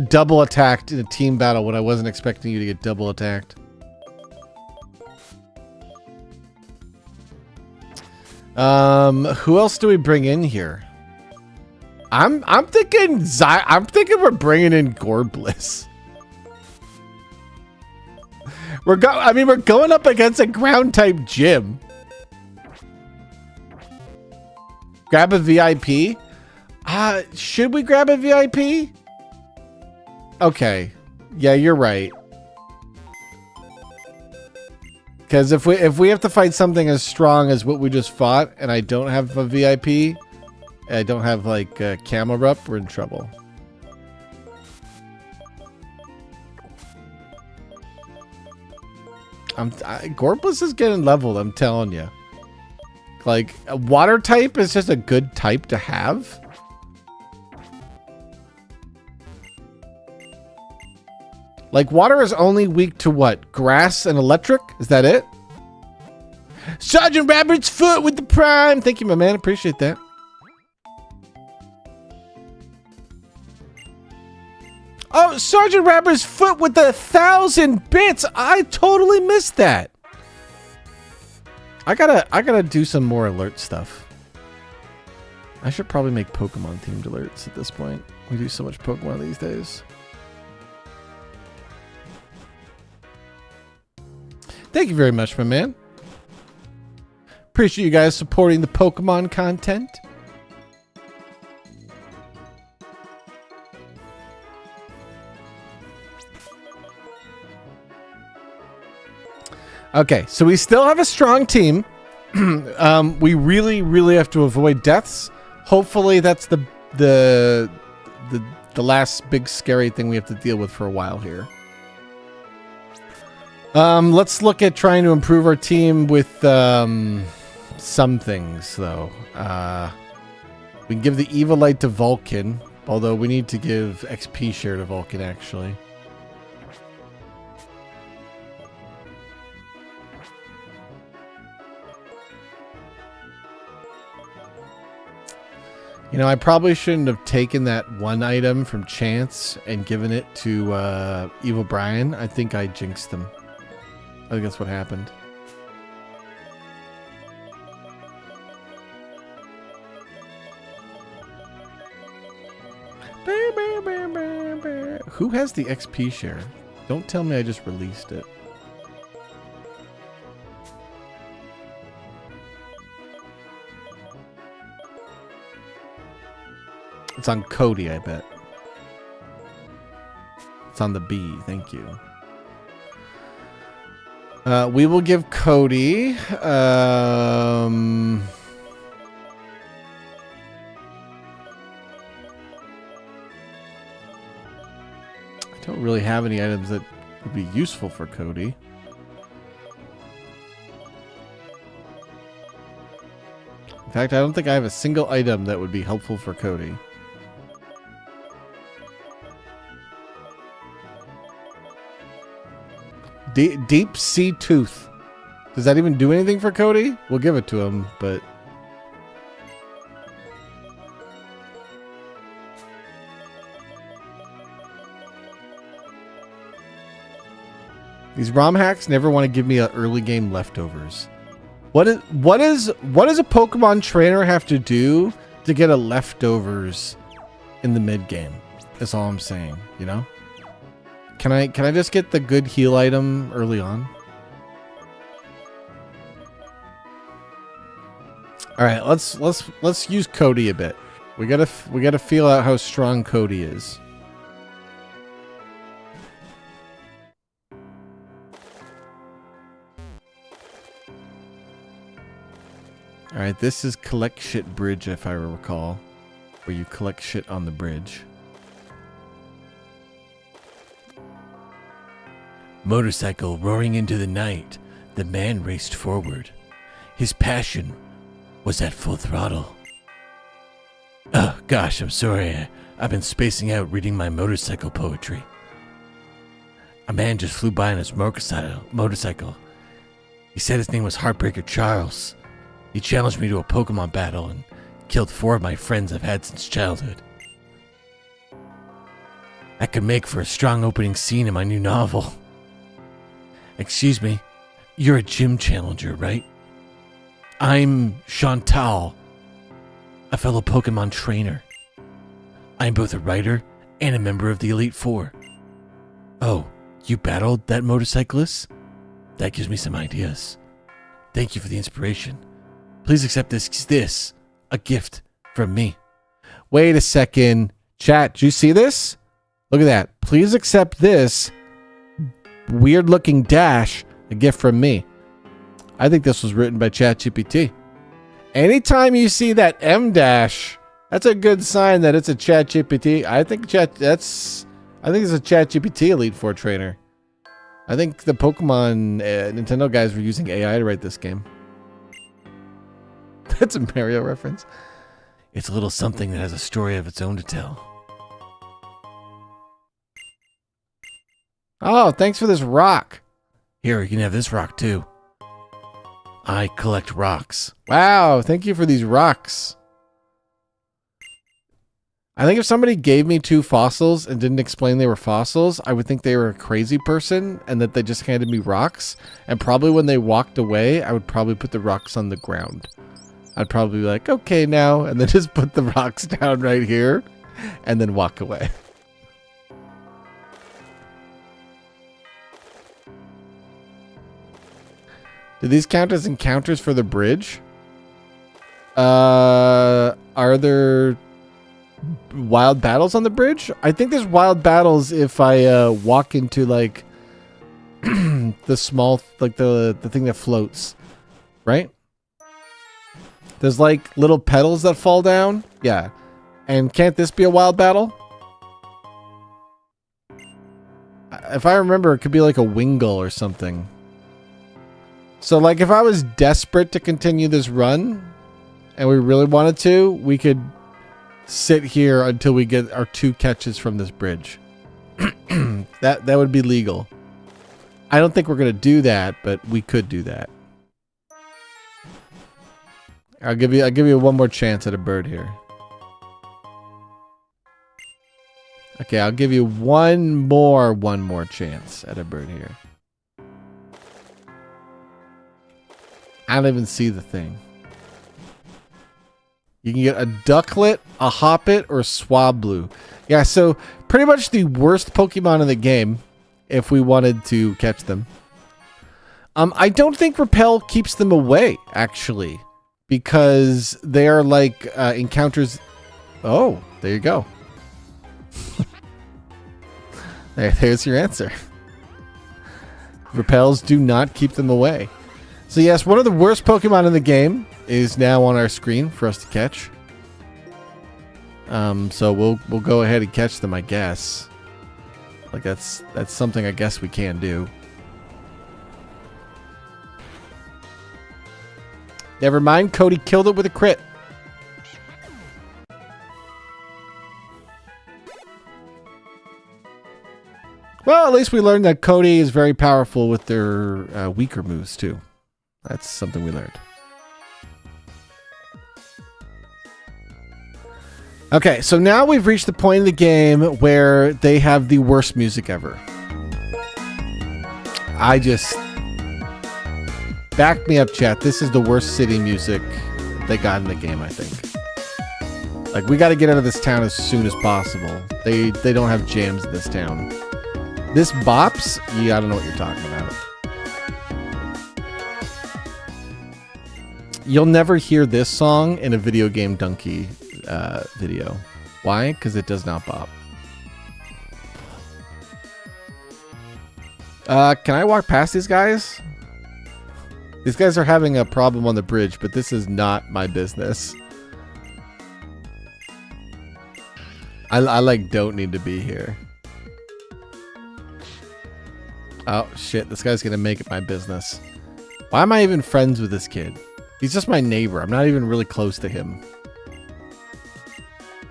double attacked in a team battle when I wasn't expecting you to get double attacked. Who else do we bring in here? I'm thinking we're bringing in Gorbliss. We're going up against a ground type gym. Grab a VIP? Should we grab a VIP? Okay. Yeah, you're right. Because if we have to fight something as strong as what we just fought, and I don't have a VIP, I don't have like Camelrupt, we're in trouble. Gorbliss is getting leveled, I'm telling you. Like, a water type is just a good type to have. Like, water is only weak to what? Grass and electric? Is that it? Sergeant Rabbit's foot with the prime. Thank you, my man. Appreciate that. Oh, Sergeant Rabbit's foot with 1,000 bits. I totally missed that. I gotta do some more alert stuff. I should probably make Pokemon themed alerts at this point. We do so much Pokemon these days. Thank you very much, my man. Appreciate you guys supporting the Pokemon content. Okay, so we still have a strong team. We really have to avoid deaths. Hopefully that's the last big scary thing we have to deal with for a while here. Let's look at trying to improve our team with some things though. We can give the Evilite to Vulcan, although we need to give XP share to Vulcan actually. You know, I probably shouldn't have taken that one item from Chance and given it to Evil Brian. I think I jinxed him. I think that's what happened. Who has the XP share? Don't tell me I just released it. It's on Cody, I bet. It's on the B. Thank you. We will give Cody. I don't really have any items that would be useful for Cody. In fact, I don't think I have a single item that would be helpful for Cody. Deep Sea Tooth. Does that even do anything for Cody? We'll give it to him, but... These ROM hacks never want to give me early game leftovers. What does a Pokemon trainer have to do to get a leftovers in the mid game? That's all I'm saying, you know? Can I just get the good heal item early on? All right, let's use Cody a bit. We gotta feel out how strong Cody is. All right, this is collect shit bridge, if I recall, where you collect shit on the bridge. Motorcycle roaring into the night, the man raced forward. His passion was at full throttle. Oh, gosh, I'm sorry. I've been spacing out reading my motorcycle poetry. A man just flew by on his motorcycle. He said his name was Heartbreaker Charles. He challenged me to a Pokemon battle and killed 4 of my friends I've had since childhood. That could make for a strong opening scene in my new novel. Excuse me, you're a gym challenger, right? I'm Chantal, a fellow Pokemon trainer. I'm both a writer and a member of the Elite Four. Oh, you battled that motorcyclist? That gives me some ideas. Thank you for the inspiration. Please accept this, a gift from me. Wait a second. Chat, do you see this? Look at that. Please accept this weird looking dash, a gift from me. I think this was written by ChatGPT. Anytime you see that M dash, that's a good sign that it's a ChatGPT. I think it's a ChatGPT Elite Four trainer. I think the Pokemon Nintendo guys were using AI to write this game. That's a Mario reference. It's a little something that has a story of its own to tell. Oh, thanks for this rock. Here, you can have this rock too. I collect rocks. Wow, thank you for these rocks. I think if somebody gave me 2 fossils and didn't explain they were fossils, I would think they were a crazy person and that they just handed me rocks. And probably when they walked away, I would probably put the rocks on the ground. I'd probably be like, okay now, and then just put the rocks down right here and then walk away. Do these count as encounters for the bridge? Are there wild battles on the bridge? I think there's wild battles if I walk into like the small, like the thing that floats, right? There's like little petals that fall down. Yeah. And can't this be a wild battle? If I remember, it could be like a Wingull or something. So like if I was desperate to continue this run and we really wanted to, we could sit here until we get our 2 catches from this bridge. That would be legal. I don't think we're going to do that, but we could do that. I'll give you one more chance at a bird here. Okay, I'll give you one more chance at a bird here. I don't even see the thing. You can get a Ducklet, a Hoppit, or a Swablu. Yeah, so pretty much the worst Pokemon in the game if we wanted to catch them. I don't think Repel keeps them away, actually. Because they are like encounters. Oh, There you go. There's your answer. Repels do not keep them away. So yes, one of the worst Pokemon in the game is now on our screen for us to catch. So we'll go ahead and catch them, I guess. Like that's something I guess we can do. Never mind, Cody killed it with a crit. Well, at least we learned that Cody is very powerful with their weaker moves, too. That's something we learned. Okay, so now we've reached the point in the game where they have the worst music ever. Back me up, chat. This is the worst city music they got in the game, I think. Like, we got to get out of this town as soon as possible. They don't have jams in this town. This bops? Yeah, I don't know what you're talking about. You'll never hear this song in a video game donkey video. Why? Because it does not bop. Can I walk past these guys? These guys are having a problem on the bridge, but this is not my business. I like don't need to be here. Oh, shit. This guy's going to make it my business. Why am I even friends with this kid? He's just my neighbor. I'm not even really close to him.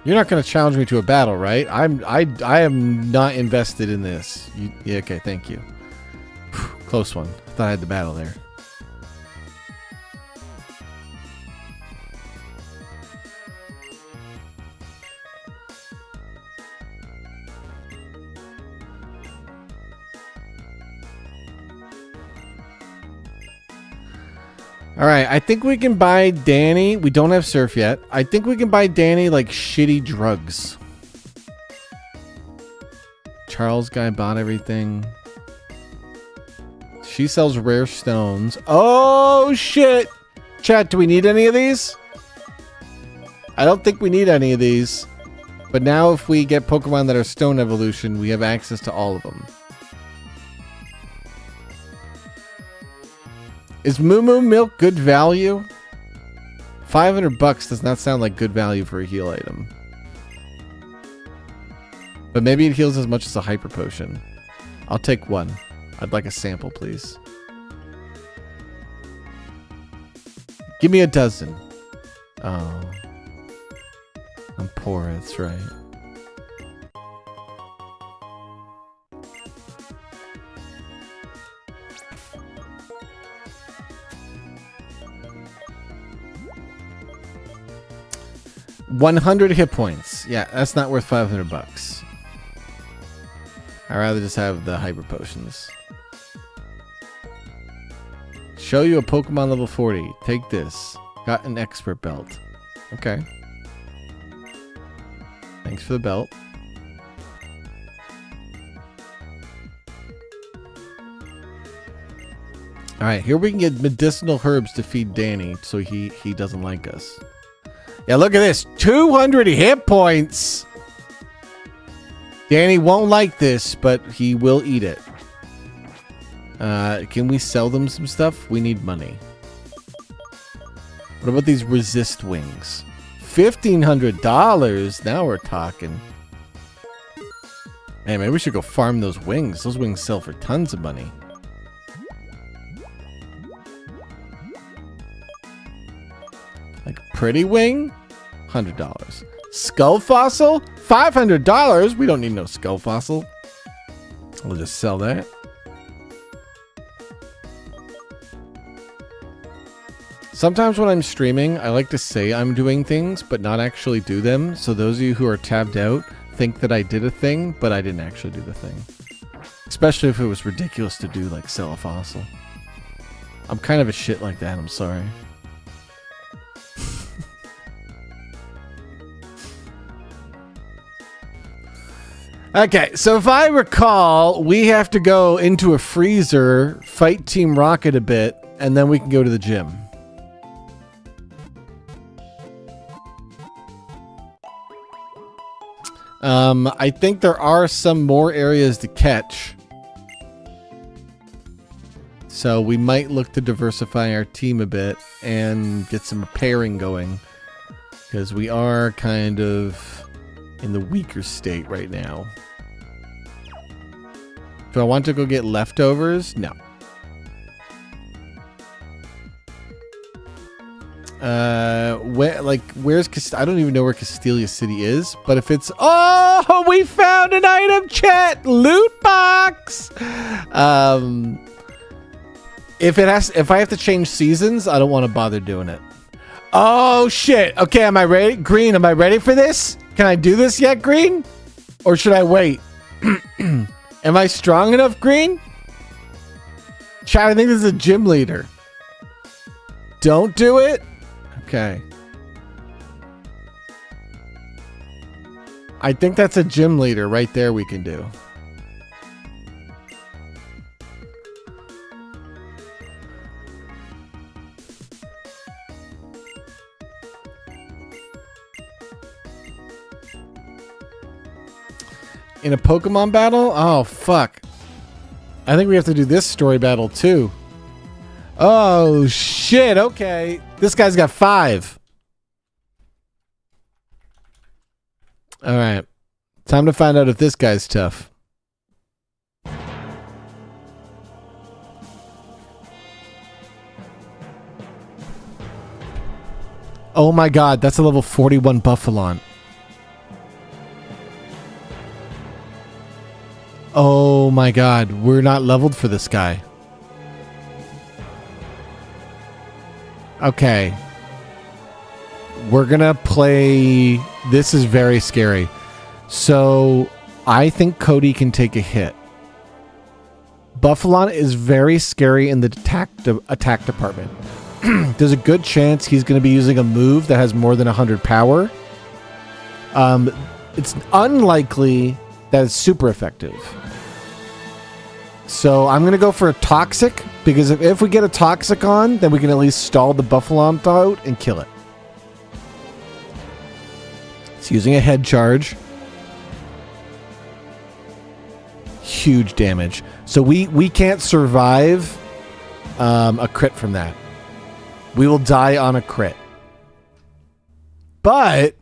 You're not going to challenge me to a battle, right? I am not invested in this. Yeah, okay, thank you. Close one. I thought I had the battle there. All right, I think we can buy Danny. We don't have Surf yet. I think we can buy Danny like shitty drugs. Charles guy bought everything. She sells rare stones. Oh shit! Chat, do we need any of these? I don't think we need any of these. But now if we get Pokemon that are stone evolution, we have access to all of them. Is Moo Moo Milk good value? $500 does not sound like good value for a heal item. But maybe it heals as much as a Hyper Potion. I'll take one. I'd like a sample, please. Give me a dozen. Oh. I'm poor, that's right. $100 hit points. Yeah, that's not worth $500. I'd rather just have the Hyper Potions. Show you a Pokemon level 40. Take this. Got an expert belt. Okay. Thanks for the belt. Alright, here we can get medicinal herbs to feed Danny so he doesn't like us. Yeah, look at this. 200 hit points. Danny won't like this, but he will eat it. Can we sell them some stuff? We need money. What about these resist wings? $1,500. Now we're talking. Hey, maybe we should go farm those wings. Those wings sell for tons of money. Like pretty wing? $100. Skull fossil? $500? We don't need no skull fossil. We'll just sell that. Sometimes when I'm streaming, I like to say I'm doing things, but not actually do them. So those of you who are tabbed out think that I did a thing, but I didn't actually do the thing. Especially if it was ridiculous to do, like sell a fossil. I'm kind of a shit like that, I'm sorry. Okay, so if I recall, we have to go into a freezer, fight Team Rocket a bit, and then we can go to the gym. I think there are some more areas to catch. So we might look to diversify our team a bit and get some repairing going. Because we are kind of in the weaker state right now. Do I want to go get leftovers? No. Where's I don't even know where Castelia City is, but if it's we found an item, chat loot box. If I have to change seasons, I don't want to bother doing it. Oh shit. Okay, am I ready? Green, am I ready for this? Can I do this yet, Green? Or should I wait? Am I strong enough, Green? Chat, I think this is a gym leader. Don't do it? Okay. I think that's a gym leader right there we can do. In a Pokemon battle? Oh, fuck. I think we have to do this story battle too. Oh, shit. Okay. This guy's got 5. All right. Time to find out if this guy's tough. Oh my god, that's a level 41 Buffalon. Oh my god, we're not leveled for this guy. Okay. We're gonna play... This is very scary. So, I think Cody can take a hit. Buffalon is very scary in the attack department. There's a good chance he's going to be using a move that has more than 100 power. It's unlikely that it's super effective. So I'm going to go for a Toxic, because if we get a Toxic on, then we can at least stall the Buffalon out and kill it. It's using a head charge. Huge damage. So we can't survive a crit from that. We will die on a crit. But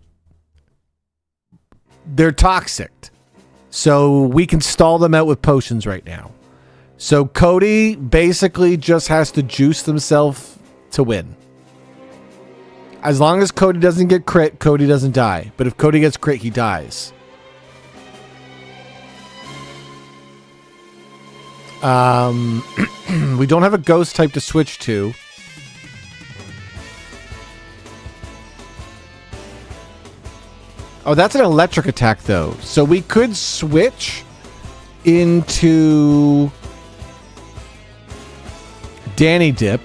they're toxic. So we can stall them out with potions right now. So Cody basically just has to juice himself to win. As long as Cody doesn't get crit, Cody doesn't die. But if Cody gets crit, he dies. We don't have a ghost type to switch to. Oh, that's an electric attack, though. So we could switch into Danny Dip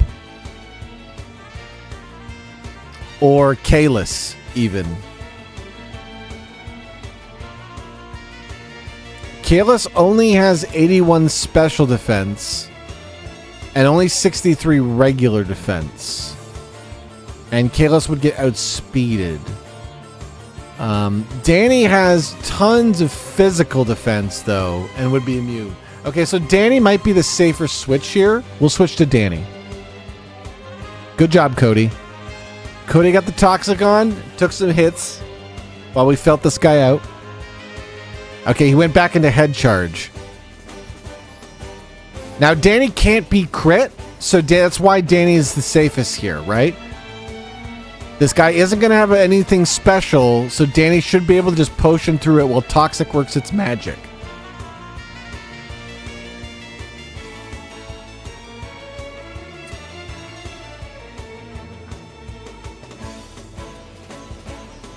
or Kalis, even. Kalis only has 81 special defense and only 63 regular defense. And Kalis would get outspeeded. Danny has tons of physical defense, though, and would be immune. Okay, so Danny might be the safer switch here. We'll switch to Danny. Good job, Cody. Cody got the Toxic on, took some hits while we felt this guy out. Okay, he went back into head charge. Now, Danny can't be crit, so that's why Danny is the safest here, right? This guy isn't going to have anything special, so Danny should be able to just potion through it while Toxic works its magic.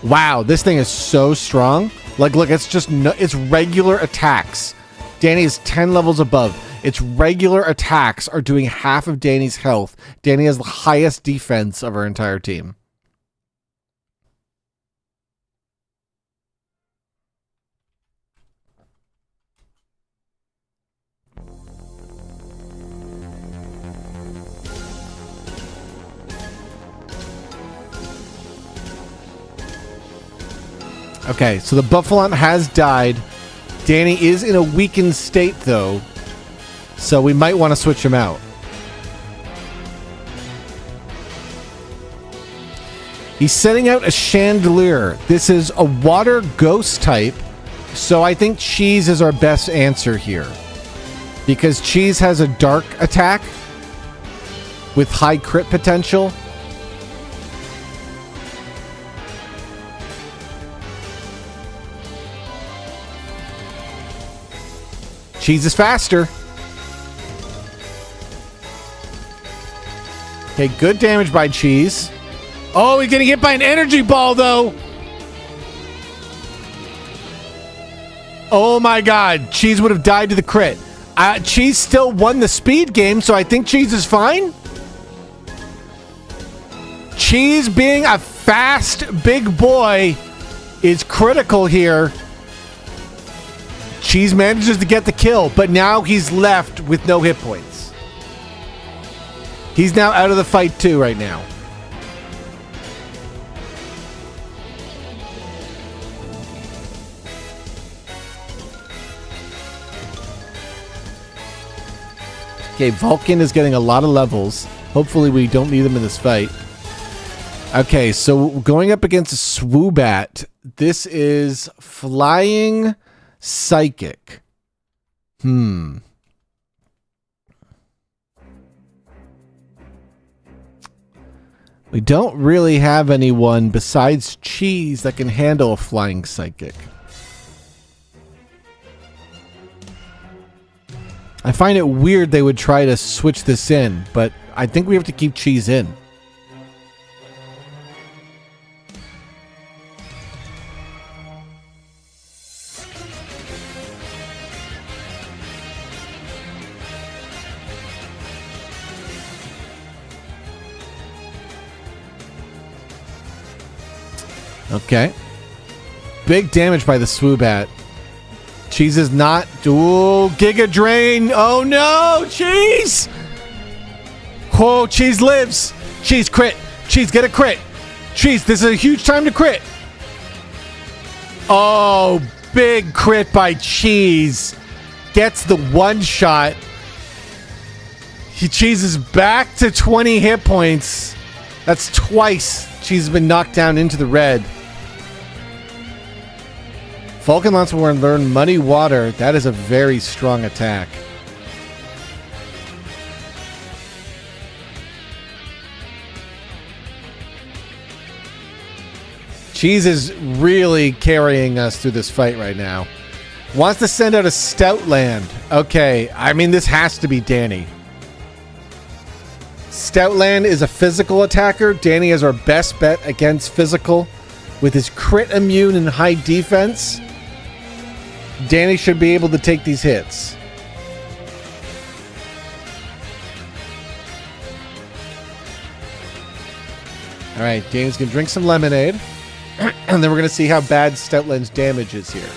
Wow, this thing is so strong. Like, look, it's just it's regular attacks. Danny is 10 levels above. Its regular attacks are doing half of Danny's health. Danny has the highest defense of our entire team. Okay, so the Buffalon has died. Danny is in a weakened state, though, so we might want to switch him out. He's sending out a Chandelier. This is a water ghost type, so I think Cheese is our best answer here. Because Cheese has a dark attack with high crit potential. Cheese is faster. Okay, good damage by Cheese. Oh, he's getting hit by an energy ball, though. Oh, my God. Cheese would have died to the crit. Cheese still won the speed game, so I think Cheese is fine. Cheese being a fast big boy is critical here. Cheese manages to get the kill, but now he's left with no hit points. He's now out of the fight, too, right now. Okay, Vulcan is getting a lot of levels. Hopefully we don't need them in this fight. Okay, so going up against a Swoobat. This is Flying Psychic. We don't really have anyone besides Cheese that can handle a Flying Psychic. I find it weird they would try to switch this in, but I think we have to keep Cheese in. Okay. Big damage by the Swoobat. Cheese is not... Ooh, Giga Drain. Oh, no. Cheese. Oh, Cheese lives. Cheese crit. Cheese, get a crit. Cheese, this is a huge time to crit. Oh, big crit by Cheese. Gets the one shot. Cheese is back to 20 hit points. That's twice Cheese has been knocked down into the red. Vulcan Lance will learn Muddy Water. That is a very strong attack. Cheese is really carrying us through this fight right now. Wants to send out a Stoutland. Okay, I mean, this has to be Danny. Stoutland is a physical attacker. Danny is our best bet against physical. With his crit immune and high defense, Danny should be able to take these hits. All right, Danny's going to drink some lemonade. And then we're going to see how bad Stoutland's damage is here.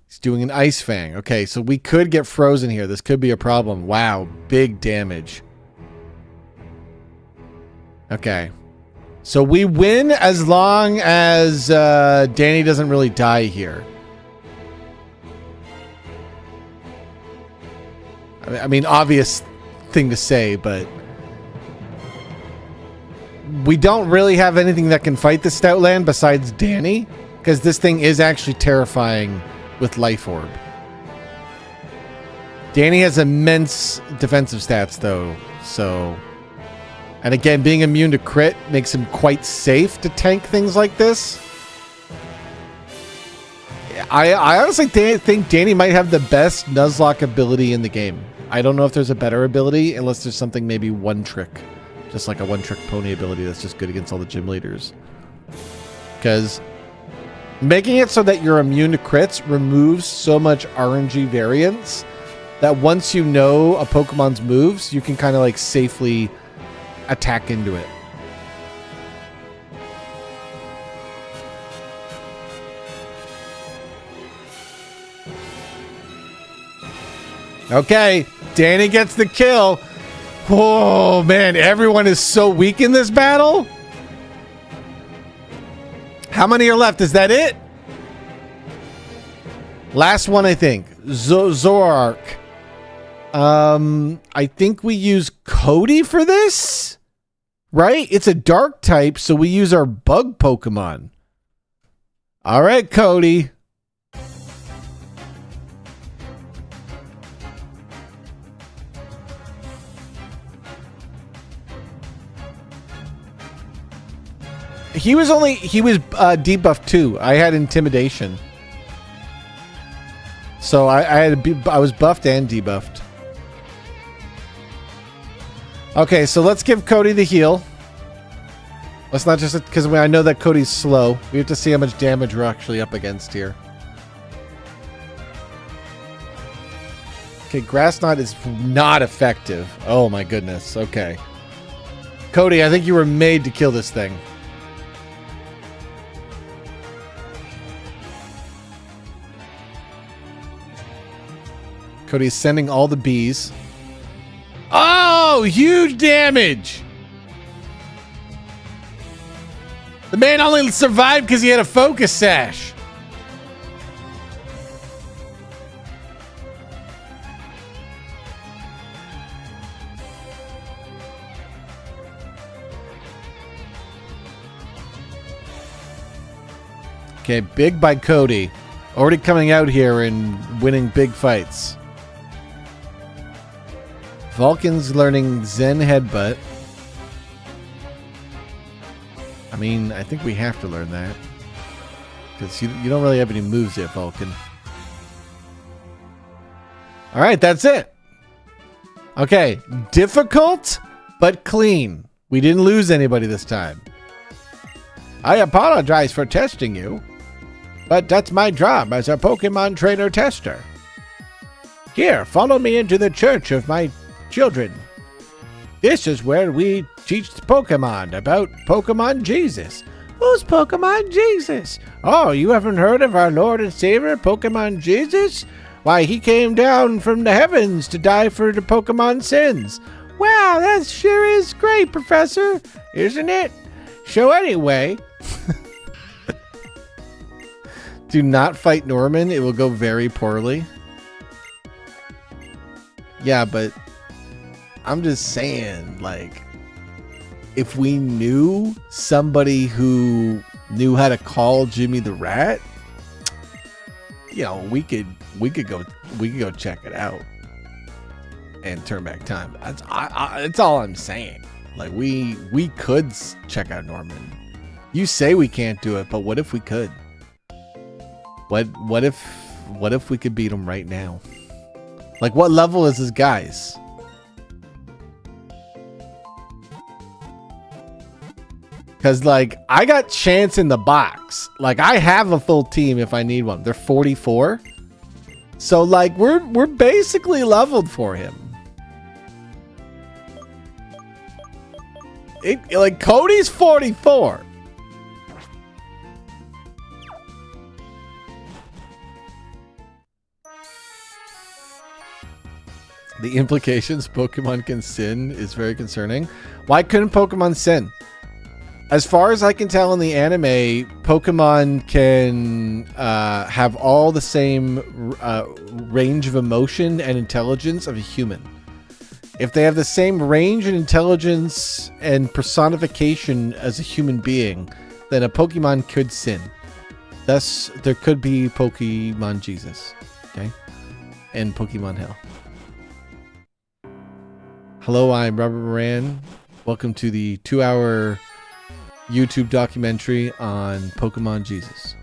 He's doing an Ice Fang. Okay, so we could get frozen here. This could be a problem. Wow, big damage. Okay. So we win as long as Danny doesn't really die here. I mean, obvious thing to say, but we don't really have anything that can fight the Stoutland besides Danny, because this thing is actually terrifying with Life Orb. Danny has immense defensive stats, though, so... And again, being immune to crit makes him quite safe to tank things like this. I honestly think Danny might have the best Nuzlocke ability in the game. I don't know if there's a better ability, unless there's something maybe one trick. Just like a one-trick pony ability that's just good against all the gym leaders. Because making it so that you're immune to crits removes so much RNG variance that once you know a Pokemon's moves, you can kind of like safely attack into it. Okay, Danny gets the kill. Oh man, everyone is so weak in this battle. How many are left? Is that it? Last one, I think. Zorark. I think we use Cody for this? Right? It's a dark type, so we use our bug Pokemon. All right, Cody. He was debuffed too. I had intimidation. So I was buffed and debuffed. Okay, so let's give Cody the heal. Let's not just, because I know that Cody's slow. We have to see how much damage we're actually up against here. Okay, Grass Knot is not effective. Oh my goodness. Okay. Cody, I think you were made to kill this thing. Cody's sending all the bees. Oh, huge damage! The man only survived because he had a focus sash. Okay, big by Cody. Already coming out here and winning big fights. Vulcan's learning Zen Headbutt. I mean, I think we have to learn that. Because you don't really have any moves yet, Vulcan. Alright, that's it. Okay, difficult, but clean. We didn't lose anybody this time. I apologize for testing you, but that's my job as a Pokemon trainer tester. Here, follow me into the church of my children. This is where we teach Pokemon about Pokemon Jesus. Who's Pokemon Jesus? Oh, you haven't heard of our Lord and Savior, Pokemon Jesus? Why, he came down from the heavens to die for the Pokemon sins. Wow, that sure is great, Professor, isn't it? So anyway, do not fight Norman. It will go very poorly. Yeah, but I'm just saying, like, if we knew somebody who knew how to call Jimmy the Rat, you know, we could go check it out and turn back time. That's all I'm saying. Like, we could check out Norman. You say we can't do it, but what if we could? What if we could beat him right now? Like, what level is this guy's? Because, like, I got Chance in the box. Like, I have a full team if I need one. They're 44. So, like, we're basically leveled for him. Like, Cody's 44. The implications Pokemon can sin is very concerning. Why couldn't Pokemon sin? As far as I can tell in the anime, Pokemon can have all the same range of emotion and intelligence of a human. If they have the same range and intelligence and personification as a human being, then a Pokemon could sin. Thus, there could be Pokemon Jesus, okay? And Pokemon Hell. Hello, I'm Robert Moran. Welcome to the 2-hour YouTube documentary on Pokemon Jesus.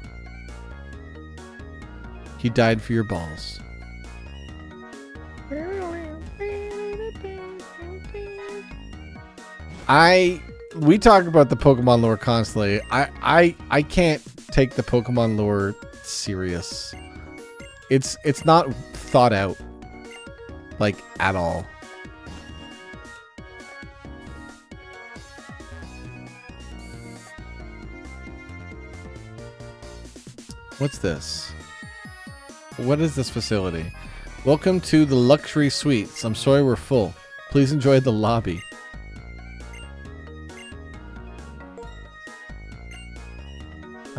He died for your balls. We talk about the Pokemon lore constantly. I can't take the Pokemon lore serious. It's not thought out, like, at all. What's this? What is this facility? Welcome to the luxury suites. I'm sorry we're full. Please enjoy the lobby.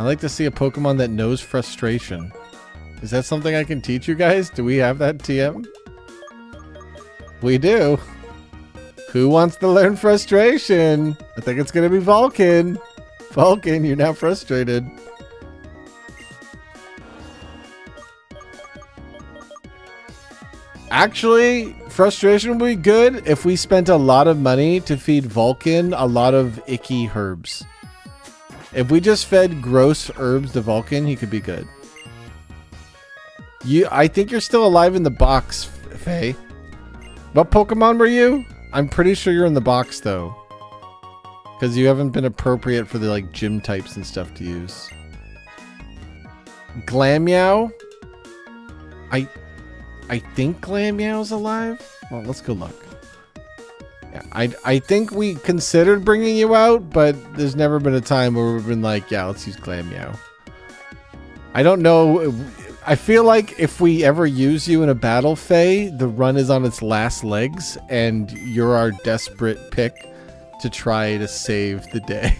I like to see a Pokemon that knows frustration. Is that something I can teach you guys? Do we have that TM? We do. Who wants to learn frustration? I think it's going to be Vulcan. Vulcan, you're now frustrated. Actually, frustration would be good if we spent a lot of money to feed Vulcan a lot of icky herbs. If we just fed gross herbs to Vulcan, he could be good. I think you're still alive in the box, Faye. What Pokemon were you? I'm pretty sure you're in the box, though. Because you haven't been appropriate for the, like, gym types and stuff to use. Glammeow? I think Glammeow's alive? Well, let's go look. Yeah, I think we considered bringing you out, but there's never been a time where we've been like, yeah, let's use Glammeow. I don't know. I feel like if we ever use you in a battle, Faye, the run is on its last legs, and you're our desperate pick to try to save the day.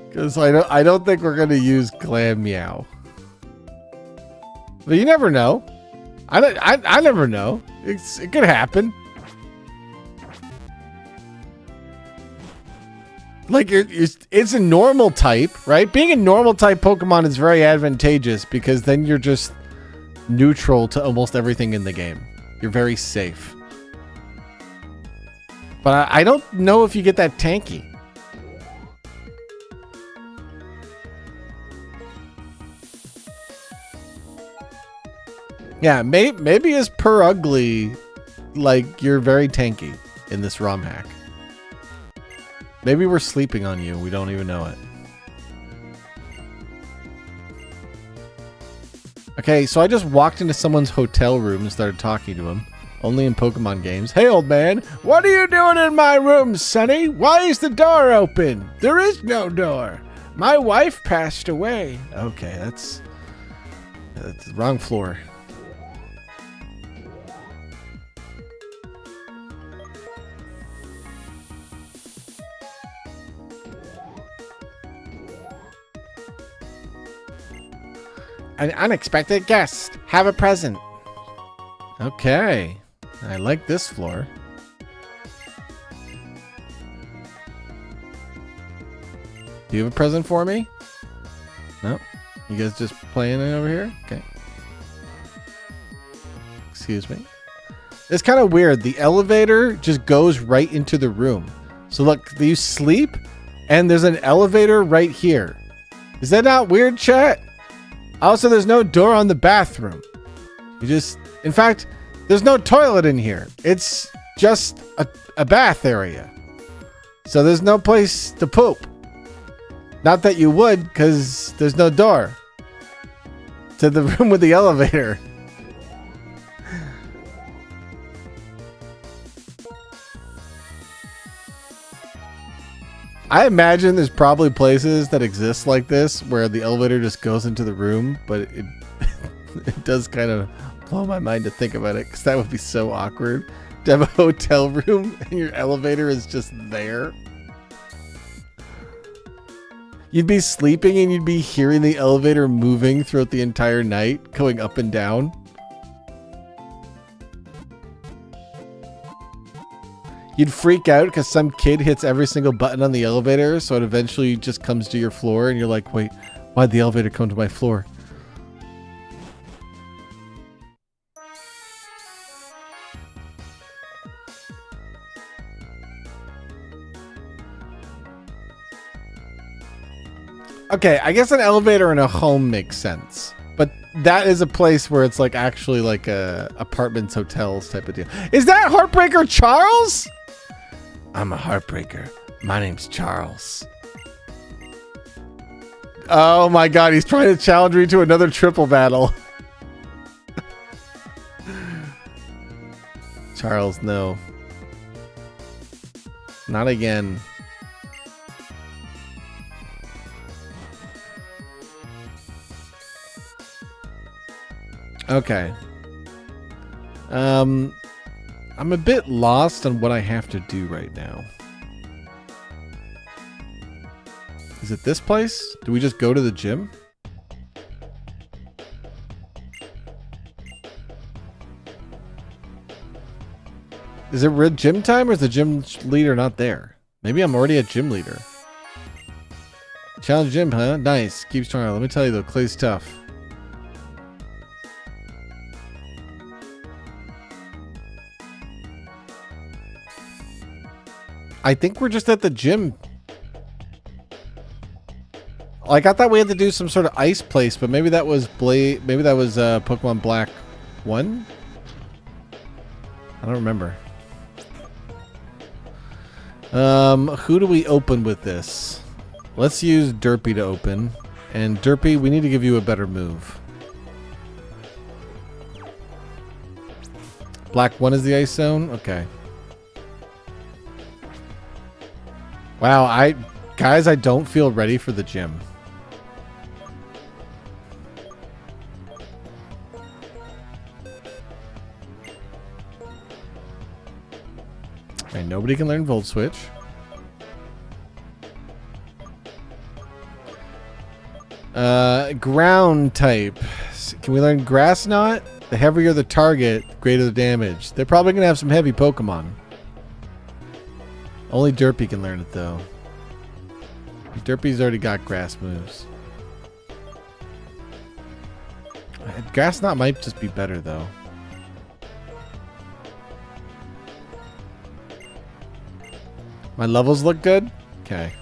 Because I don't think we're gonna use Glammeow. But you never know. I never know. It could happen. Like, it's a normal type, right? Being a normal type Pokemon is very advantageous because then you're just neutral to almost everything in the game. You're very safe. But I don't know if you get that tanky. Yeah, maybe as per ugly, like, you're very tanky in this ROM hack. Maybe we're sleeping on you. We don't even know it. Okay, so I just walked into someone's hotel room and started talking to him. Only in Pokemon games. Hey, old man. What are you doing in my room, Sonny? Why is the door open? There is no door. My wife passed away. Okay, that's the wrong floor. An unexpected guest. Have a present. Okay. I like this floor. Do you have a present for me? No? You guys just playing it over here? Okay. Excuse me. It's kind of weird. The elevator just goes right into the room. So look, you sleep and there's an elevator right here. Is that not weird, chat? Also, there's no door on the bathroom. In fact, there's no toilet in here. It's just a bath area. So there's no place to poop. Not that you would, because there's no door to the room with the elevator. I imagine there's probably places that exist like this where the elevator just goes into the room, but it it does kind of blow my mind to think about it because that would be so awkward to have a hotel room and your elevator is just there. You'd be sleeping and you'd be hearing the elevator moving throughout the entire night, going up and down. You'd freak out because some kid hits every single button on the elevator, so it eventually just comes to your floor, and you're like, wait, why'd the elevator come to my floor? Okay, I guess an elevator in a home makes sense. But that is a place where it's like actually like apartments, hotels type of deal. Is that Heartbreaker Charles? I'm a heartbreaker. My name's Charles. Oh my god, he's trying to challenge me to another triple battle. Charles, no. Not again. Okay. I'm a bit lost on what I have to do right now. Is it this place? Do we just go to the gym? Is it red gym time or is the gym leader not there? Maybe I'm already a gym leader. Challenge gym, huh? Nice. Keep strong. Let me tell you though, Clay's tough. I think we're just at the gym. Like I thought we had to do some sort of ice place, but maybe that was Pokemon Black 1? I don't remember. Who do we open with this? Let's use Derpy to open. And Derpy, we need to give you a better move. Black 1 is the ice zone? Okay. Wow, guys, I don't feel ready for the gym. Okay, nobody can learn Volt Switch. Ground type. Can we learn Grass Knot? The heavier the target, the greater the damage. They're probably going to have some heavy Pokemon. Only Derpy can learn it, though. Derpy's already got grass moves. Grass Knot might just be better, though. My levels look good? Okay.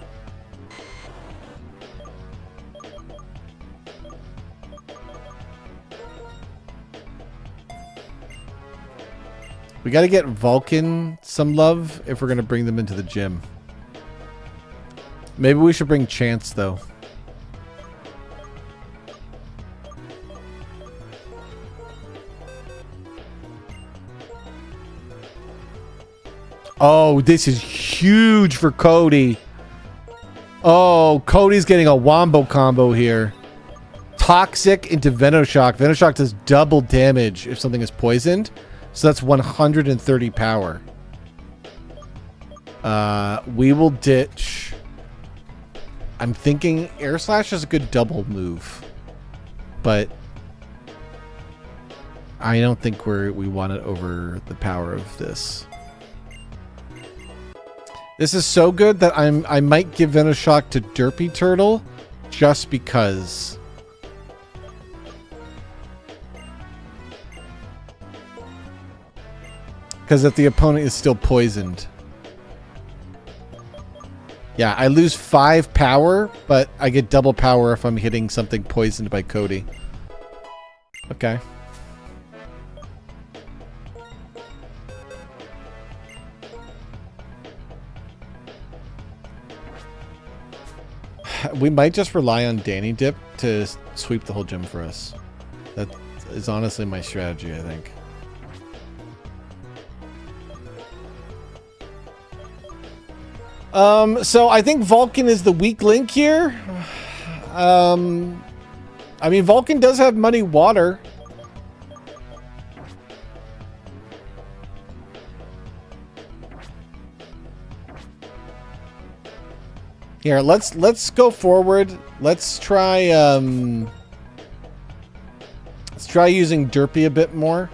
We gotta get Vulcan some love if we're gonna bring them into the gym. Maybe we should bring Chance, though. Oh, this is huge for Cody. Oh, Cody's getting a wombo combo here. Toxic into Venoshock. Venoshock does double damage if something is poisoned. So that's 130 power. We will ditch. I'm thinking Air Slash is a good double move. But I don't think we want it over the power of this. This is so good that I might give Venoshock to Derpy Turtle just because. Because if the opponent is still poisoned. Yeah, I lose 5 power, but I get double power if I'm hitting something poisoned by Cody. Okay. We might just rely on Danny Dip to sweep the whole gym for us. That is honestly my strategy, I think. So I think Vulcan is the weak link here. I mean, Vulcan does have Muddy Water. Here, let's go forward. Let's try using Derpy a bit more.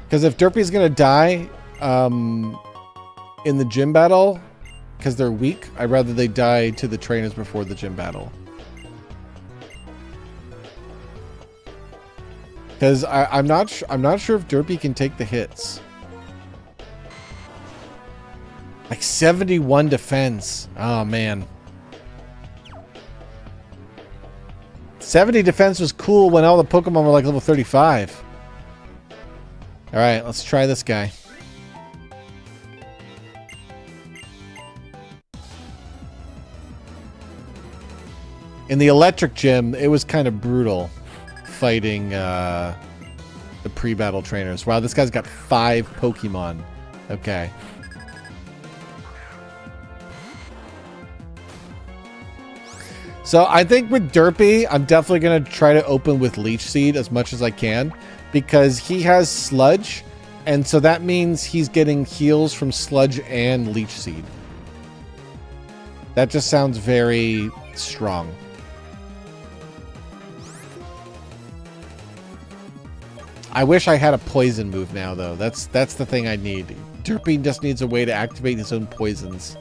Because if Derpy's gonna die, in the gym battle, because they're weak, I'd rather they die to the trainers before the gym battle. Because I'm not sure if Derpy can take the hits. Like 71 defense. Oh man. 70 defense was cool when all the Pokemon were like level 35. Alright, let's try this guy. In the electric gym, it was kind of brutal fighting the pre-battle trainers. Wow, this guy's got 5 Pokemon. Okay. So I think with Derpy, I'm definitely going to try to open with Leech Seed as much as I can because he has Sludge, and so that means he's getting heals from Sludge and Leech Seed. That just sounds very strong. I wish I had a poison move now, though. That's the thing I need. Derpy just needs a way to activate his own poisons.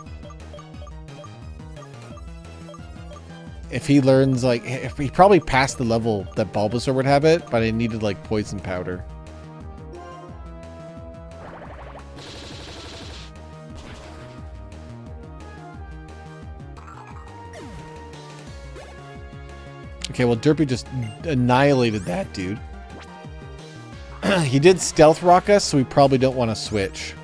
If he learns, like, if he probably passed the level that Bulbasaur would have it, but I needed, like, poison powder. Okay, well, Derpy just annihilated that dude. He did Stealth Rock us, so we probably don't want to switch.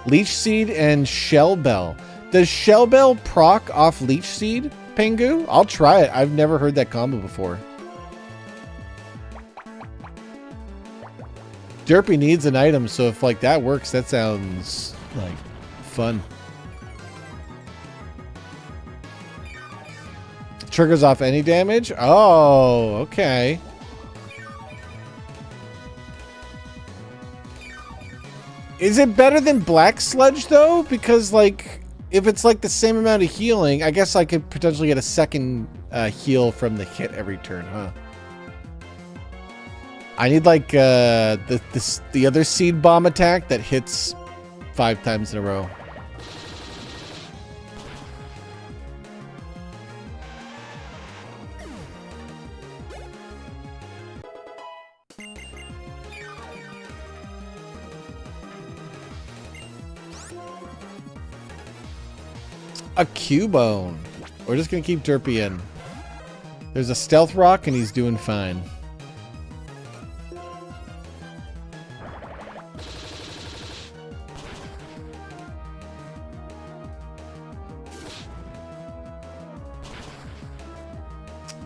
Leech Seed and Shell Bell. Does Shell Bell proc off Leech Seed, Pengu? I'll try it. I've never heard that combo before. Derpy needs an item, so if like that works, that sounds like fun. Triggers off any damage? Oh, okay. Is it better than Black Sludge, though? Because, like, if it's, like, the same amount of healing, I guess I could potentially get a second heal from the hit every turn, huh? I need, like, the other Seed Bomb attack that hits 5 times in a row. A Cubone. We're just gonna keep Derpy in. There's a Stealth Rock and he's doing fine.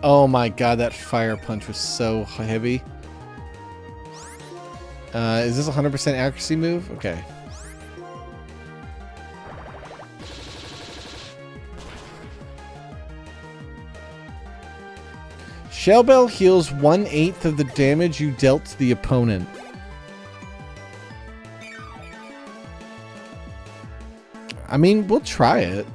Oh my god, that Fire Punch was so heavy. Is this a 100% accuracy move? Okay. Shell Bell heals 1/8 of the damage you dealt to the opponent. I mean, we'll try it.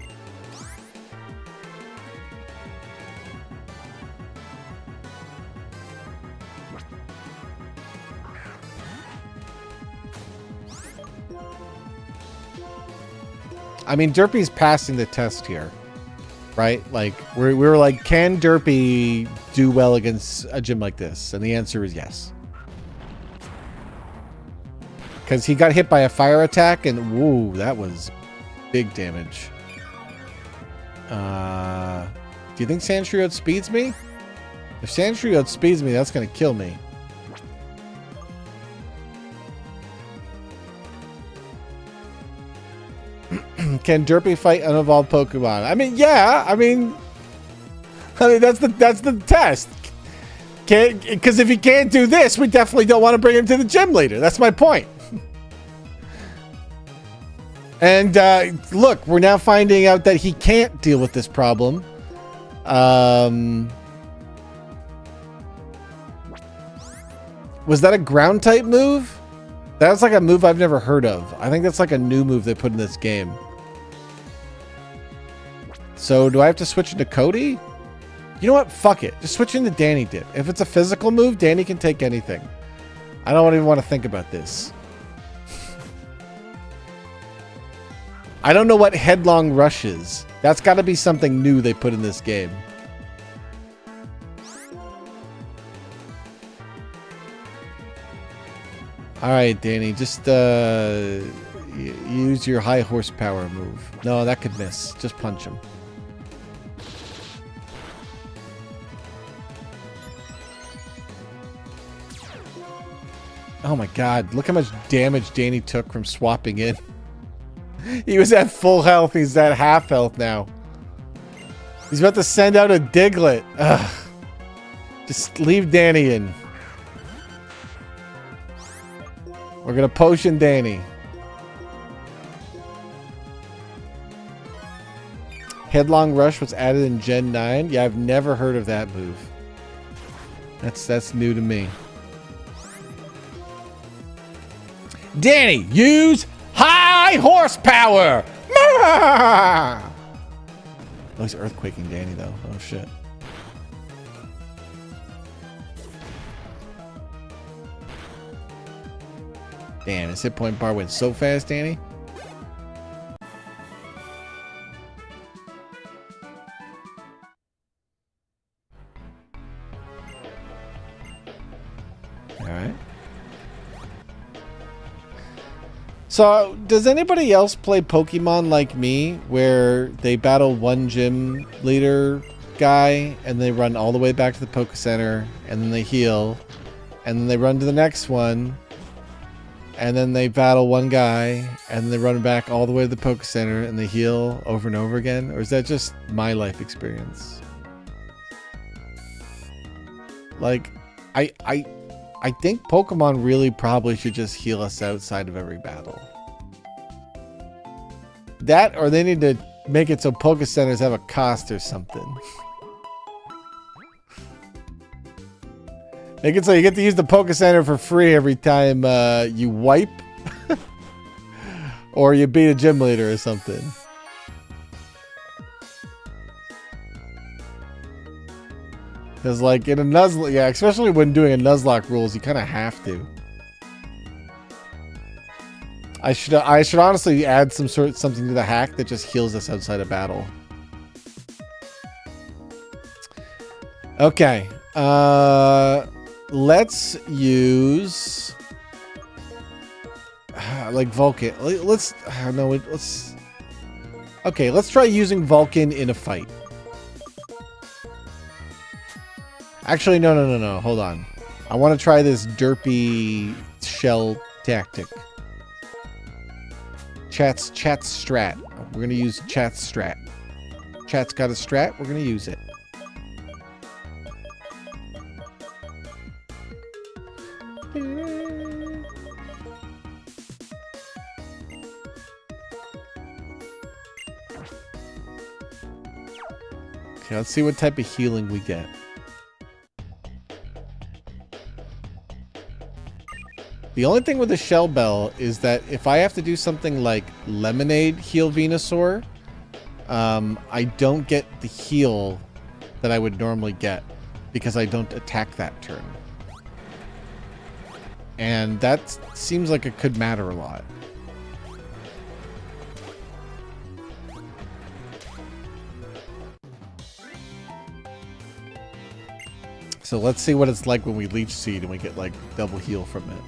I mean, Derpy's passing the test here. Right? Like, we were like, can Derpy do well against a gym like this? And the answer is yes. Because he got hit by a fire attack, and whoa, that was big damage. Do you think Sandshrew outspeeds me? If Sandshrew outspeeds me, that's going to kill me. Can Derpy fight unevolved Pokemon? I mean, yeah. I mean that's the test. Because if he can't do this, we definitely don't want to bring him to the gym leader. That's my point. And look, we're now finding out that he can't deal with this problem. Was that a ground type move? That's like a move I've never heard of. I think that's like a new move they put in this game. So do I have to switch into Cody? You know what? Fuck it. Just switch into Danny Dip. If it's a physical move, Danny can take anything. I don't even want to think about this. I don't know what Headlong Rush is. That's got to be something new they put in this game. All right, Danny, just use your high horsepower move. No, that could miss. Just punch him. Oh my god, look how much damage Danny took from swapping in. He was at full health, he's at half health now. He's about to send out a Diglett. Ugh. Just leave Danny in. We're gonna potion Danny. Headlong Rush was added in Gen 9. Yeah, I've never heard of that move. That's new to me. Danny, use high horsepower! Oh, he's earthquaking Danny, though. Oh, shit. Damn, his hit point bar went so fast, Danny. Alright. So, does anybody else play Pokemon like me, where they battle one gym leader guy, and they run all the way back to the Poke Center, and then they heal, and then they run to the next one, and then they battle one guy, and then they run back all the way to the Poke Center, and they heal over and over again? Or is that just my life experience? Like, I think Pokemon really probably should just heal us outside of every battle. That, or they need to make it so Poke Centers have a cost or something. Make it so you get to use the Poke Center for free every time you wipe. Or you beat a gym leader or something. Because, like, in a Nuzlocke, yeah, especially when doing a Nuzlocke rules, you kind of have to. I should honestly add something to the hack that just heals us outside of battle. Okay. Let's use like Vulcan. Let's okay, let's try using Vulcan in a fight. Actually, no. Hold on. I want to try this derpy shell tactic. Chat's strat. We're going to use Chat's strat. Chat's got a strat. We're going to use it. Okay, let's see what type of healing we get. The only thing with the Shell Bell is that if I have to do something like Lemonade heal Venusaur, I don't get the heal that I would normally get because I don't attack that turn. And that seems like it could matter a lot. So let's see what it's like when we Leech Seed and we get like double heal from it.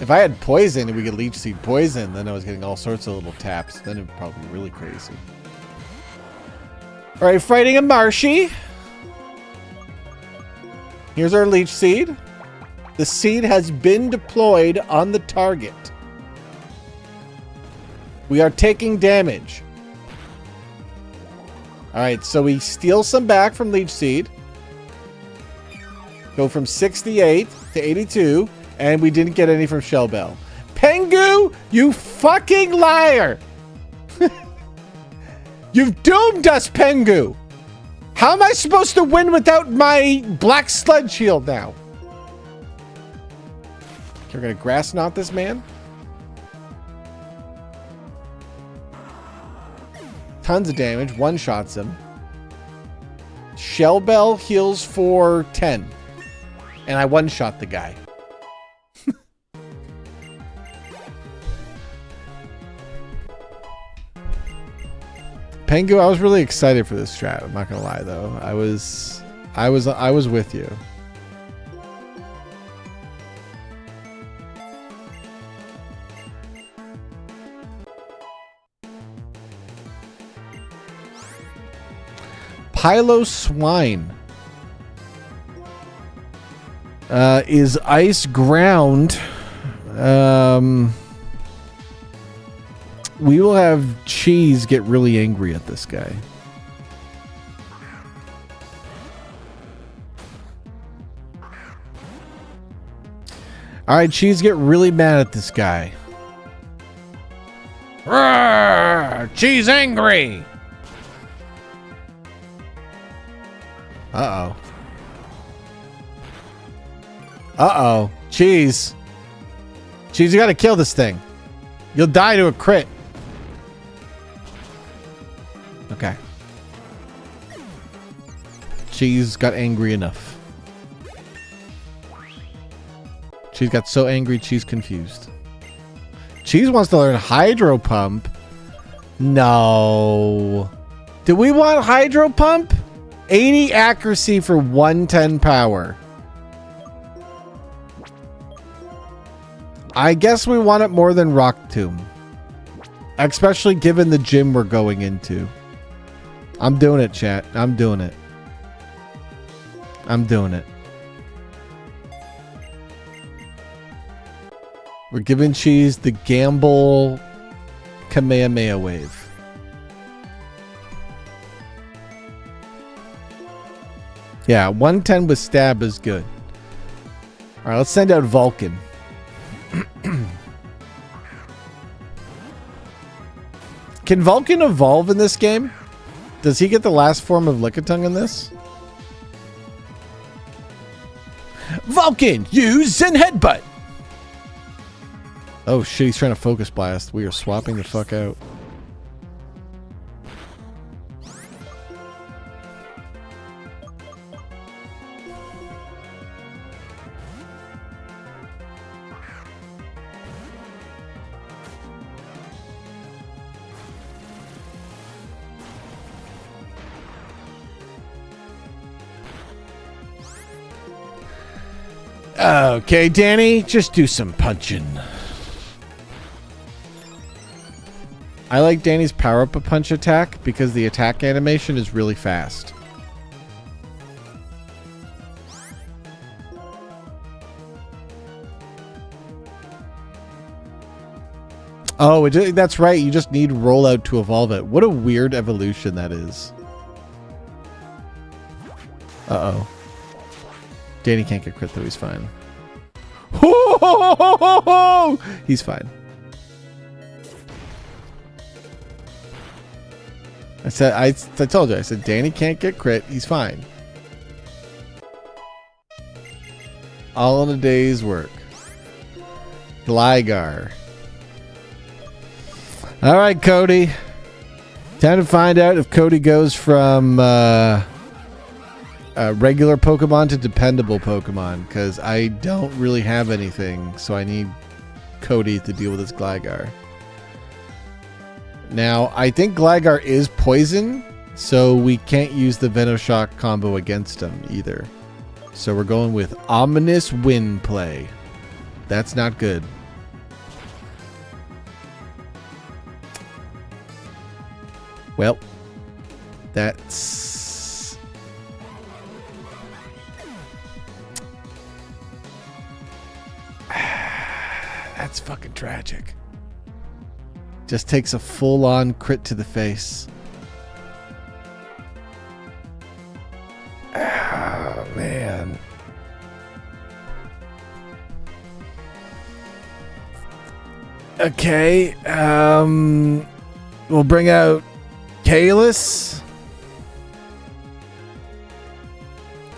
If I had Poison and we could Leech Seed Poison, then I was getting all sorts of little taps. Then it would probably be really crazy. Alright, fighting a Marshy. Here's our Leech Seed. The seed has been deployed on the target. We are taking damage. Alright, so we steal some back from Leech Seed. Go from 68 to 82. And we didn't get any from Shell Bell. Pengu, you fucking liar! You've doomed us, Pengu! How am I supposed to win without my black sled shield now? You're gonna grass knot this man? Tons of damage, one-shots him. Shell Bell heals for 10. And I one-shot the guy. Pengu, I was really excited for this strat. I'm not gonna lie though. I was with you. Pylo Swine is ice ground. We will have Cheese get really angry at this guy. Alright, Cheese, get really mad at this guy. Roar! Cheese angry! Uh-oh. Uh-oh. Cheese. Cheese, you gotta kill this thing. You'll die to a crit. Cheese got angry enough. Cheese got so angry, Cheese confused. Cheese wants to learn Hydro Pump. No. Do we want Hydro Pump? 80 accuracy for 110 power. I guess we want it more than Rock Tomb. Especially given the gym we're going into. I'm doing it, chat. I'm doing it. I'm doing it. We're giving Cheese the Gamble Kamehameha Wave. Yeah, 110 with Stab is good. Alright, let's send out Vulcan. Can Vulcan evolve in this game? Does he get the last form of Lickitung in this? Vulcan, use Zen Headbutt. Oh shit, he's trying to Focus Blast. We are swapping the fuck out. Okay, Danny, just do some punching. I like Danny's power-up a punch attack because the attack animation is really fast. Oh, that's right. You just need rollout to evolve it. What a weird evolution that is. Uh-oh. Danny can't get crit though. He's fine. He's fine. I told you. I said Danny can't get crit. He's fine. All in a day's work. Gligar. All right, Cody. Time to find out if Cody goes from regular Pokemon to dependable Pokemon, because I don't really have anything, so I need Cody to deal with this Gligar. Now, I think Gligar is poison, so we can't use the Venoshock combo against him either. So we're going with Ominous Wind play. That's not good. Well, that's... that's fucking tragic. Just takes a full-on crit to the face. Oh, man. Okay, we'll bring out Kalis.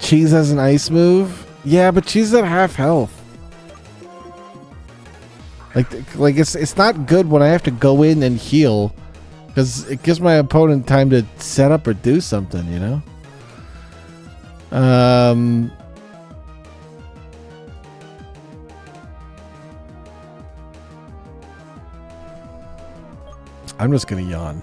Cheese has an ice move. Yeah, but Cheese is at half health. Like it's not good when I have to go in and heal, because it gives my opponent time to set up or do something, you know? I'm just gonna yawn.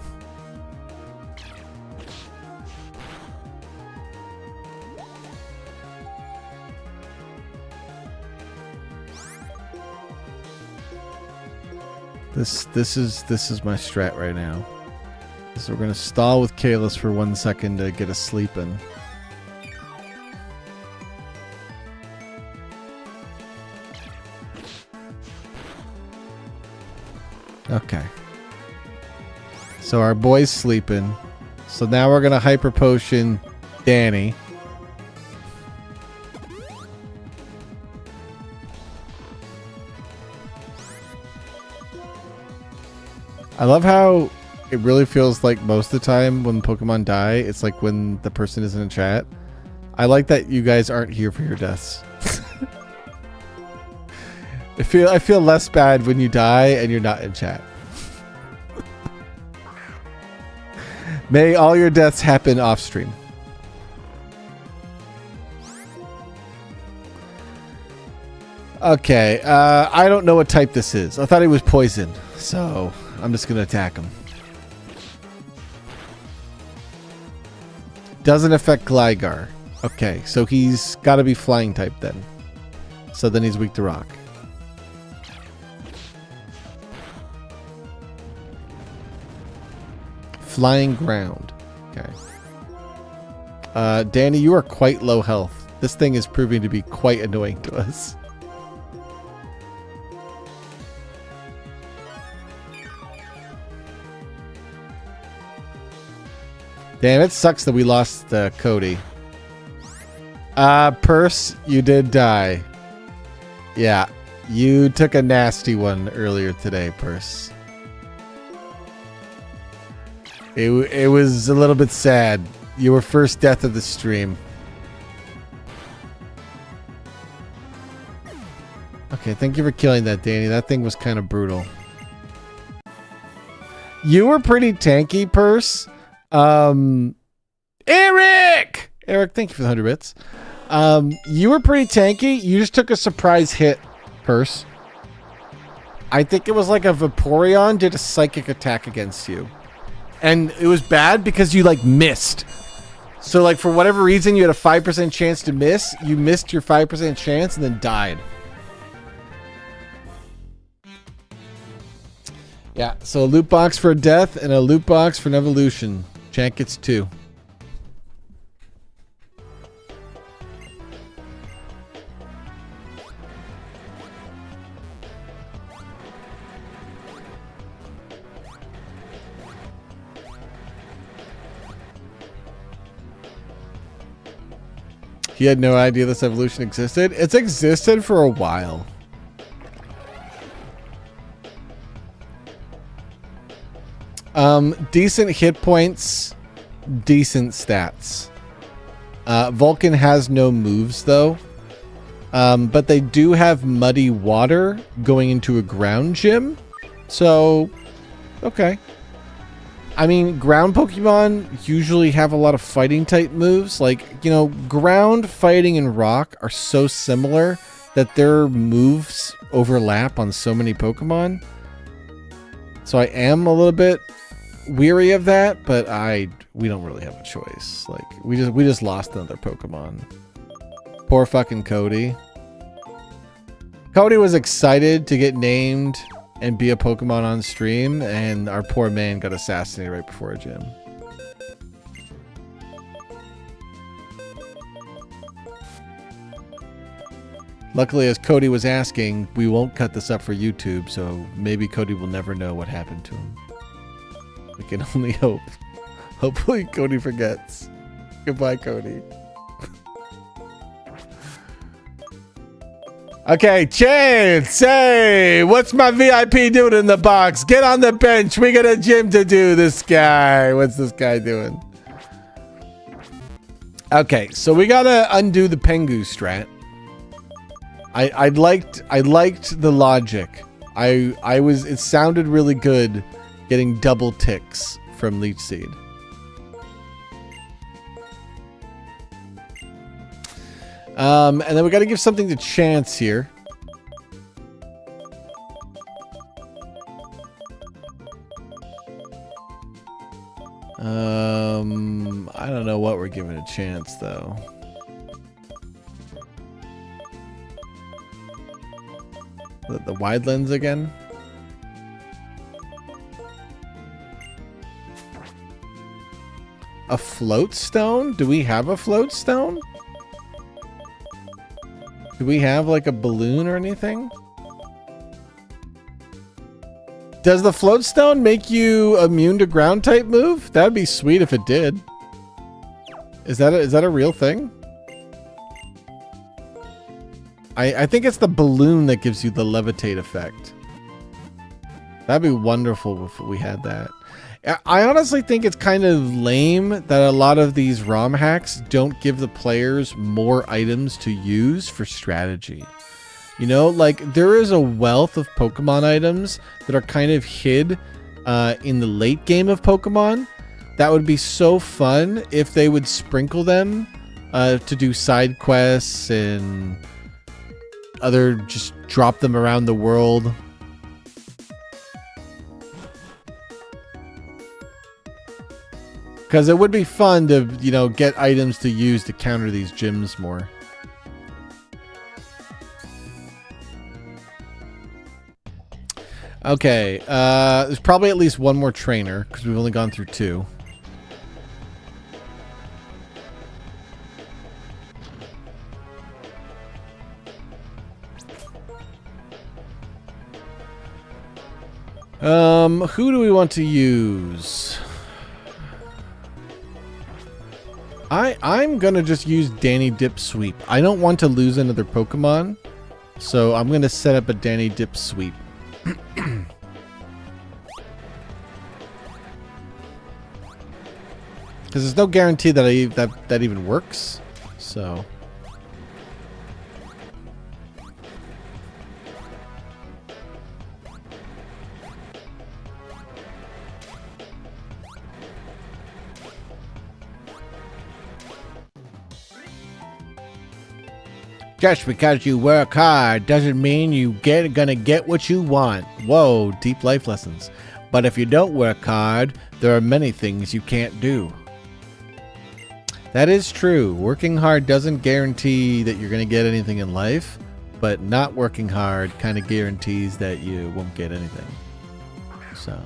This is my strat right now. So we're gonna stall with Kalis for 1 second to get us sleeping. Okay. So our boy's sleeping. So now we're gonna Hyper Potion Danny. I love how it really feels like most of the time when Pokemon die, it's like when the person isn't in chat. I like that you guys aren't here for your deaths. I feel less bad when you die and you're not in chat. May all your deaths happen off stream. Okay, I don't know what type this is. I thought he was poison, so I'm just gonna attack him. Doesn't affect Gligar. Okay, so he's got to be flying type then. So then he's weak to rock. Flying ground. Okay. Danny, you are quite low health. This thing is proving to be quite annoying to us. Damn, it sucks that we lost Cody. Purse, you did die. Yeah, you took a nasty one earlier today, Purse. It was a little bit sad. You were first death of the stream. Okay, thank you for killing that, Danny. That thing was kind of brutal. You were pretty tanky, Purse. Eric, thank you for the 100 bits. You were pretty tanky. You just took a surprise hit, Purse. I think it was like a Vaporeon did a psychic attack against you. And it was bad because you like missed. So like for whatever reason you had a 5% chance to miss. You missed your 5% chance and then died. Yeah, so a loot box for a death and a loot box for an evolution. Chant gets 2. He had no idea this evolution existed. It's existed for a while. Decent hit points, decent stats. Vulcan has no moves though. But they do have muddy water going into a ground gym. So, okay. I mean, ground Pokemon usually have a lot of fighting type moves. Like, you know, ground, fighting, and rock are so similar that their moves overlap on so many Pokemon. So I am a little bit weary of that, but we don't really have a choice. Like, we just lost another Pokemon. Poor fucking Cody. Cody was excited to get named and be a Pokemon on stream, and our poor man got assassinated right before a gym. Luckily, as Cody was asking, we won't cut this up for YouTube, so maybe Cody will never know what happened to him. We can only hope. Hopefully Cody forgets. Goodbye, Cody. Okay, Chance, hey, what's my VIP doing in the box? Get on the bench. We got a gym to do, this guy. What's this guy doing? Okay, so we gotta undo the Pengu strat. I liked the logic. It sounded really good getting double ticks from Leech Seed. And then we got to give something to Chance here. I don't know what we're giving a Chance though. The wide lens again. A float stone? Do we have a float stone? Do we have like a balloon or anything? Does the float stone make you immune to ground type move? That'd be sweet if it did. Is that a real thing? I think it's the balloon that gives you the levitate effect. That'd be wonderful if we had that. I honestly think it's kind of lame that a lot of these ROM hacks don't give the players more items to use for strategy. You know, like there is a wealth of Pokemon items that are kind of hid in the late game of Pokemon. That would be so fun if they would sprinkle them to do side quests and other, just drop them around the world. Because it would be fun to, you know, get items to use to counter these gyms more. Okay, there's probably at least one more trainer, because we've only gone through 2. Who do we want to use? I'm gonna just use Danny Dip Sweep. I don't want to lose another Pokemon, so I'm gonna set up a Danny Dip Sweep. Because there's no guarantee that that even works. So. Just because you work hard doesn't mean you gonna get what you want. Whoa, deep life lessons. But if you don't work hard, there are many things you can't do. That is true. Working hard doesn't guarantee that you're going to get anything in life, but not working hard kind of guarantees that you won't get anything. So,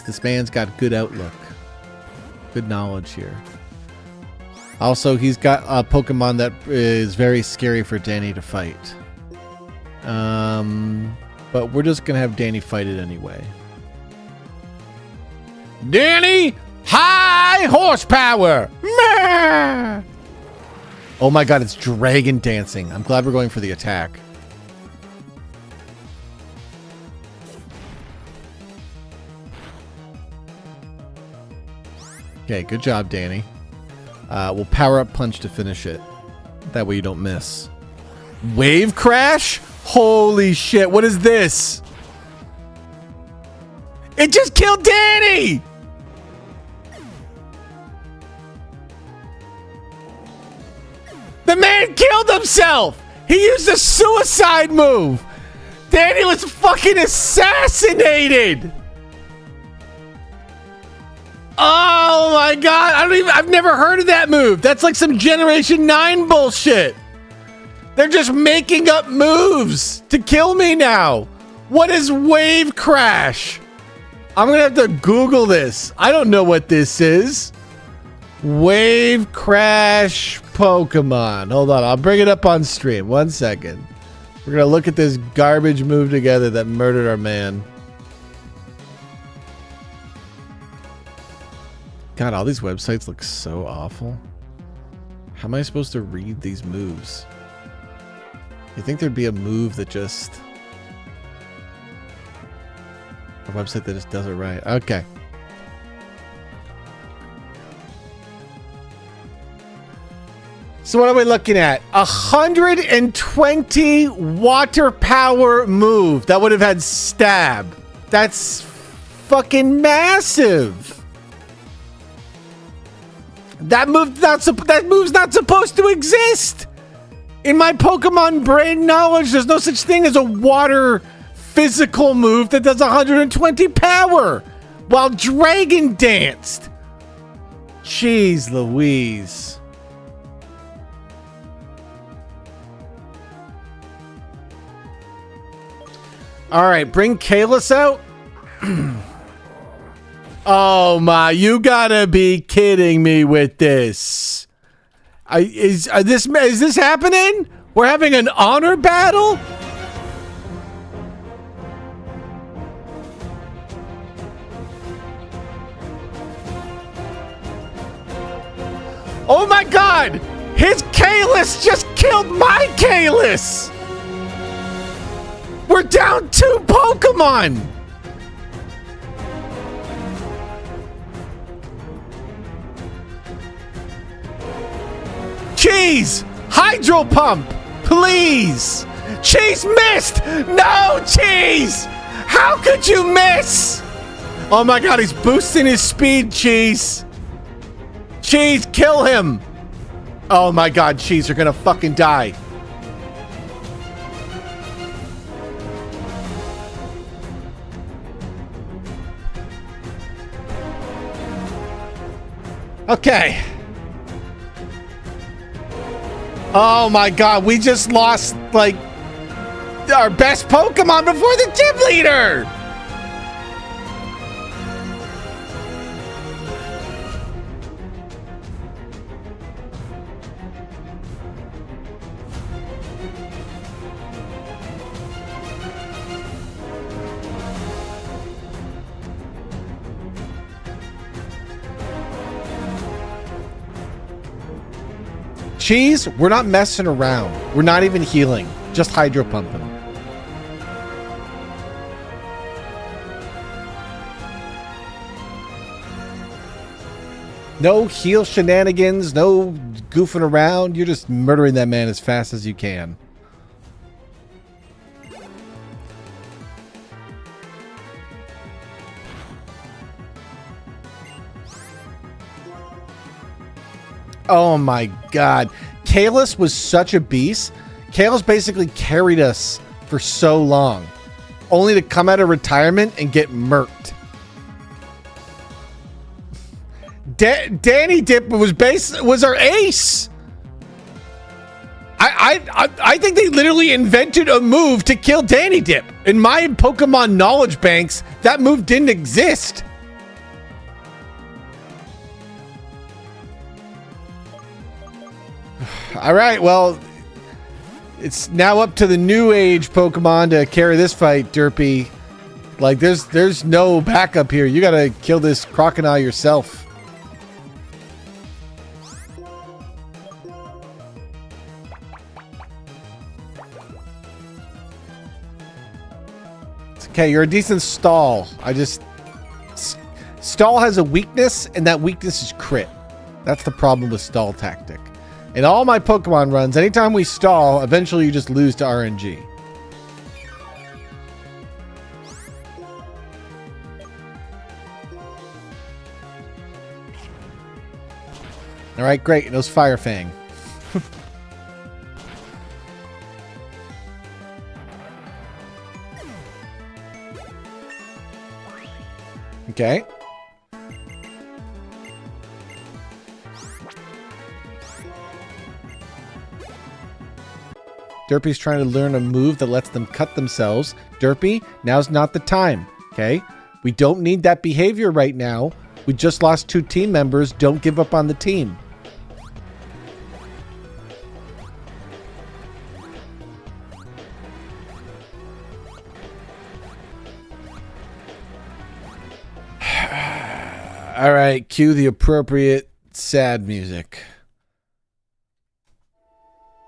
this man's got good outlook, good knowledge here. Also, he's got a Pokemon that is very scary for Danny to fight. But we're just going to have Danny fight it anyway. Danny, high horsepower! Meh! Oh my god, it's dragon dancing. I'm glad we're going for the attack. Okay, good job, Danny. We'll power up punch to finish it. That way you don't miss. Wave crash? Holy shit, what is this? It just killed Danny! The man killed himself! He used a suicide move! Danny was fucking assassinated! Oh my god, I've never heard of that move. That's like some Generation 9 bullshit. They're just making up moves to kill me now. What is Wave Crash? I'm gonna have to Google this. I don't know what this is. Wave Crash Pokemon. Hold on, I'll bring it up on stream. 1 second. We're gonna look at this garbage move together that murdered our man. God, all these websites look so awful. How am I supposed to read these moves? You think there'd be a move that just... a website that just does it right. Okay. So what are we looking at? 120 water power move. That would have had stab. That's fucking massive. That move's not supposed to exist. In my Pokemon brain knowledge, there's no such thing as a water physical move that does 120 power while Dragon danced. Jeez Louise. All right, bring Kalis out. Oh my, you gotta be kidding me with this. Is this happening? We're having an honor battle? Oh my god! His Kalis just killed my Kalis! We're down 2 Pokemon! Cheese! Hydro Pump! Please! Cheese missed! No, Cheese! How could you miss? Oh my god, he's boosting his speed, Cheese! Cheese, kill him! Oh my god, Cheese, you're gonna fucking die. Okay. Oh my god, we just lost, like, our best Pokemon before the gym leader! Cheese, we're not messing around. We're not even healing. Just hydro pumping. No heal shenanigans, no goofing around. You're just murdering that man as fast as you can. Oh my god. Kalis was such a beast. Kalis basically carried us for so long, only to come out of retirement and get murked. Danny Dip was our ace. I think they literally invented a move to kill Danny Dip. In my Pokemon knowledge banks, that move didn't exist. All right, well, it's now up to the new age Pokemon to carry this fight, Derpy. Like, there's no backup here. You gotta kill this crocodile yourself. It's okay, you're a decent stall. Stall has a weakness, and that weakness is crit. That's the problem with stall tactic. In all my Pokemon runs, anytime we stall, eventually you just lose to RNG. All right, great. It was Fire Fang. Okay. Derpy's trying to learn a move that lets them cut themselves. Derpy, now's not the time, okay? We don't need that behavior right now. We just lost 2 team members. Don't give up on the team. All right, cue the appropriate sad music.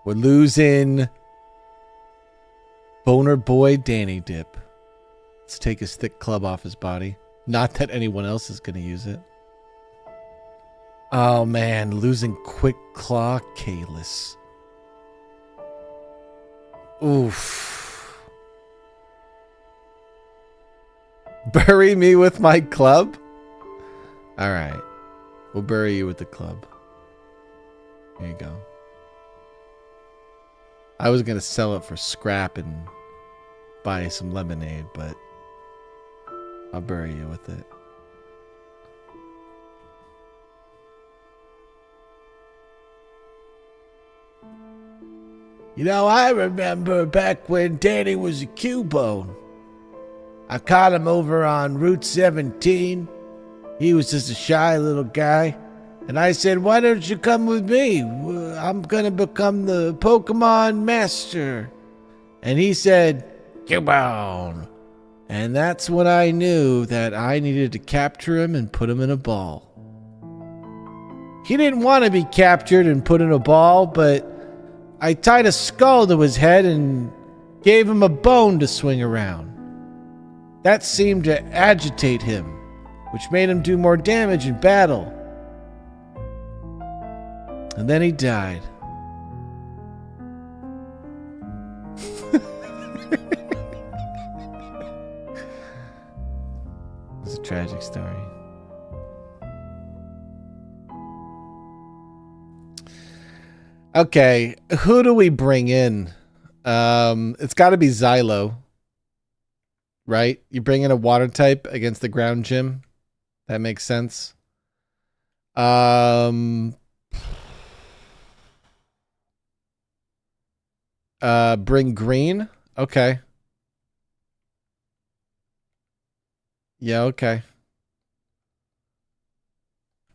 We're losing Boner Boy Danny Dip. Let's take his thick club off his body. Not that anyone else is going to use it. Oh man, losing Quick Claw Kalis. Oof. Bury me with my club? All right. We'll bury you with the club. There you go. I was going to sell it for scrap and buy some lemonade, but I'll bury you with it. You know, I remember back when Danny was a Cubone. I caught him over on Route 17. He was just a shy little guy. And I said, why don't you come with me? I'm going to become the Pokemon Master. And he said, Cubone. And that's when I knew that I needed to capture him and put him in a ball. He didn't want to be captured and put in a ball, but I tied a skull to his head and gave him a bone to swing around. That seemed to agitate him, which made him do more damage in battle. And then he died. It's a tragic story. Okay, who do we bring in? It's got to be Xylo, right? You bring in a water type against the ground gym. That makes sense. Bring green. Okay. Yeah, okay.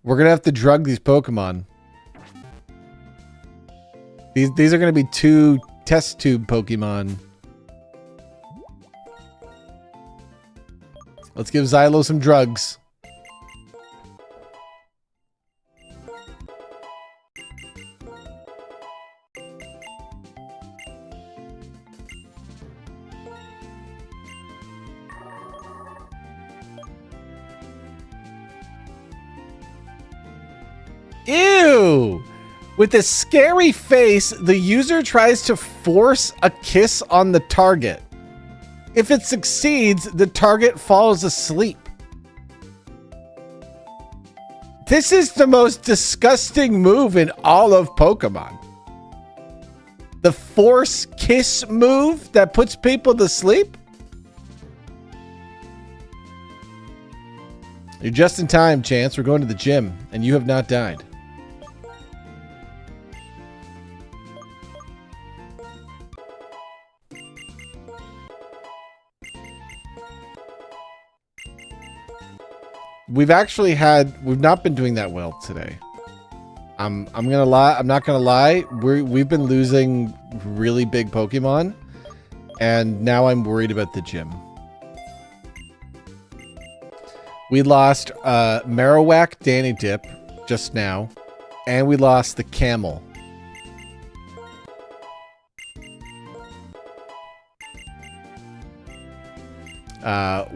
We're gonna have to drug these Pokemon. These are gonna be 2 test tube Pokemon. Let's give Xylo some drugs. Ew! With a scary face, the user tries to force a kiss on the target. If it succeeds, the target falls asleep. This is the most disgusting move in all of Pokemon. The force kiss move that puts people to sleep? You're just in time, Chance. We're going to the gym, and you have not died. We've not been doing that well today. I'm gonna lie. I'm not gonna lie. We've been losing really big Pokemon, and now I'm worried about the gym. We lost Marowak Danny Dip just now, and we lost the Camel.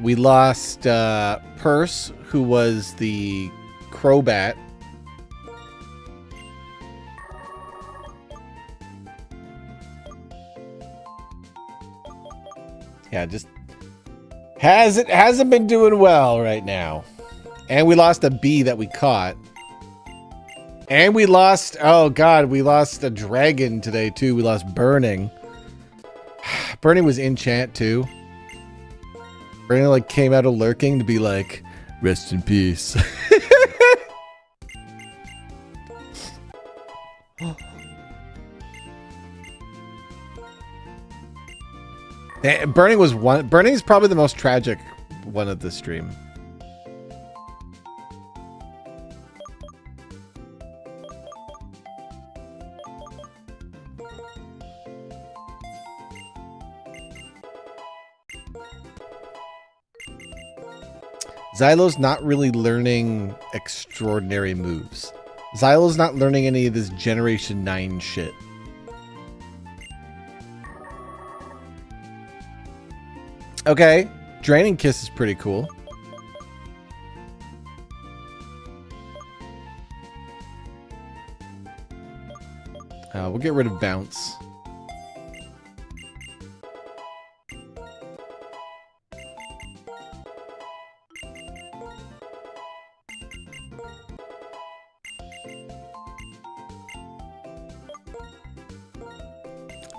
We lost Purse, who was the Crobat. Yeah, just hasn't been doing well right now. And we lost a bee that we caught. And we lost, oh god, we lost a dragon today too. We lost Burning. Burning was enchant too. Burning like came out of lurking to be like, rest in peace. Burning is probably the most tragic one of the stream. Xylo's not really learning extraordinary moves. Xylo's not learning any of this Generation 9 shit. Okay, Draining Kiss is pretty cool. We'll get rid of Bounce.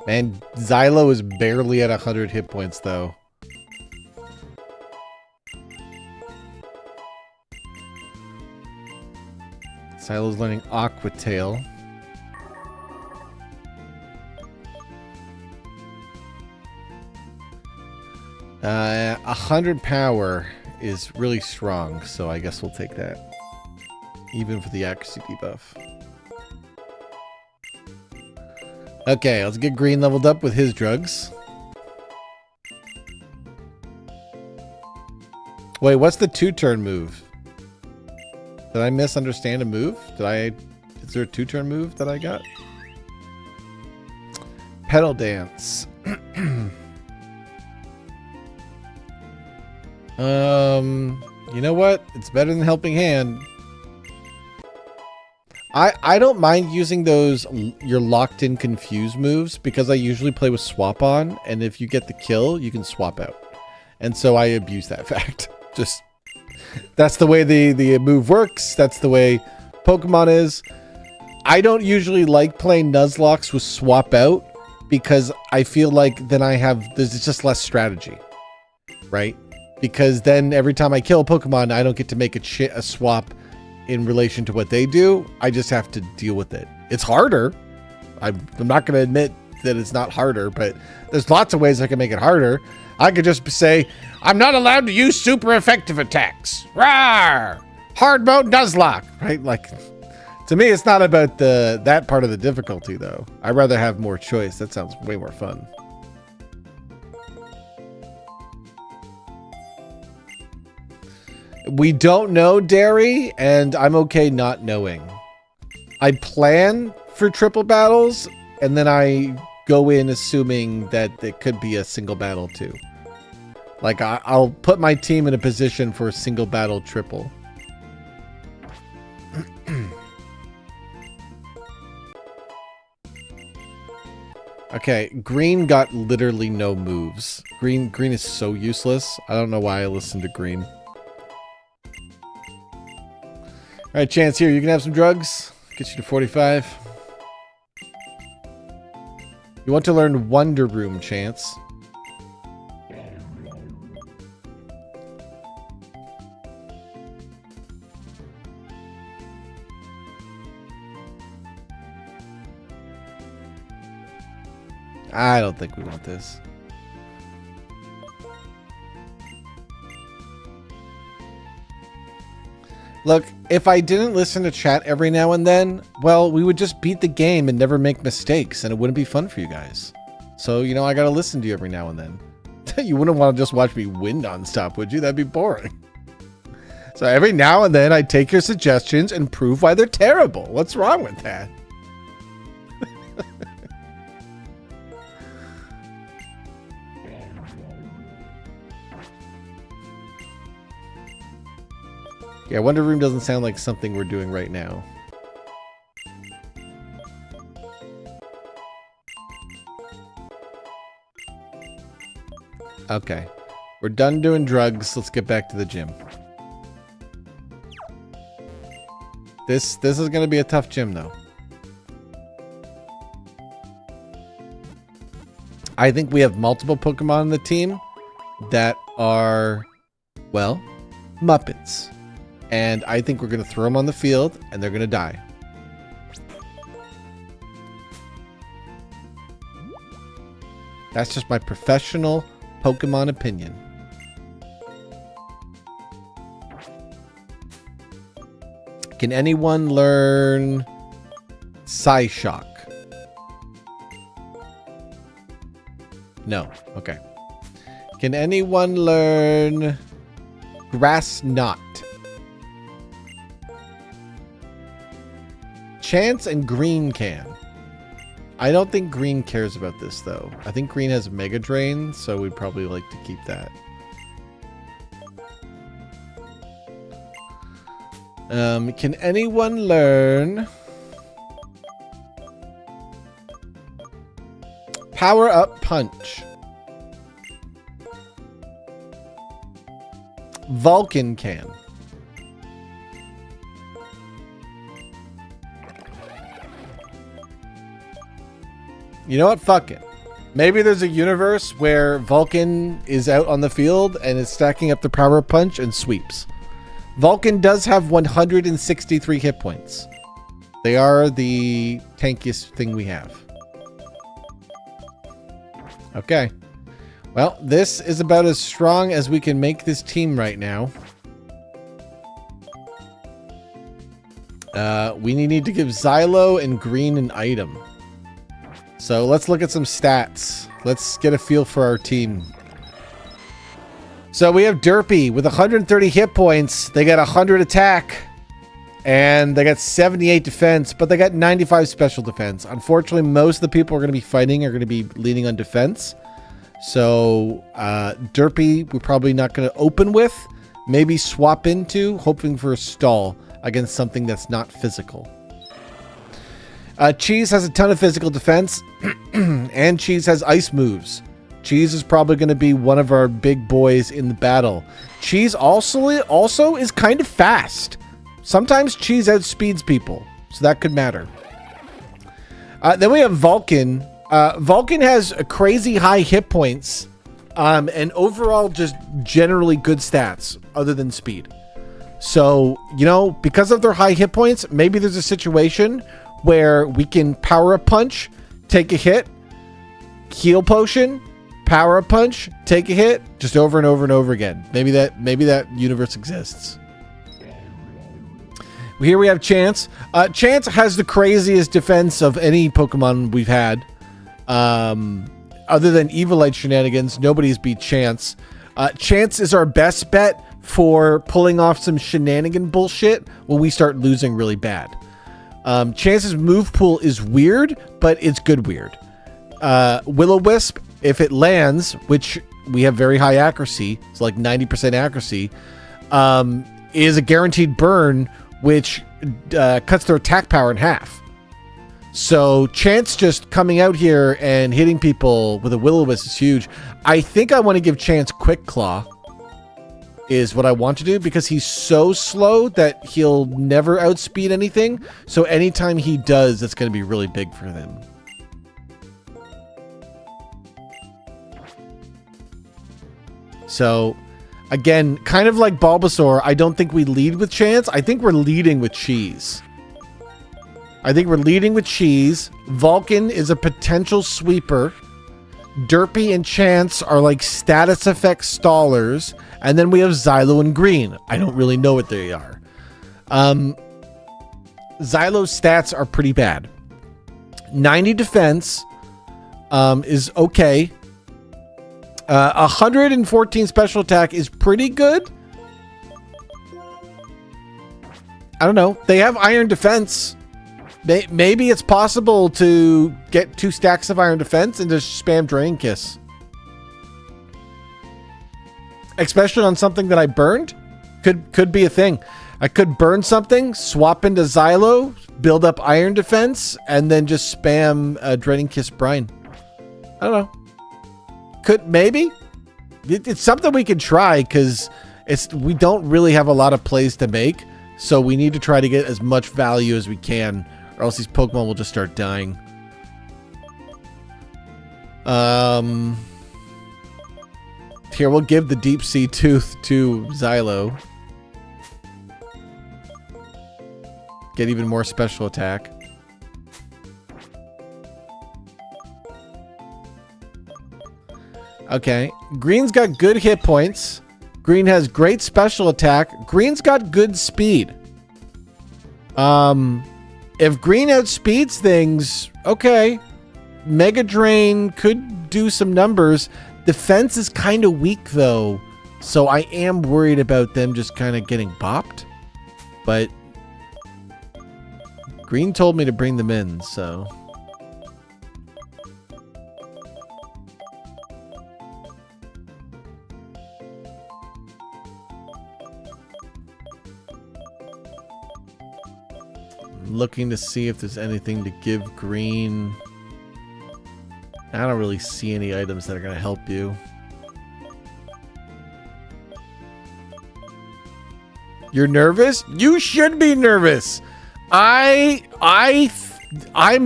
Man, Xylo is barely at 100 hit points, though. Xylo's learning Aqua Tail. Uh, 100 power is really strong, so I guess we'll take that. Even for the accuracy debuff. Okay, let's get Green leveled up with his drugs. Wait, what's the 2-turn move? Did I misunderstand a move? Is there a 2-turn move that I got? Pedal Dance. You know what? It's better than Helping Hand. I don't mind using those your locked in confuse moves because I usually play with swap on, and if you get the kill, you can swap out. And so I abuse that fact. Just that's the way the move works. That's the way Pokemon is. I don't usually like playing Nuzlocke with swap out because I feel like then there's just less strategy, right? Because then every time I kill a Pokemon, I don't get to make a swap in relation to what they do. I just have to deal with it. It's harder. I'm not going to admit that it's not harder, but there's lots of ways I can make it harder. I could just say, I'm not allowed to use super effective attacks. Rawr! Hard mode Nuzlocke, right? Like, to me, it's not about that part of the difficulty, though. I'd rather have more choice. That sounds way more fun. We don't know, Derry, and I'm okay not knowing. I plan for triple battles, and then I go in assuming that it could be a single battle too. Like, I'll put my team in a position for a single battle triple. Okay, green got literally no moves. Green is so useless. I don't know why I listened to green. All right, Chance, here, you can have some drugs. Get you to 45. You want to learn Wonder Room, Chance. I don't think we want this. Look, if I didn't listen to chat every now and then, well, we would just beat the game and never make mistakes, and it wouldn't be fun for you guys. So, you know, I gotta listen to you every now and then. You wouldn't want to just watch me win nonstop, would you? That'd be boring. So every now and then, I take your suggestions and prove why they're terrible. What's wrong with that? Yeah, Wonder Room doesn't sound like something we're doing right now. Okay. We're done doing drugs. Let's get back to the gym. This is going to be a tough gym, though. I think we have multiple Pokemon on the team that are, well, Muppets. And I think we're going to throw them on the field, and they're going to die. That's just my professional Pokemon opinion. Can anyone learn Psyshock? No. Okay. Can anyone learn Grass Knot? Chance and Green can. I don't think Green cares about this, though. I think Green has Mega Drain, so we'd probably like to keep that. Can anyone learn Power Up Punch? Vulcan can. You know what? Fuck it. Maybe there's a universe where Vulcan is out on the field and is stacking up the Power Punch and sweeps. Vulcan does have 163 hit points. They are the tankiest thing we have. Okay. Well, this is about as strong as we can make this team right now. We need to give Xylo and Green an item. So let's look at some stats. Let's get a feel for our team. So we have Derpy with 130 hit points. They got 100 attack. And they got 78 defense, but they got 95 special defense. Unfortunately, most of the people we're going to be fighting are going to be leaning on defense. So Derpy, we're probably not going to open with. Maybe swap into, hoping for a stall against something that's not physical. Cheese has a ton of physical defense, and Cheese has ice moves. Cheese is probably going to be one of our big boys in the battle. Cheese also is kind of fast. Sometimes Cheese outspeeds people, so that could matter. Then we have Vulcan. Vulcan has a crazy high hit points, and overall just generally good stats other than speed. So, you know, because of their high hit points, maybe there's a situation where we can power a punch, take a hit, heal potion, power a punch, take a hit, just over and over and over again. Maybe that universe exists. Here we have Chance. Chance has the craziest defense of any Pokemon we've had. Other than Evilite shenanigans, nobody's beat Chance. Chance is our best bet for pulling off some shenanigan bullshit when we start losing really bad. Chance's move pool is weird, but it's good weird. Will-O-Wisp, if it lands, which we have very high accuracy, it's like 90% accuracy, is a guaranteed burn, which cuts their attack power in half. So Chance just coming out here and hitting people with a Will-O-Wisp is huge. I think I want to give Chance Quick Claw is what I want to do, because he's so slow that he'll never outspeed anything. So anytime he does, that's going to be really big for them. So again, kind of like Bulbasaur, I don't think we lead with Chance. I think we're leading with Cheese. Vulcan is a potential sweeper. Derpy and Chance are like status effect stallers. And then we have Xylo and Green. I don't really know what they are. Xylo's stats are pretty bad. 90 defense is okay. 114 special attack is pretty good. I don't know. They have iron defense. Maybe it's possible to get 2 stacks of iron defense and just spam Drain Kiss. Especially on something that I burned. Could be a thing. I could burn something, swap into Xylo, build up iron defense, and then just spam Draining Kiss Brine. I don't know. Maybe it's something we could try, because we don't really have a lot of plays to make, so we need to try to get as much value as we can, or else these Pokemon will just start dying. Here, we'll give the Deep Sea Tooth to Xylo. Get even more special attack. Okay, Green's got good hit points. Green has great special attack. Green's got good speed. If Green outspeeds things, okay. Mega Drain could do some numbers. Defense is kind of weak though, so I am worried about them just kind of getting bopped. But Green told me to bring them in, so... looking to see if there's anything to give Green. I don't really see any items that are going to help you. You're nervous? You should be nervous. I'm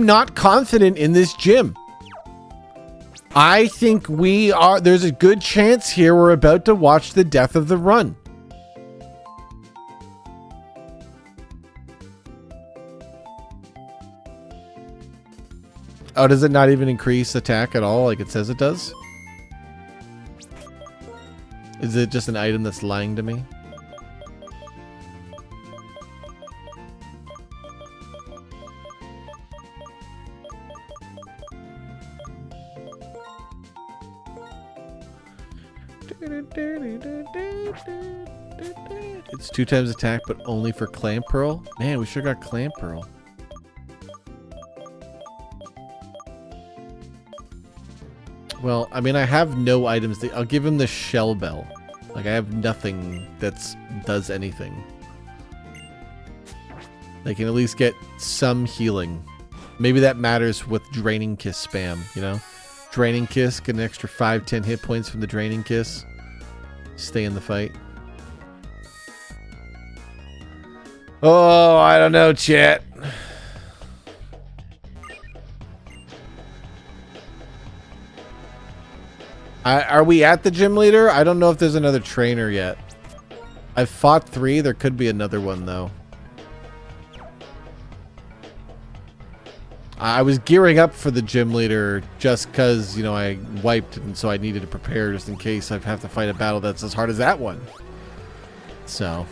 not confident in this gym. I think there's a good chance here we're about to watch the death of the run. Oh, does it not even increase attack at all like it says it does? Is it just an item that's lying to me? It's 2 times attack, but only for Clam Pearl? Man, we sure got Clam Pearl. Well, I mean, I have no items. I'll give him the Shell Bell. Like, I have nothing that does anything. They can at least get some healing. Maybe that matters with Draining Kiss spam, you know? Draining Kiss, get an extra 5-10 hit points from the Draining Kiss. Stay in the fight. Oh, I don't know, chat. Are we at the gym leader? I don't know if there's another trainer yet. I've fought 3. There could be another one, though. I was gearing up for the gym leader just because, you know, I wiped, and so I needed to prepare just in case I have to fight a battle that's as hard as that one. So...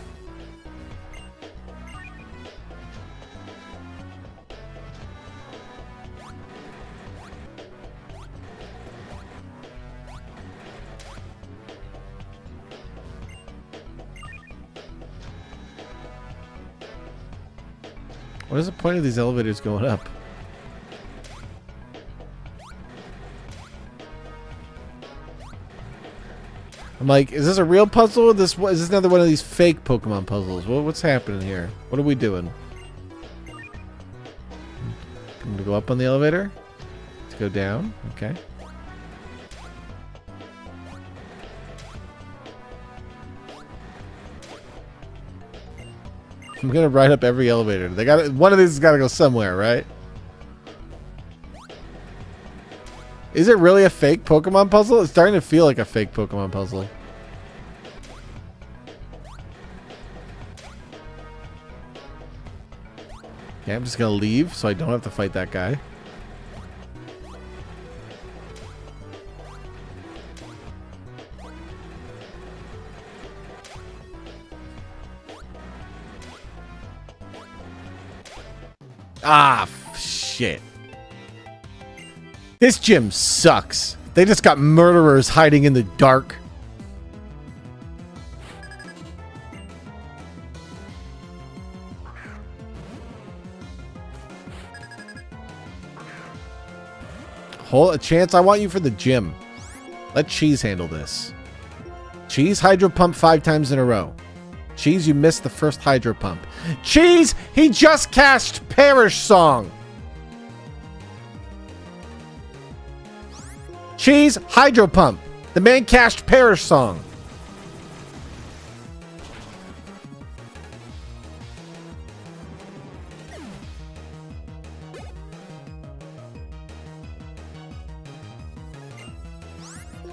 What is the point of these elevators going up? I'm like, is this a real puzzle? Is this another one of these fake Pokemon puzzles? What's happening here? What are we doing? I'm gonna go up on the elevator. Let's go down. Okay. I'm gonna ride up every elevator. They got one of these has got to go somewhere, right? Is it really a fake Pokemon puzzle? It's starting to feel like a fake Pokemon puzzle. Okay, I'm just gonna leave so I don't have to fight that guy. Ah, shit. This gym sucks. They just got murderers hiding in the dark. Hold a chance. I want you for the gym. Let Cheese handle this. Cheese, Hydro Pump 5 times in a row. Cheese, you missed the first Hydro Pump. Cheese, he just cast Perish Song. Cheese, Hydro Pump. The man cast Perish Song.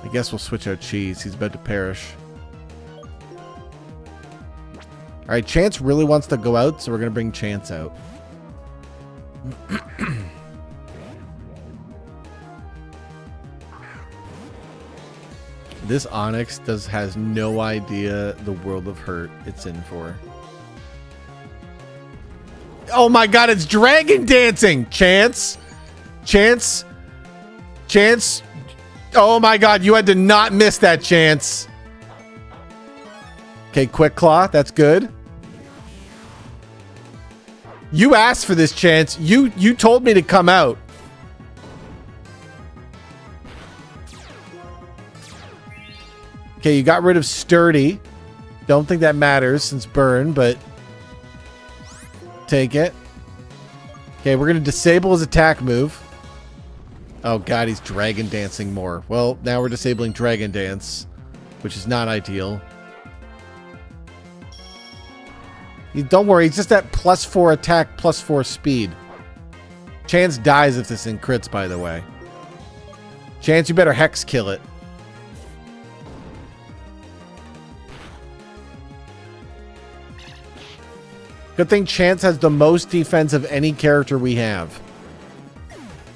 I guess we'll switch out Cheese. He's about to perish. Alright, Chance really wants to go out, so we're going to bring Chance out. This Onyx has no idea the world of hurt it's in for. Oh my god, it's dragon dancing! Chance! Chance! Chance! Oh my god, you had to not miss that, Chance. Okay, Quick Claw, that's good. You asked for this, Chance. You told me to come out. Okay, you got rid of Sturdy. Don't think that matters since Burn, but take it. Okay, we're going to disable his attack move. Oh god, he's Dragon Dancing more. Well, now we're disabling Dragon Dance, which is not ideal. Don't worry, it's just that +4 attack, +4 speed. Chance dies if this thing crits, by the way. Chance, you better Hex kill it. Good thing Chance has the most defense of any character we have.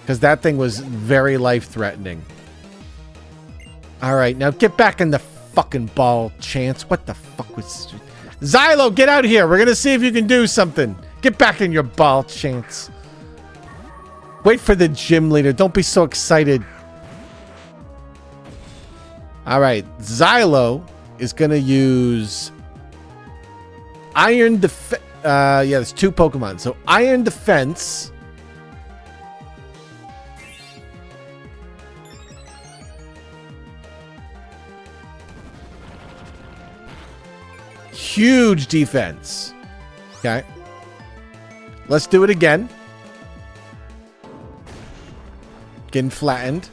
Because that thing was very life-threatening. Alright, now get back in the fucking ball, Chance. What the fuck was... Xylo, get out of here. We're going to see if you can do something. Get back in your ball, Chance. Wait for the gym leader. Don't be so excited. Alright, Xylo is going to use... Iron Defense... yeah, there's 2 Pokemon. So, Iron Defense... Huge defense. Okay. Let's do it again. Getting flattened.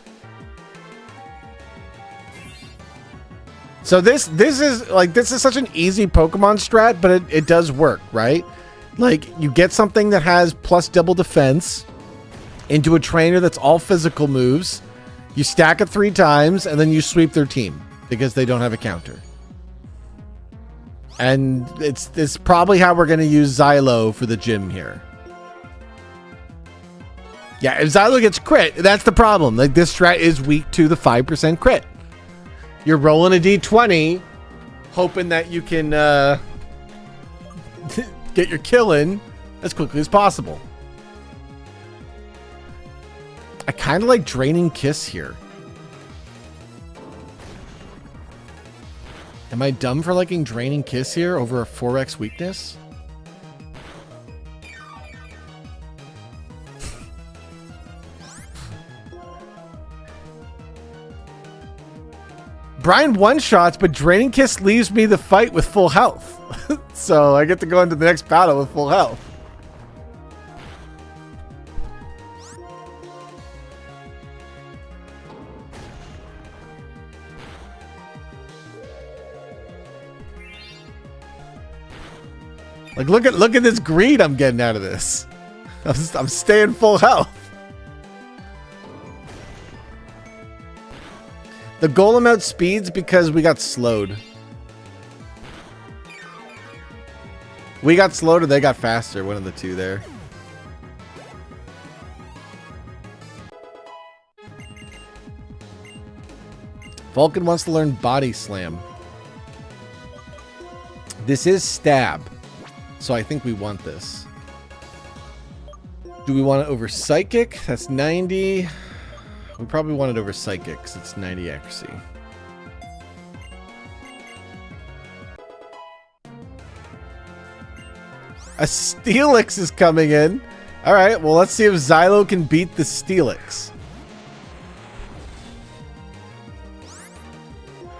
So this is such an easy Pokemon strat, but it does work, right? Like, you get something that has plus double defense into a trainer that's all physical moves. You stack it 3 times, and then you sweep their team because they don't have a counter. And it's probably how we're going to use Xylo for the gym here. Yeah, if Xylo gets crit, that's the problem. Like, this strat is weak to the 5% crit. You're rolling a d20, hoping that you can get your kill in as quickly as possible. I kind of like Draining Kiss here. Am I dumb for liking Draining Kiss here over a 4x weakness? Brian one-shots, but Draining Kiss leaves me the fight with full health. So I get to go into the next battle with full health. Like, look at this greed I'm getting out of this. I'm staying full health. The golem outspeeds because we got slowed. We got slowed or they got faster. One of the two there. Vulcan wants to learn Body Slam. This is Stab. So I think we want this. Do we want it over Psychic? That's 90. We probably want it over Psychic because it's 90 accuracy. A Steelix is coming in. All right, well, let's see if Xylo can beat the Steelix.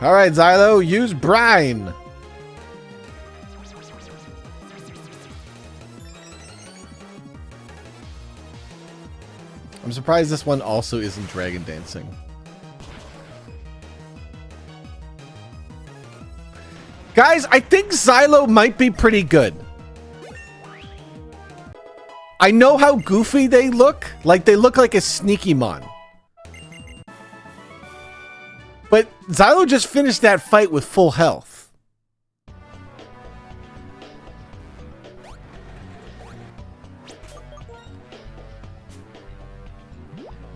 All right, Xylo, use Brine. I'm surprised this one also isn't Dragon Dancing. Guys, I think Xylo might be pretty good. I know how goofy they look. Like, they look like a sneaky mon. But Xylo just finished that fight with full health.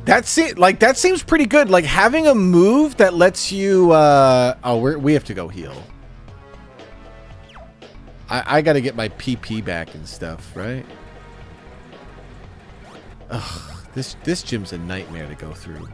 That seems pretty good. Like, having a move that lets you we have to go heal. I gotta get my PP back and stuff, right? Ugh, this gym's a nightmare to go through.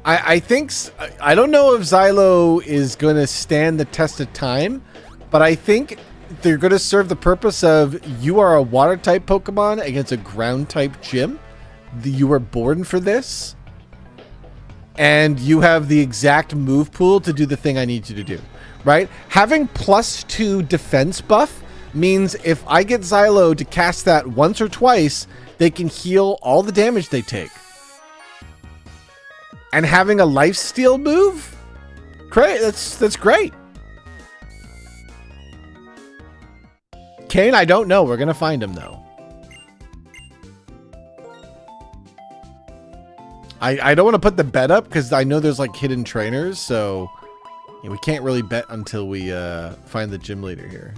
I think, I don't know if Xylo is going to stand the test of time, but I think they're going to serve the purpose of, you are a water type Pokemon against a ground type gym. You were born for this. And you have the exact move pool to do the thing I need you to do, right? Having +2 defense buff means if I get Xylo to cast that once or twice, they can heal all the damage they take. And having a lifesteal move? Great, that's great. Kane, I don't know. We're going to find him, though. I don't want to put the bet up because I know there's, like, hidden trainers, so we can't really bet until we find the gym leader here.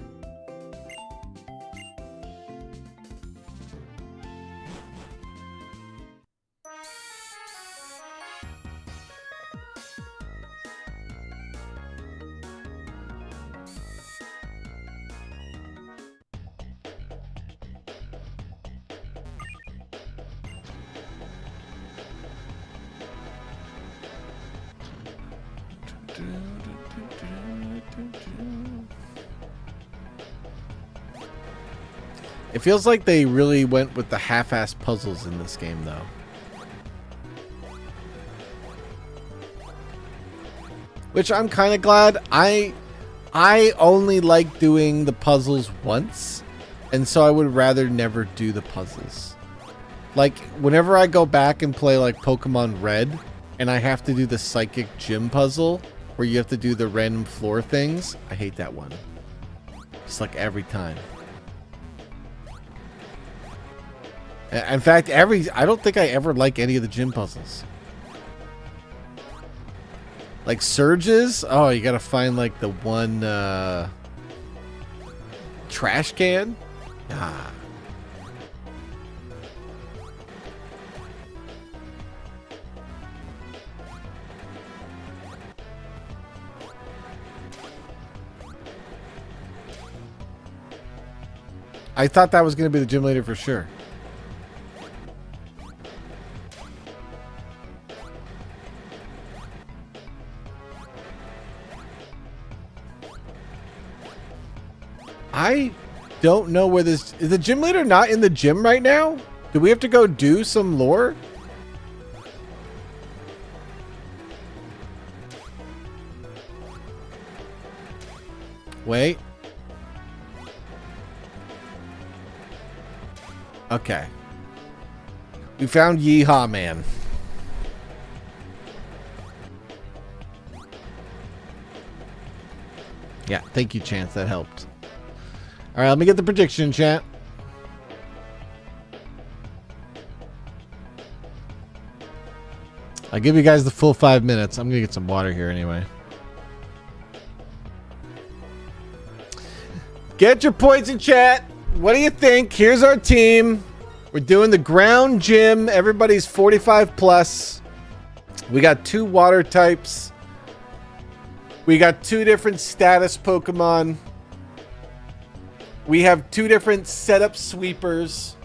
It feels like they really went with the half-assed puzzles in this game, though. Which I'm kind of glad. I only like doing the puzzles once, and so I would rather never do the puzzles. Like, whenever I go back and play, like, Pokemon Red, and I have to do the Psychic Gym puzzle, where you have to do the random floor things. I hate that one. It's like every time. In fact, I don't think I ever like any of the gym puzzles. Like surges. Oh, you gotta find like the one trash can. Ah. I thought that was going to be the gym leader for sure. I don't know where this... Is the gym leader not in the gym right now? Do we have to go do some lore? Wait. Okay. We found Yeehaw Man. Yeah, thank you, Chance. That helped. All right, let me get the prediction, chat. I'll give you guys the full 5 minutes. I'm going to get some water here anyway. Get your points in chat. What do you think? Here's our team. We're doing the ground gym. Everybody's 45 plus. We got 2 water types. We got 2 different status Pokemon. We have 2 different setup sweepers.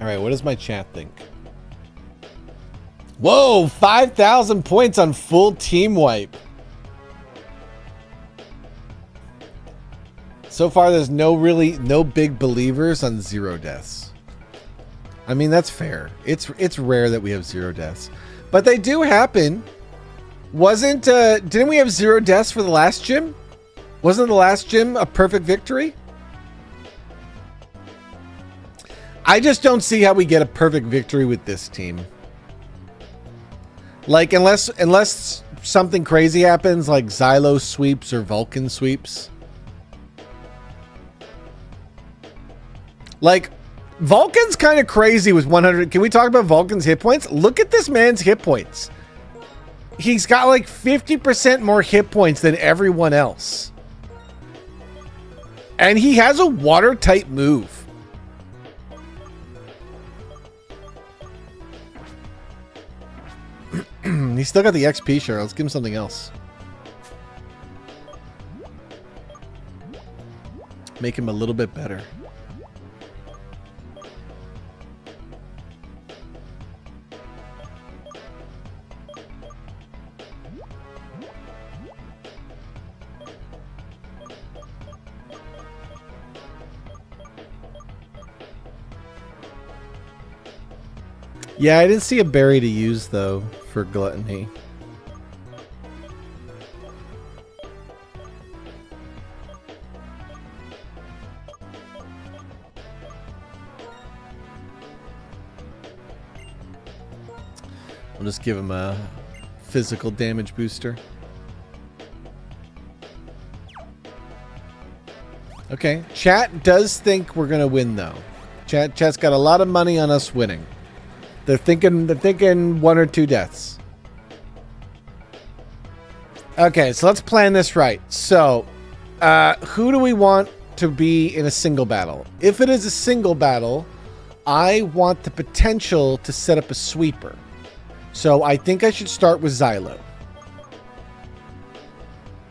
All right, what does my chat think? Whoa, 5,000 points on full team wipe. So far, there's no big believers on 0 deaths. I mean, that's fair. It's rare that we have 0 deaths, but they do happen. Didn't we have 0 deaths for the last gym? Wasn't the last gym a perfect victory? I just don't see how we get a perfect victory with this team. Like, unless something crazy happens, like Xylo sweeps or Vulcan sweeps. Like, Vulcan's kind of crazy with 100. Can we talk about Vulcan's hit points? Look at this man's hit points. He's got like 50% more hit points than everyone else. And he has a water type move. He's still got the XP share. Let's give him something else. Make him a little bit better. Yeah, I didn't see a berry to use, though, for gluttony. I'll just give him a physical damage booster. Okay, chat does think we're gonna win, though. Chat's got a lot of money on us winning. They're thinking 1 or 2 deaths. Okay, so let's plan this right. So, who do we want to be in a single battle? If it is a single battle, I want the potential to set up a sweeper. So I think I should start with Xylo.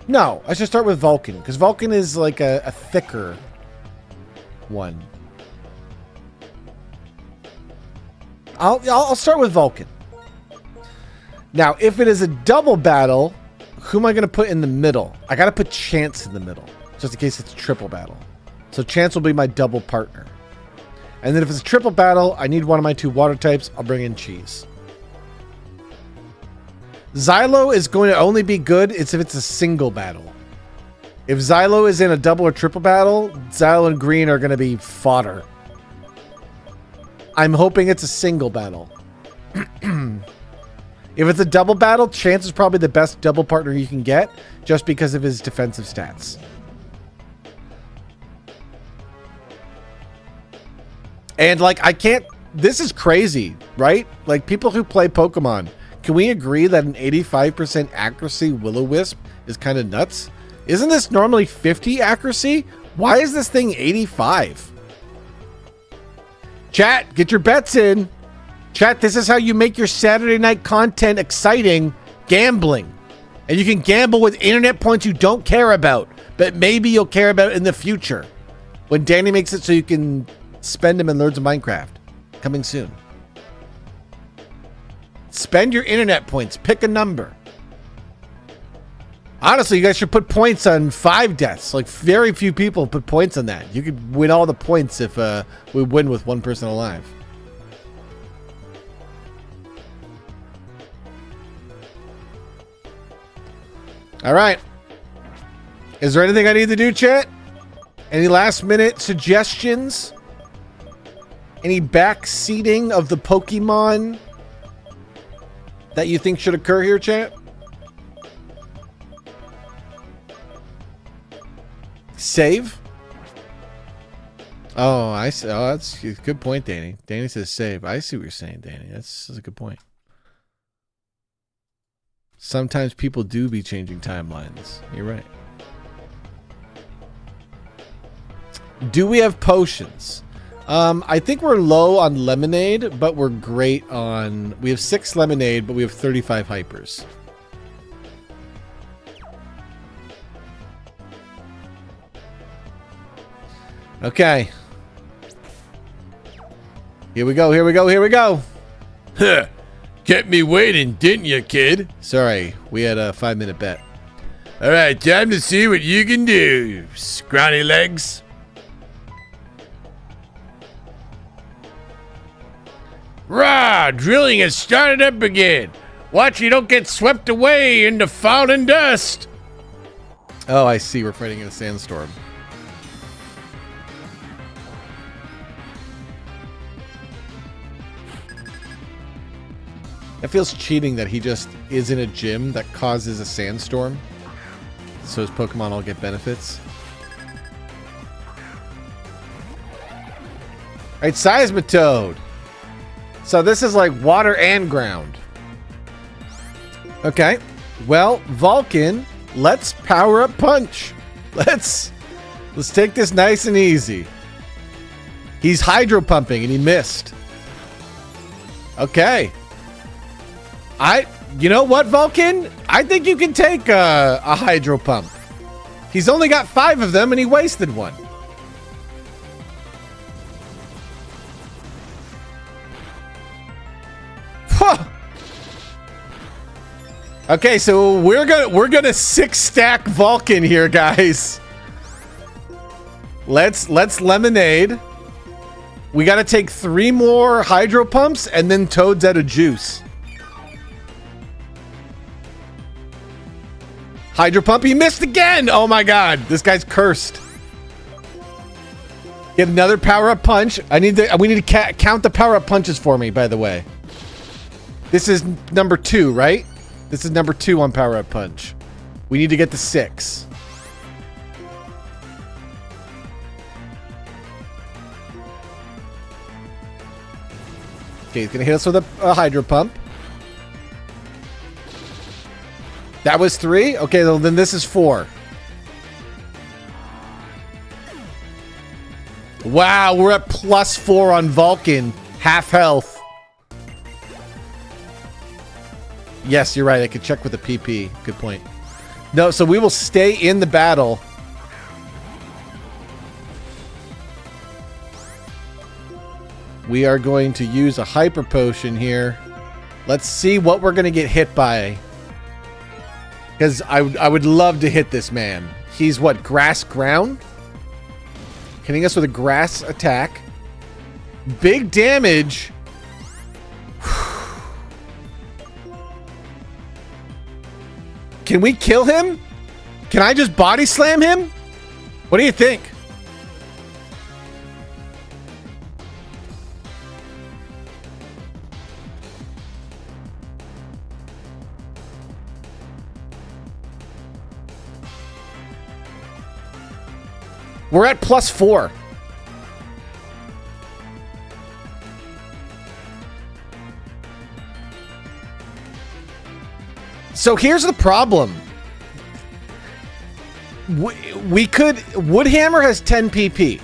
No, I should start with Vulcan, because Vulcan is like a thicker one. I'll start with Vulcan. Now, if it is a double battle, who am I going to put in the middle? I got to put Chance in the middle, just in case it's a triple battle. So Chance will be my double partner. And then if it's a triple battle, I need one of my 2 water types. I'll bring in Cheese. Xylo is going to only be good if it's a single battle. If Xylo is in a double or triple battle, Xylo and Green are going to be fodder. I'm hoping it's a single battle. If it's a double battle, Chance is probably the best double partner you can get, just because of his defensive stats. And like, I can't, this is crazy, right? Like, people who play Pokemon, can we agree that an 85% accuracy Will-O-Wisp is kind of nuts? Isn't this normally 50 accuracy? Why is this thing 85? Chat, get your bets in. Chat, this is how you make your Saturday night content exciting. Gambling. And you can gamble with internet points you don't care about, but maybe you'll care about in the future. When Danny makes it so you can spend them in Lords of Minecraft. Coming soon. Spend your internet points. Pick a number. Honestly, you guys should put points on 5 deaths. Like, very few people put points on that. You could win all the points if we win with 1 person alive. All right. Is there anything I need to do, chat? Any last minute suggestions? Any backseating of the Pokemon that you think should occur here, chat? Save? Oh, I see. Oh, that's a good point, Danny. Danny says save. I see what you're saying, Danny. That's a good point. Sometimes people do be changing timelines. You're right. Do we have potions? I think we're low on lemonade, but we're great on... We have 6 lemonade, but we have 35 hypers. Okay. Here we go, here we go, here we go. Huh. Kept me waiting, didn't you, kid? Sorry, we had a 5-minute bet. All right, time to see what you can do, scrawny legs. Rah! Drilling has started up again. Watch you don't get swept away into falling dust. Oh, I see. We're fighting in a sandstorm. It feels cheating that he just is in a gym that causes a sandstorm, so his Pokemon all get benefits. Alright, Seismitoad. So this is like water and ground. Okay. Well, Vulcan, let's power up Punch. Let's take this nice and easy. He's hydro pumping and he missed. Okay. You know what, Vulcan? I think you can take a hydro pump. He's only got 5 of them and he wasted one. Okay, so we're gonna 6-stack Vulcan here, guys. Let's lemonade. We gotta take 3 more hydro pumps and then Toad's out of juice. Hydro pump, he missed again. Oh my god, this guy's cursed. Get another power up punch. We need to count the power up punches for me, by the way. This is number 2, right? This is number 2 on power up punch. We need to get to 6. Okay, he's gonna hit us with a hydro pump. That was 3? Okay, well, then this is 4. Wow, we're at +4 on Vulcan. Half health. Yes, you're right. I could check with the PP. Good point. No, so we will stay in the battle. we are going to use a hyper potion here. Let's see what we're going to get hit by. Because I would love to hit this man. He's what? Grass ground? Hitting us with a grass attack. Big damage. Can we kill him? Can I just body slam him? What do you think? We're at +4. So here's the problem. We could... Woodhammer has 10 PP.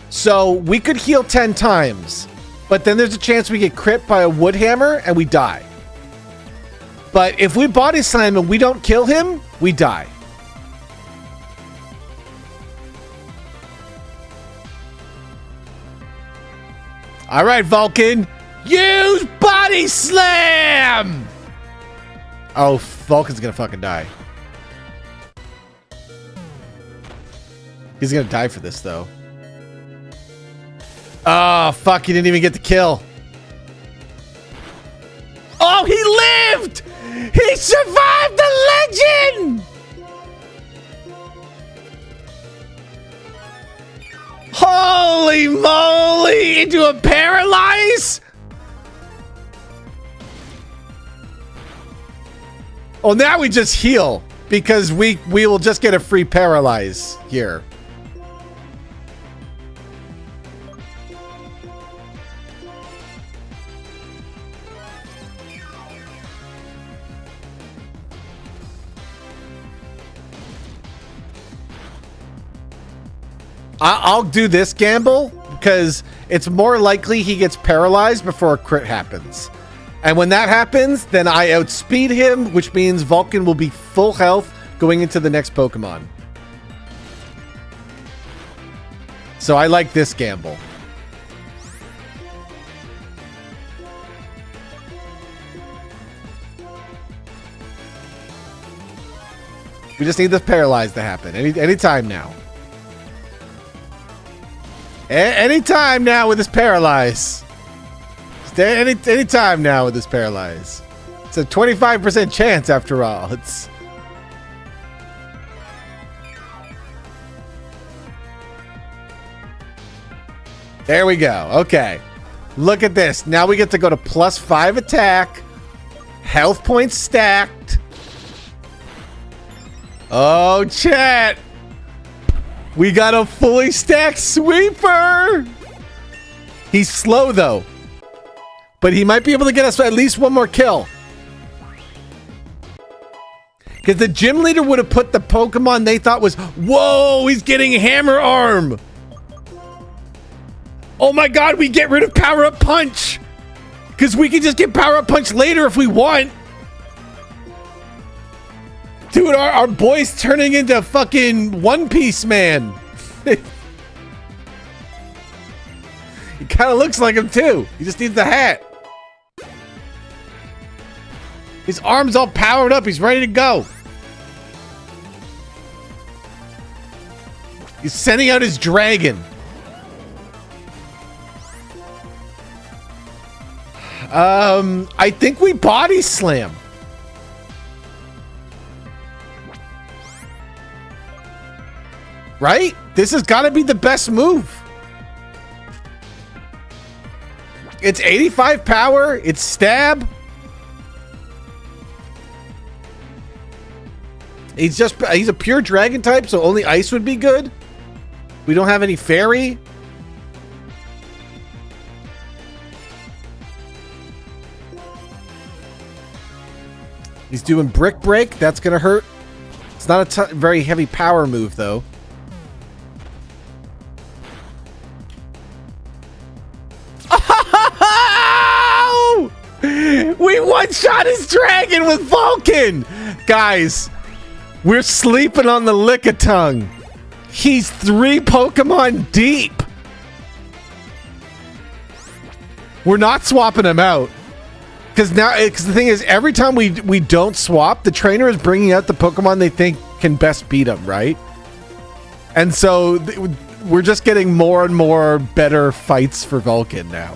So we could heal 10 times. But then there's a chance we get crit by a Woodhammer and we die. But if we body slam and we don't kill him, we die. All right, Vulcan. Use body slam! Oh, Vulcan's gonna fucking die. He's gonna die for this, though. Oh, fuck. He didn't even get the kill. Oh, he lived! He survived the legend! Holy moly! Into a paralyze? Oh, now we just heal because we will just get a free paralyze here. I'll do this gamble because it's more likely he gets paralyzed before a crit happens. And when that happens, then I outspeed him, which means Vulcan will be full health going into the next Pokemon. So I like this gamble. We just need this paralyze to happen anytime now. Anytime now with this paralyze. Anytime now with this paralyze. It's a 25% chance after all. It's... There we go. Okay. Look at this. Now we get to go to +5 attack. Health points stacked. Oh, chat. We got a fully stacked sweeper. He's slow, though. But he might be able to get us at least one more kill. Because the gym leader would have put the Pokemon they thought was... Whoa, he's getting Hammer Arm. Oh my god, we get rid of Power Up Punch. Because we can just get Power Up Punch later if we want. Dude, our boy's turning into fucking One Piece Man. He kind of looks like him too. He just needs the hat. His arm's all powered up. He's ready to go. He's sending out his dragon. I think we body slam. Right? This has got to be the best move. It's 85 power. It's stab. He's a pure dragon type, so only ice would be good. We don't have any fairy. He's doing brick break. That's going to hurt. It's not a very heavy power move, though. We one-shot his dragon with Vulcan! Guys, we're sleeping on the Lickitung. He's 3 Pokemon deep. We're not swapping him out. Because the thing is, every time we don't swap, the trainer is bringing out the Pokemon they think can best beat him, right? And so we're just getting more and more better fights for Vulcan now.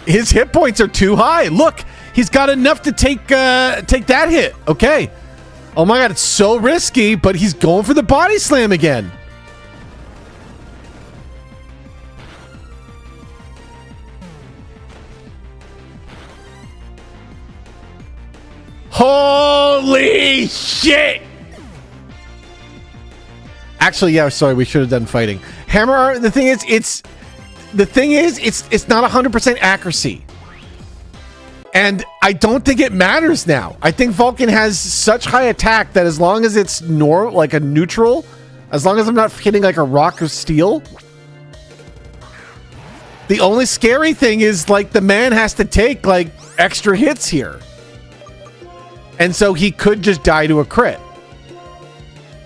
His hit points are too high. Look, he's got enough to take that hit. Okay. Oh my god, it's so risky, but he's going for the body slam again. Holy shit! Actually, yeah, sorry, we should have done fighting. Hammer arm, the thing is, it's not 100% accuracy. And I don't think it matters now. I think Vulcan has such high attack that as long as it's like a neutral, as long as I'm not hitting like a rock or steel. The only scary thing is like the man has to take like extra hits here. And so he could just die to a crit.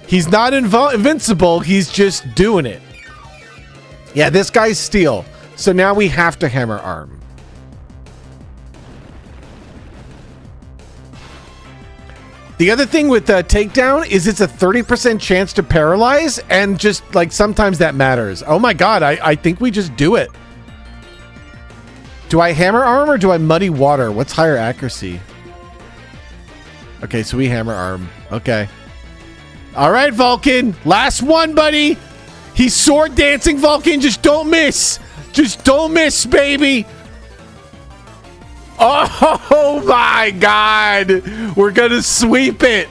He's not invincible. He's just doing it. Yeah, this guy's steel. So now we have to hammer arm. The other thing with the takedown is it's a 30% chance to paralyze. And just like sometimes that matters. Oh my god, I think we just do it. Do I hammer arm or do I muddy water? What's higher accuracy? Okay, so we hammer arm. Okay. All right, Vulcan. Last one, buddy. He's sword dancing, Vulcan. Just don't miss. Just don't miss, baby. Oh, my God. We're going to sweep it.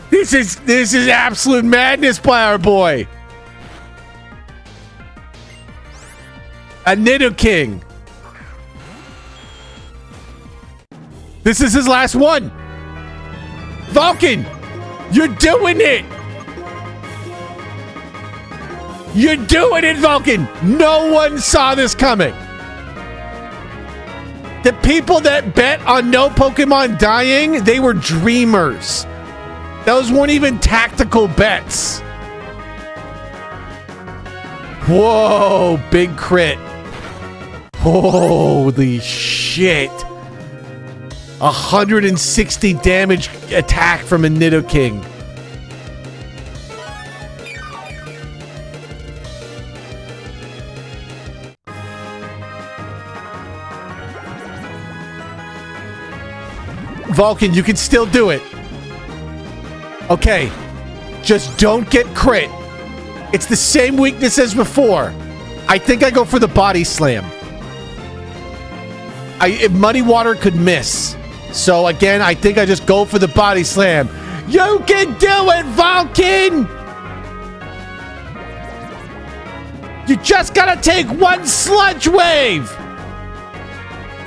This is absolute madness by our boy. A Nidoking. This is his last one. Vulcan, you're doing it. You're doing it, Vulcan. No one saw this coming. The people that bet on no Pokemon dying, they were dreamers. Those weren't even tactical bets. Whoa, big crit. Holy shit. 160 damage attack from a Nidoking. Vulcan, you can still do it. Okay. Just don't get crit. It's the same weakness as before. I think I go for the body slam. If Muddy Water could miss. So again, I think I just go for the body slam. You can do it, Vulcan! You just gotta take one sludge wave!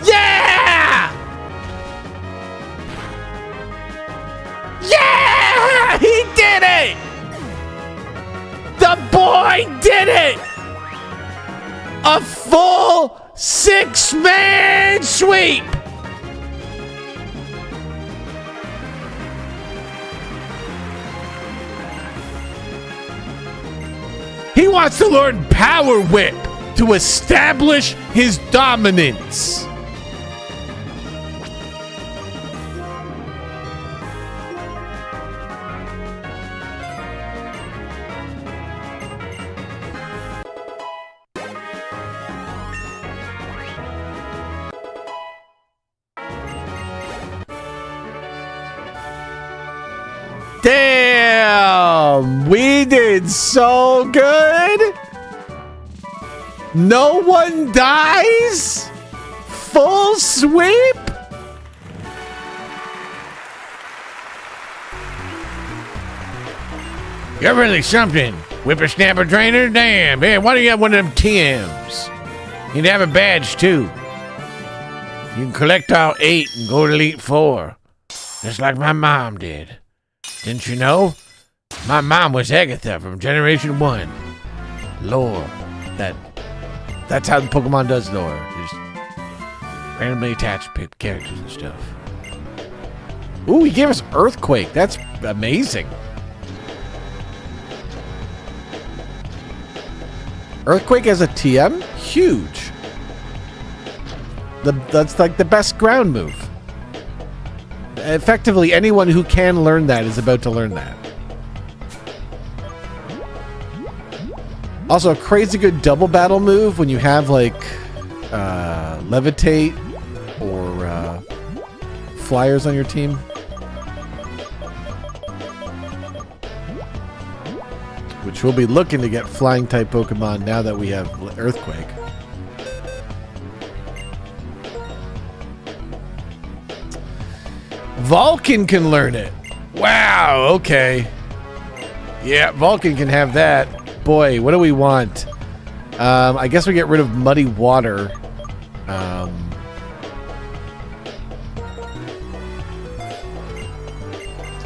Yeah! Yeah! He did it! The boy did it! A full 6-man sweep! He wants to learn Power Whip to establish his dominance. Damn! We did so good! No one dies? Full sweep? You're really something, whippersnapper trainer. Damn, man, why do you have one of them TMs? You'd have a badge, too. You can collect all 8 and go to Elite 4. Just like my mom did. Didn't you know? My mom was Agatha from Generation 1. Lore. That's how the Pokemon does lore. Just randomly attached characters and stuff. Ooh, he gave us Earthquake. That's amazing. Earthquake as a TM? Huge. That's like the best ground move. Effectively, anyone who can learn that is about to learn that. Also, a crazy good double battle move when you have like Levitate or Flyers on your team. Which we'll be looking to get flying type Pokemon now that we have Earthquake. Vulcan can learn it. Wow, okay. Yeah, Vulcan can have that. Boy, what do we want? I guess we get rid of Muddy Water.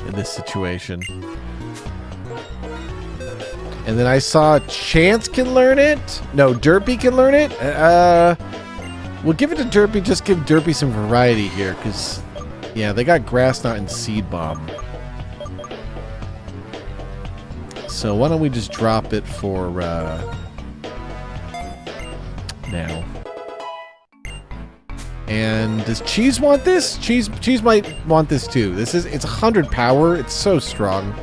In this situation. And then I saw Chance can learn it. No, Derpy can learn it. We'll give it to Derpy. Just give Derpy some variety here, because, yeah, they got Grass Knot and Seed Bomb. So why don't we just drop it for now? And does Cheese want this? Cheese might want this too. It's 100 power. It's so strong.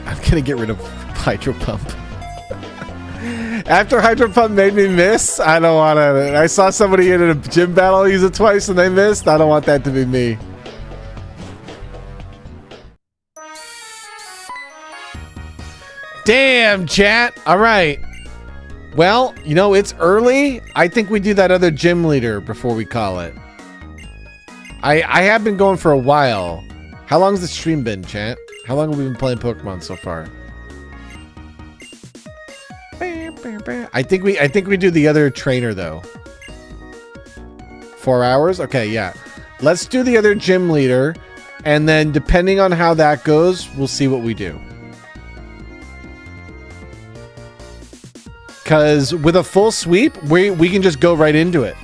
I'm gonna get rid of Hydro Pump. After Hydro Pump made me miss, I don't want to. I saw somebody in a gym battle use it twice and they missed. I don't want that to be me. Damn, chat. All right. Well, you know, it's early. I think we do that other gym leader before we call it. I have been going for a while. How long has the stream been, chat? How long have we been playing Pokemon so far? I think we do the other trainer though. 4 hours? Okay, yeah. Let's do the other gym leader, and then depending on how that goes, we'll see what we do. Cause with a full sweep, we can just go right into it.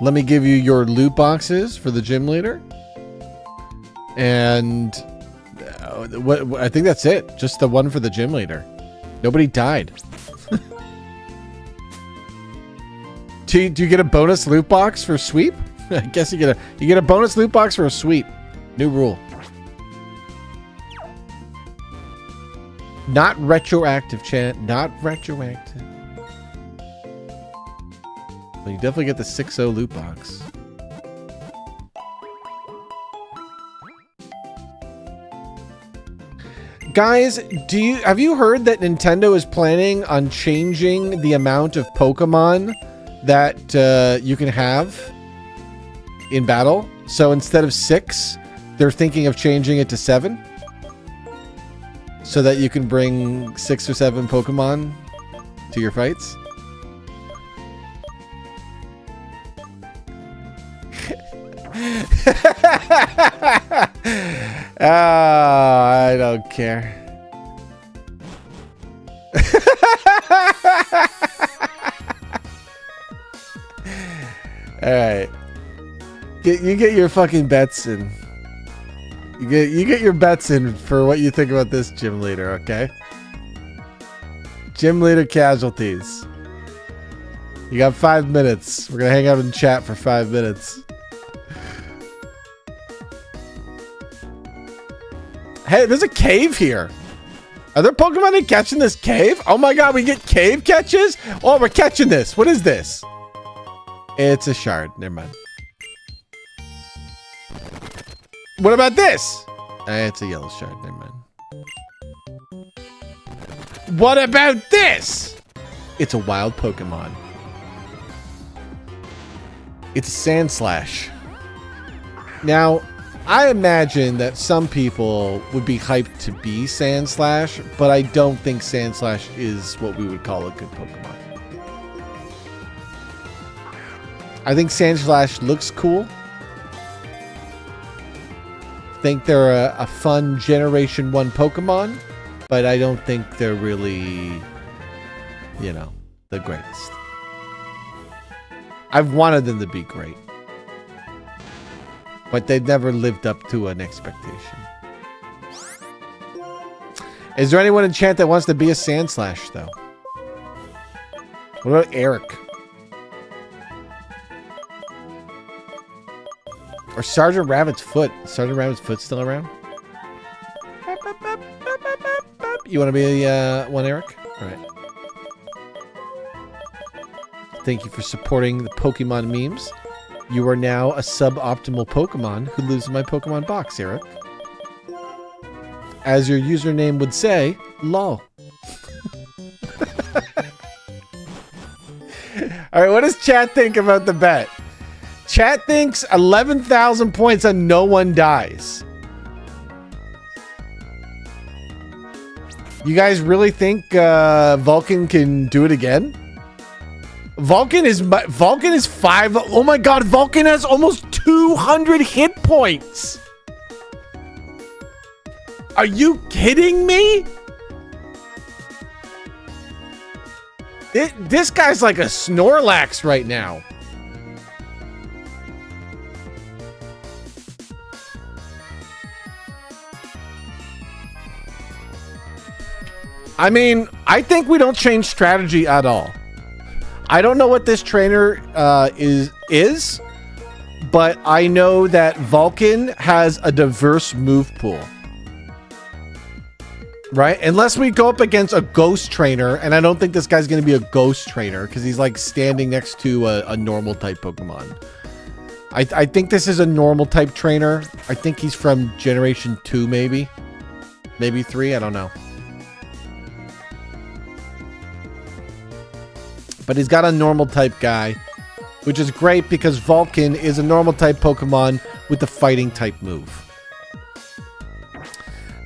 Let me give you your loot boxes for the gym leader. And what I think that's it. Just the one for the gym leader. Nobody died. Do you get a bonus loot box for sweep? I guess you get a bonus loot box for a sweep. New rule. Not retroactive, chat. Not retroactive. But you definitely get the 6-0 loot box. Guys, have you heard that Nintendo is planning on changing the amount of Pokemon that you can have in battle? So instead of 6, they're thinking of changing it to 7. So that you can bring 6 or 7 Pokemon to your fights. I don't care. All right, you get your fucking bets in. You get your bets in for what you think about this gym leader, okay? Gym leader casualties. You got 5 minutes. We're gonna hang out and chat for 5 minutes. Hey, there's a cave here. Are there Pokemon that catch in this cave? Oh my god, we get cave catches? Oh, we're catching this. What is this? It's a shard. Never mind. What about this? It's a yellow shard. Never mind. What about this? It's a wild Pokemon. It's a Sand Slash. Now, I imagine that some people would be hyped to be Sand Slash, but I don't think Sand Slash is what we would call a good Pokemon. I think Sandslash looks cool. Think they're a fun Generation 1 Pokemon, but I don't think they're really, you know, the greatest. I've wanted them to be great, but they've never lived up to an expectation. Is there anyone in chat that wants to be a Sandslash, though? What about Eric? Or Sergeant Rabbit's foot? Is Sergeant Rabbit's foot still around? You want to be one, Eric? All right. Thank you for supporting the Pokemon memes. You are now a suboptimal Pokemon who lives in my Pokemon box, Eric. As your username would say, lol. All right, what does chat think about the bet? Chat thinks 11,000 points on no one dies. You guys really think Vulcan can do it again? Vulcan is 5. Oh my god, Vulcan has almost 200 hit points. Are you kidding me? This guy's like a Snorlax right now. I mean, I think we don't change strategy at all. I don't know what this trainer is, but I know that Vulcan has a diverse move pool. Right? Unless we go up against a ghost trainer, and I don't think this guy's going to be a ghost trainer because he's like standing next to a normal type Pokemon. I think this is a normal type trainer. I think he's from Generation 2 maybe. Maybe 3, I don't know. But he's got a normal type guy, which is great because Vulcan is a normal type Pokemon with the fighting type move.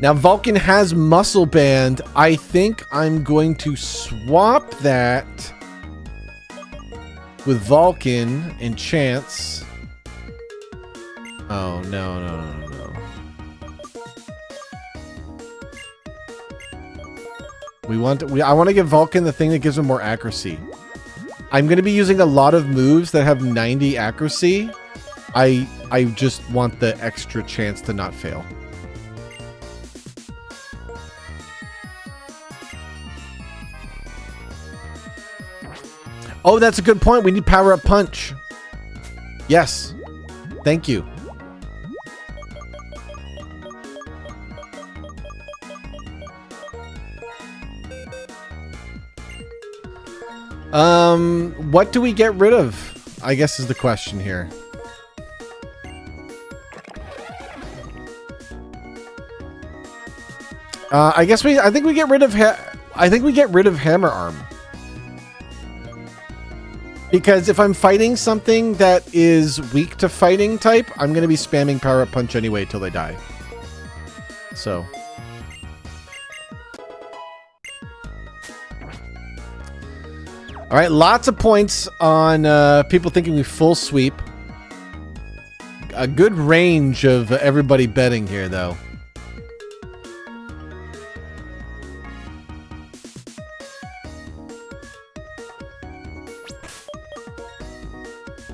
Now, Vulcan has Muscle Band. I think I'm going to swap that with Vulcan and Chance. Oh, no. I want to give Vulcan the thing that gives him more accuracy. I'm going to be using a lot of moves that have 90 accuracy. I just want the extra chance to not fail. Oh, that's a good point. We need Power Up Punch. Yes. Thank you. What do we get rid of? I guess is the question here. I think we get rid of Hammer Arm. Because if I'm fighting something that is weak to fighting type, I'm going to be spamming Power Up Punch anyway till they die. So. All right, lots of points on people thinking we full sweep. A good range of everybody betting here, though.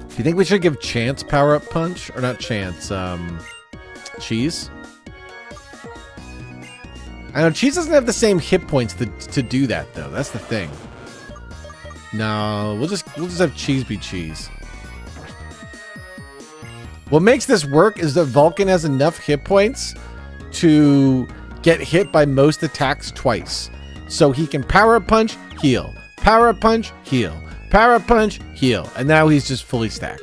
Do you think we should give Chance Power Up Punch? Or not Chance, Cheese? I know Cheese doesn't have the same hit points to do that, though. That's the thing. No, we'll just have Cheese be Cheese. What makes this work is that Vulcan has enough hit points to get hit by most attacks twice. So he can Power Up Punch, heal. Power Up Punch, heal. Power Up Punch, heal. And now he's just fully stacked.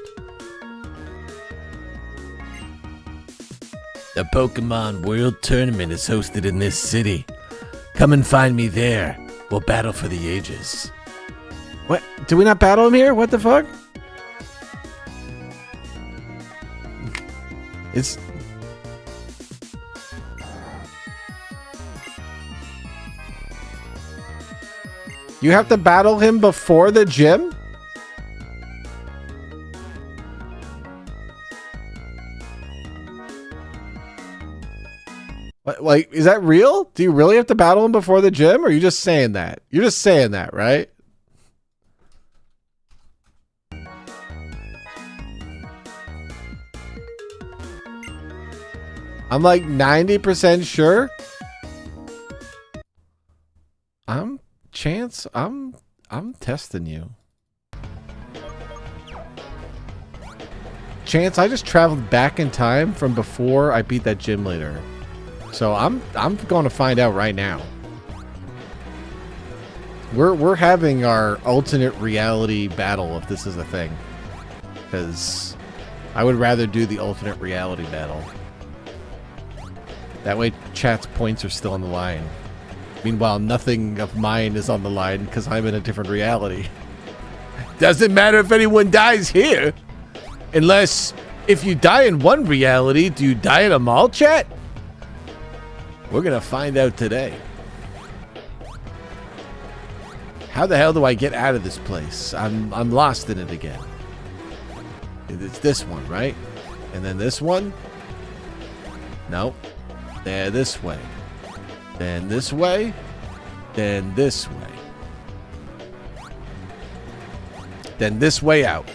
The Pokemon World Tournament is hosted in this city. Come and find me there. We'll battle for the ages. What? Do we not battle him here? What the fuck? It's... You have to battle him before the gym? Like, is that real? Do you really have to battle him before the gym, or are you just saying that? You're just saying that, right? I'm like 90% sure. Chance, I'm testing you. Chance, I just traveled back in time from before I beat that gym leader. So I'm going to find out right now. We're having our alternate reality battle if this is a thing. Cuz I would rather do the alternate reality battle. That way chat's points are still on the line. Meanwhile, nothing of mine is on the line because I'm in a different reality. Doesn't matter if anyone dies here. Unless, if you die in one reality, do you die in a mall, chat? We're gonna find out today. How the hell do I get out of this place? I'm lost in it again. It's this one, right? And then this one? Nope. There, this way. Then this way. Then this way. Then this way out.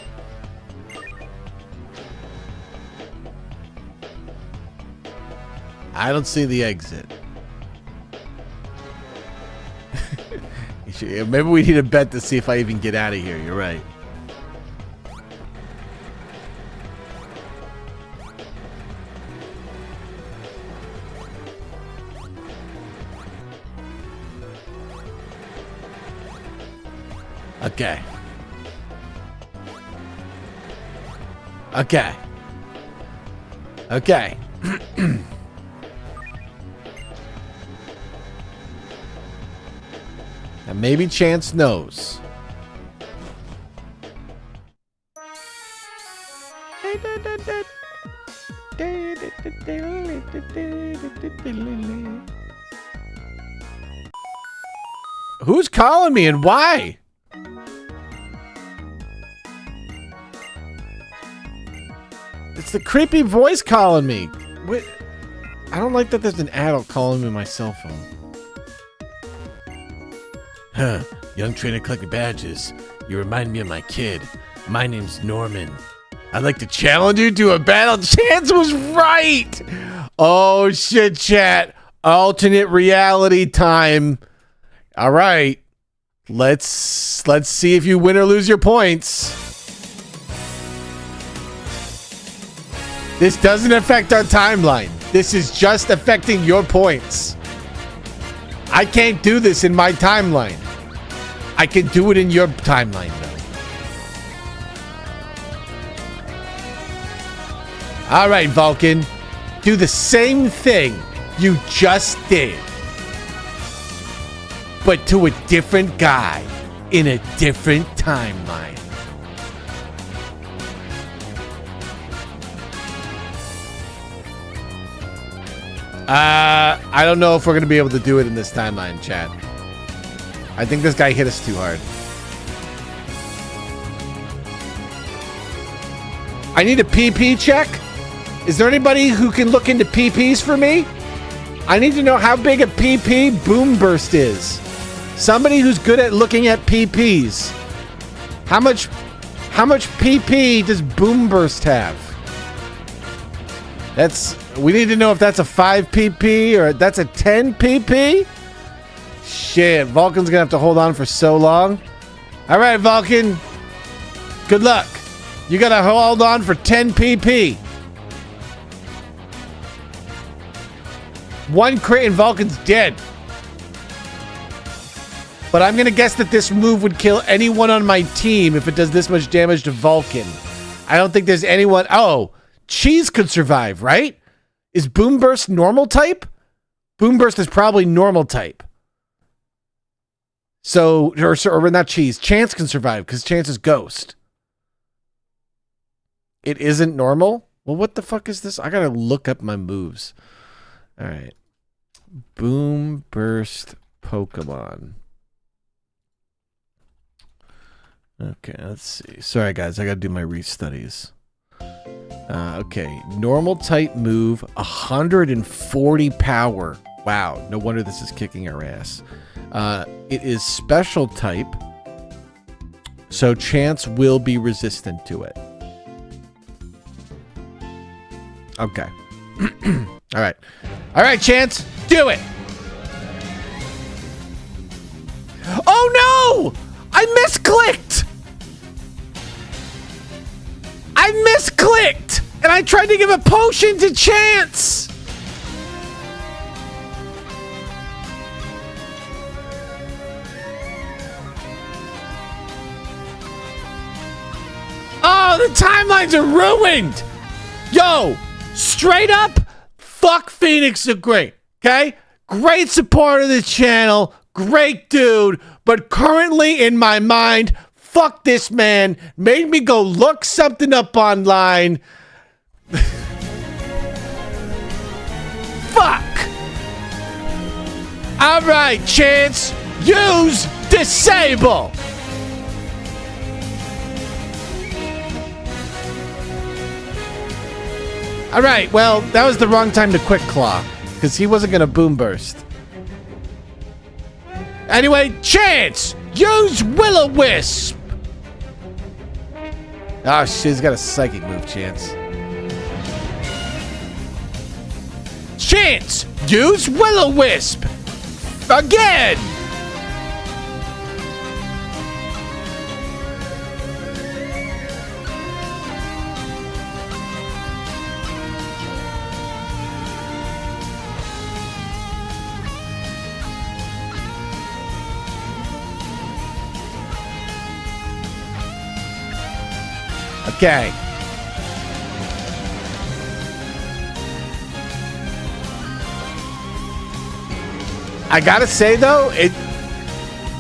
I don't see the exit. Maybe we need a bet to see if I even get out of here. You're right. Okay. Okay. Okay. And maybe Chance knows. Who's calling me and why? It's the creepy voice calling me. What? I don't like that there's an adult calling me on my cell phone. Huh. Young trainer collecting badges. You remind me of my kid. My name's Norman. I'd like to challenge you to a battle. Chance was right. Oh, shit, chat. Alternate reality time. All right. Let's see if you win or lose your points. This doesn't affect our timeline. This is just affecting your points. I can't do this in my timeline. I can do it in your timeline, though. All right, Vulcan. Do the same thing you just did. But to a different guy in a different timeline. I don't know if we're going to be able to do it in this timeline, chat. I think this guy hit us too hard. I need a PP check. Is there anybody who can look into PPs for me? I need to know how big a PP boom burst is. Somebody who's good at looking at PPs. How much PP does boom burst have? We need to know if that's a 5 PP or that's a 10 PP. Shit, Vulcan's gonna have to hold on for so long. All right, Vulcan. Good luck. You gotta hold on for 10 PP. One crit and Vulcan's dead. But I'm gonna guess that this move would kill anyone on my team if it does this much damage to Vulcan. I don't think there's anyone. Oh, Cheese could survive, right? Is Boom Burst normal type? Boom Burst is probably normal type. So, or not Cheese. Chance can survive because Chance is Ghost. It isn't normal? Well, what the fuck is this? I gotta look up my moves. All right. Boom Burst Pokemon. Okay, let's see. Sorry, guys. I gotta do my restudies. Okay, normal type move, 140 power. Wow, no wonder this is kicking our ass. It is special type, so Chance will be resistant to it. Okay. All right. All right, Chance, do it. Oh no! I misclicked! I misclicked! And I tried to give a potion to Chance! Oh, the timelines are ruined! Yo, straight up, fuck Phoenix the Great, okay? Great supporter of the channel, great dude, but currently in my mind, fuck this man, made me go look something up online. Fuck! Alright, Chance, use disable! Alright, well, that was the wrong time to quick claw, because he wasn't gonna boom burst. Anyway, Chance, use Will-O-Wisp! Oh shit, he's got a psychic move, Chance. Chance, use Will-O-Wisp! Again! Okay. I gotta say though,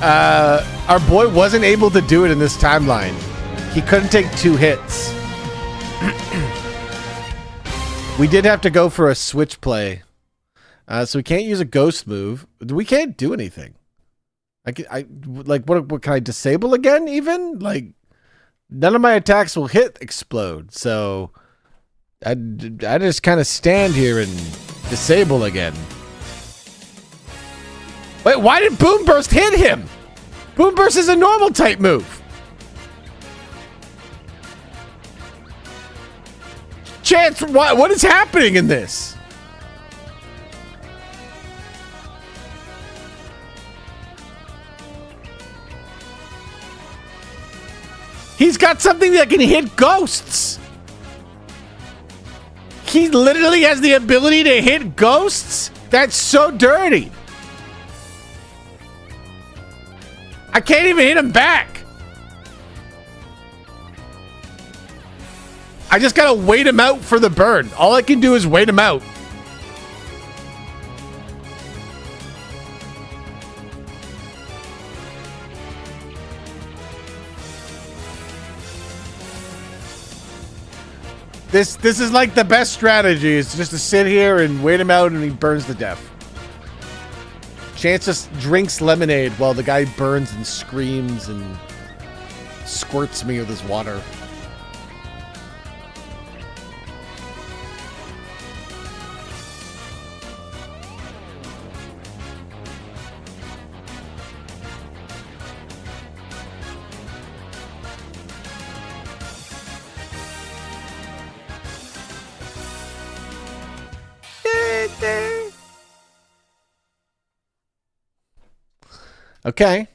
our boy wasn't able to do it in this timeline. He couldn't take 2 hits. We did have to go for a switch play, so we can't use a ghost move. We can't do anything. What can I disable again? Even like. None of my attacks will hit explode, so I just kind of stand here and disable again. Wait, why did Boom Burst hit him? Boom Burst is a normal type move. Chance, what is happening in this? He's got something that can hit ghosts. He literally has the ability to hit ghosts? That's so dirty. I can't even hit him back. I just gotta wait him out for the burn. All I can do is wait him out. This is like the best strategy, is just to sit here and wait him out and he burns to death. Chance just drinks lemonade while the guy burns and screams and squirts me with his water. Okay.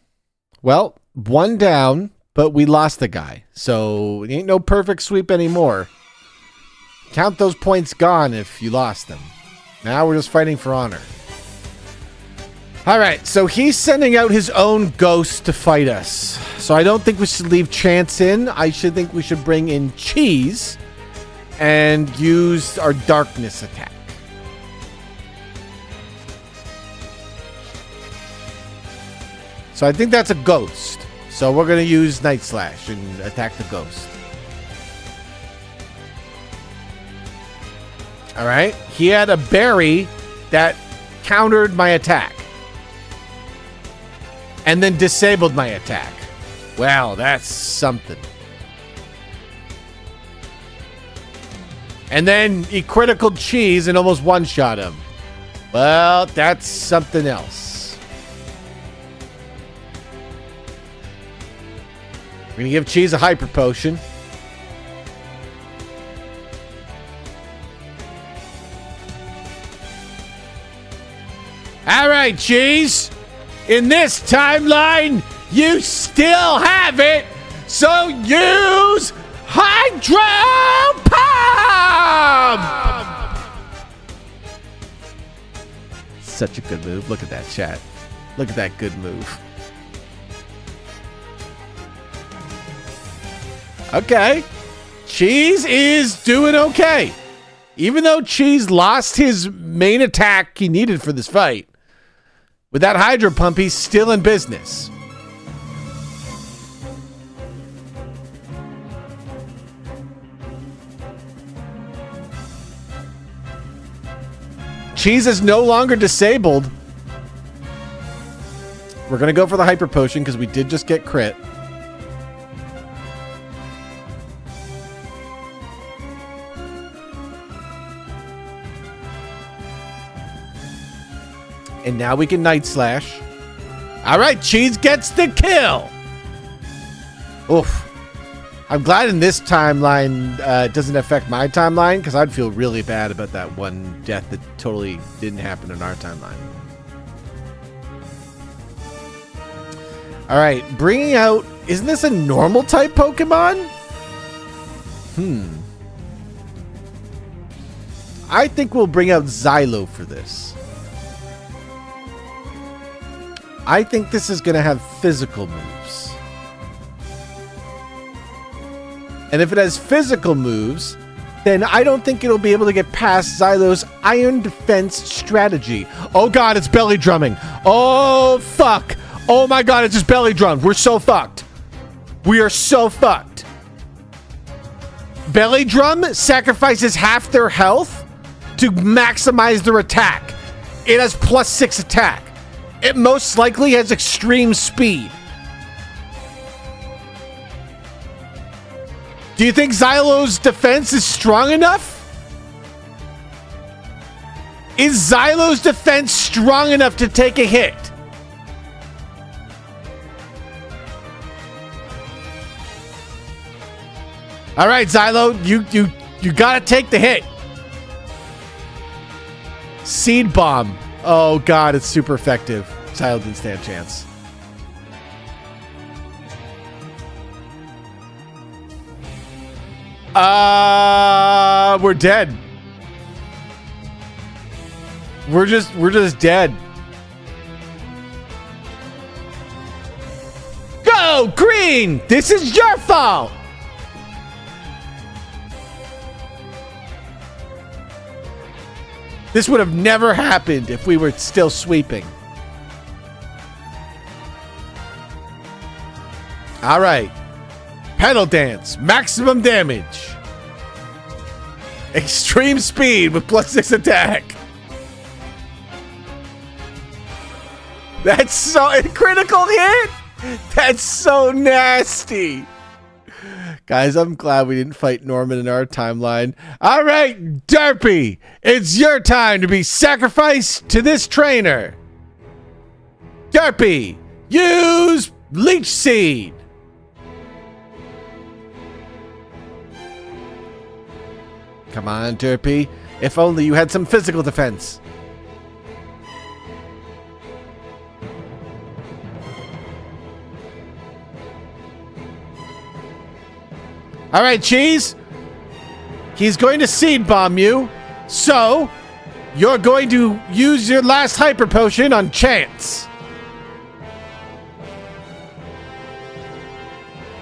Well, 1 down, but we lost the guy. So it ain't no perfect sweep anymore. Count those points gone if you lost them. Now we're just fighting for honor. Alright, so he's sending out his own ghost to fight us. So I don't think we should leave Chance in. I should think we should bring in Cheese and use our darkness attack. So I think that's a ghost. So we're going to use Night Slash and attack the ghost. All right. He had a berry that countered my attack. And then disabled my attack. Well, that's something. And then he critical Cheese and almost one-shot him. Well, that's something else. We're going to give Cheese a hyper potion. All right, Cheese. In this timeline, you still have it. So use Hydro Pump! Such a good move. Look at that, chat. Look at that good move. Okay. Cheese is doing okay. Even though Cheese lost his main attack he needed for this fight, with that Hydro Pump, he's still in business. Cheese is no longer disabled. We're going to go for the Hyper Potion because we did just get crit. And now we can Night Slash. All right, Cheese gets the kill. Oof. I'm glad in this timeline it doesn't affect my timeline, because I'd feel really bad about that one death that totally didn't happen in our timeline. All right, bringing out... Isn't this a normal type Pokemon? I think we'll bring out Xylo for this. I think this is going to have physical moves. And if it has physical moves, then I don't think it'll be able to get past Xylo's Iron Defense strategy. Oh god, it's belly drumming. Oh fuck. Oh my god, it's just belly drummed. We're so fucked. We are so fucked. Belly drum sacrifices half their health to maximize their attack. It has +6 attack. It most likely has extreme speed. Do you think Xylo's defense is strong enough? Is Xylo's defense strong enough to take a hit? All right, Xylo, you gotta take the hit. Seed Bomb. Oh god, it's super effective. Xylo didn't stand a chance. We're dead. We're just dead. Go, Green! This is your fault! This would have never happened if we were still sweeping. All right. Pedal Dance. Maximum damage. Extreme speed with +6 attack. That's so... A critical hit? That's so nasty. Guys, I'm glad we didn't fight Norman in our timeline. All right, Derpy. It's your time to be sacrificed to this trainer. Derpy, use Leech Seed. Come on, Derpy. If only you had some physical defense. All right, Cheese. He's going to Seed Bomb you. So, you're going to use your last Hyper Potion on Chance.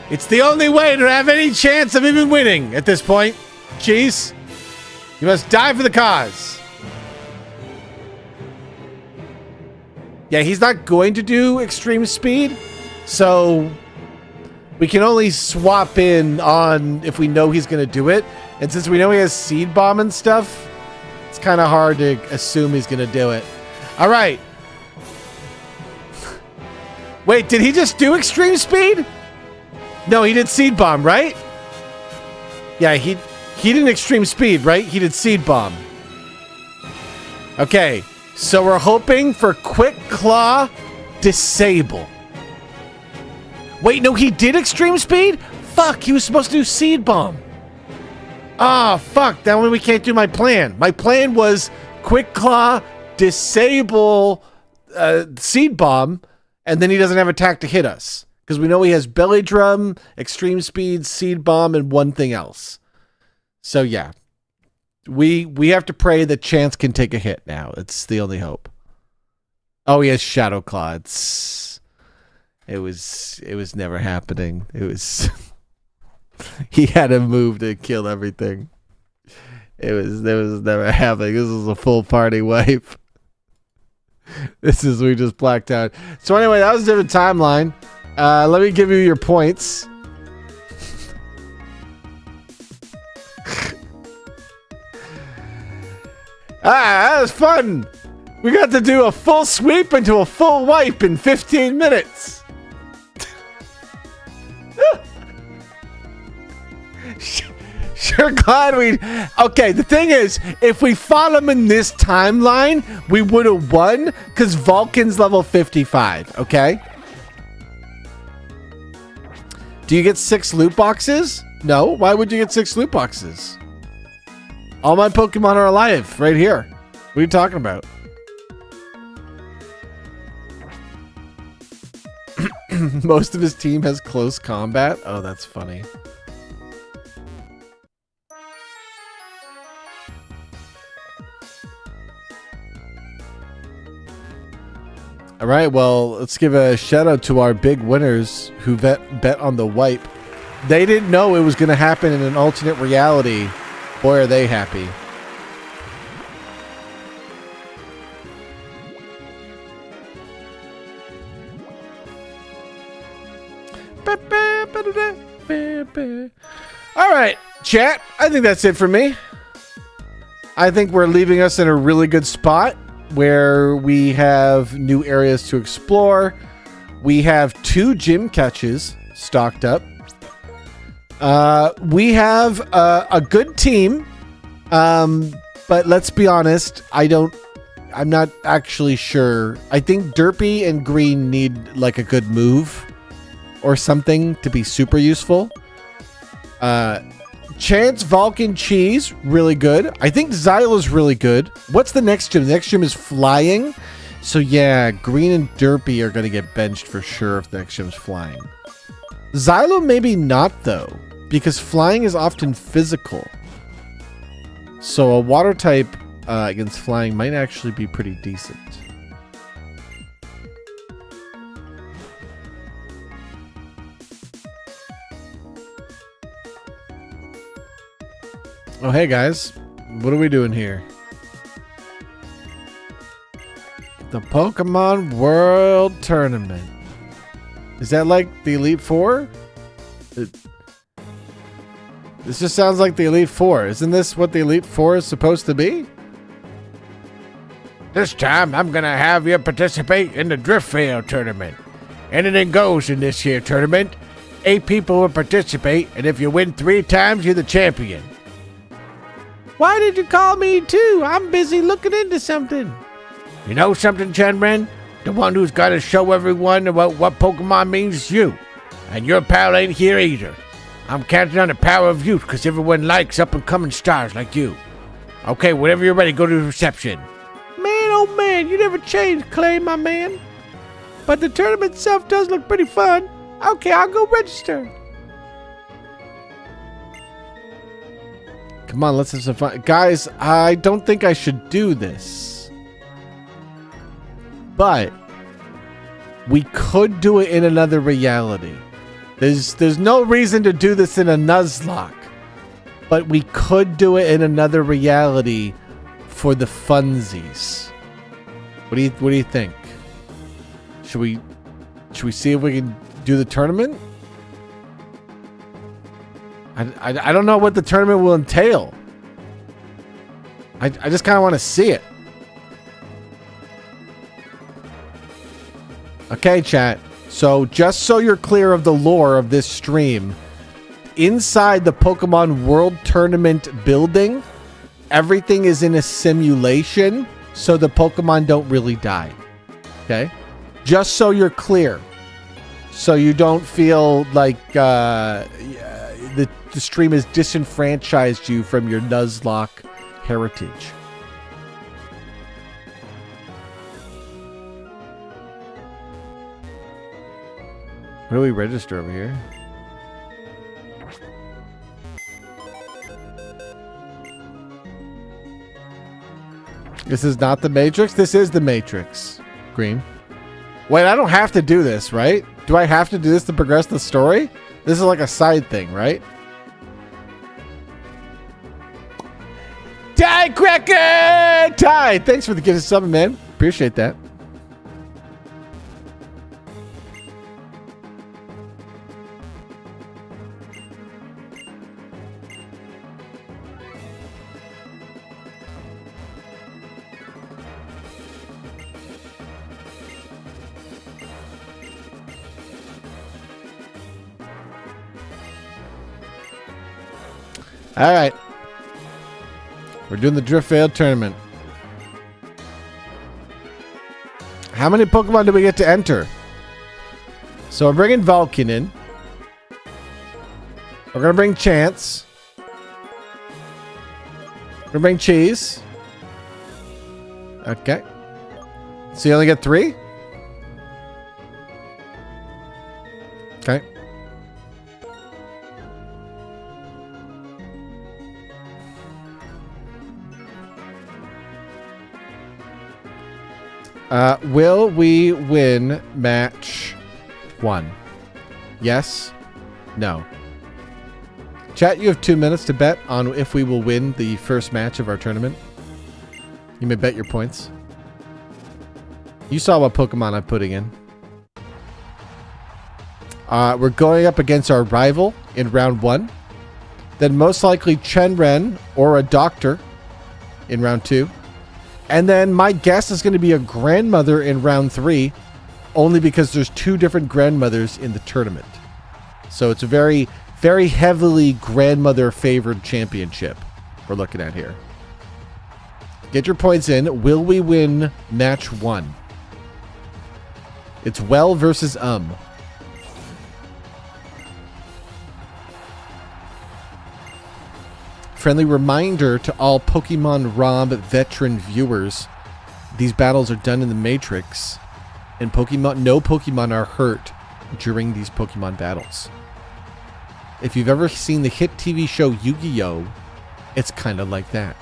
It's the only way to have any chance of even winning at this point. Cheese, you must die for the cause. Yeah, he's not going to do extreme speed, so we can only swap in on if we know he's going to do it. And since we know he has Seed Bomb and stuff, it's kind of hard to assume he's going to do it. All right. Wait, did he just do extreme speed? No, he did Seed Bomb, right? Yeah, he He did extreme speed, right? He did seed bomb. Okay, so we're hoping for quick claw, disable. Wait, no, he did extreme speed? Fuck, he was supposed to do seed bomb. Ah, fuck, that one we can't do my plan. My plan was quick claw, disable seed bomb, and then he doesn't have attack to hit us. Because we know he has belly drum, extreme speed, seed bomb, and one thing else. So yeah, we have to pray that Chance can take a hit now. It's the only hope. Oh, he has Shadow Claw. It was never happening. It was he had a move to kill everything. It was never happening. This was a full party wipe. We just blacked out. So anyway, that was a different timeline. Let me give you your points. That was fun. We got to do a full sweep into a full wipe in 15 minutes. Sure glad we... Okay, the thing is, if we fought him in this timeline, we would have won because Vulcan's level 55, okay? Do you get 6 loot boxes? No. Why would you get 6 loot boxes? All my Pokemon are alive right here. What are you talking about? Most of his team has close combat. Oh, that's funny. All right, well, let's give a shout out to our big winners who bet on the wipe. They didn't know it was going to happen in an alternate reality. Boy, are they happy. All right, chat. I think that's it for me. I think we're leaving us in a really good spot where we have new areas to explore. We have 2 gym catches stocked up. We have a good team, but let's be honest, I'm not actually sure. I think Derpy and Green need like a good move or something to be super useful. Chance, Vulcan, Cheese, really good. I think Xylo's really good. What's the next gym? The next gym is Flying. So yeah, Green and Derpy are going to get benched for sure if the next gym is Flying. Xylo maybe not though, because Flying is often physical. So a water type against Flying might actually be pretty decent. Oh, hey guys. What are we doing here? The Pokemon World Tournament. Is that like the Elite Four? This just sounds like the Elite Four. Isn't this what the Elite Four is supposed to be? This time, I'm gonna have you participate in the Driftveil tournament. Anything goes in this here tournament. 8 people will participate, and if you win 3 times, you're the champion. Why did you call me too? I'm busy looking into something. You know something, Chenren? The one who's got to show everyone about what Pokemon means is you. And your pal ain't here either. I'm counting on the power of youth because everyone likes up-and-coming stars like you. Okay, whenever you're ready, go to the reception. Man, oh man, you never changed, Clay, my man. But the tournament itself does look pretty fun. Okay, I'll go register. Come on, let's have some fun. Guys, I don't think I should do this. But we could do it in another reality. There's no reason to do this in a Nuzlocke. But we could do it in another reality for the funsies. What do you think? Should we see if we can do the tournament? I don't know what the tournament will entail. I just kind of want to see it. Okay, chat. So just so you're clear of the lore of this stream, inside the Pokemon World Tournament building, everything is in a simulation, so the Pokemon don't really die. Okay? Just so you're clear. So you don't feel like the stream has disenfranchised you from your Nuzlocke heritage. Where do we register over here? This is not the Matrix? This is the Matrix. Green. Wait, I don't have to do this, right? Do I have to do this to progress the story? This is like a side thing, right? Ty Cracker! Ty, thanks for the gift of sub, man. Appreciate that. All right. We're doing the Driftveil tournament. How many Pokemon do we get to enter? So we're bringing Vulcan in. We're going to bring Chance. We're going to bring Cheese. Okay. So you only get 3? Okay. Will we win match 1? Yes? No? Chat, you have 2 minutes to bet on if we will win the first match of our tournament. You may bet your points. You saw what Pokemon I'm putting in. We're going up against our rival in round 1. Then most likely Chenren or a Doctor in round 2. And then my guess is going to be a grandmother in round 3, only because there's 2 different grandmothers in the tournament. So it's a very, very heavily grandmother favored championship we're looking at here. Get your points in. Will we win match 1? It's well versus Friendly reminder to all PKMN Rawb veteran viewers, these battles are done in the Matrix, and no Pokemon are hurt during these Pokemon battles. If you've ever seen the hit TV show Yu-Gi-Oh!, it's kind of like that.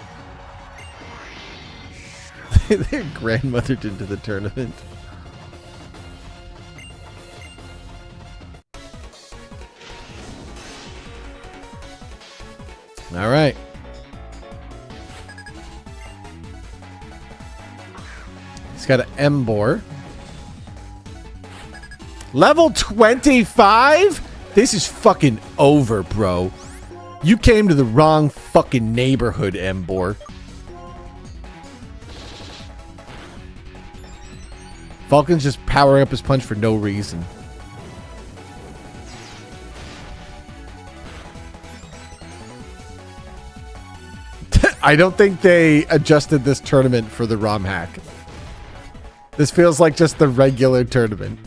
They're grandmothered into the tournament. All right. He's got an Emboar. Level 25? This is fucking over, bro. You came to the wrong fucking neighborhood, Emboar. Vulcan's just powering up his punch for no reason. I don't think they adjusted this tournament for the ROM hack. This feels like just the regular tournament.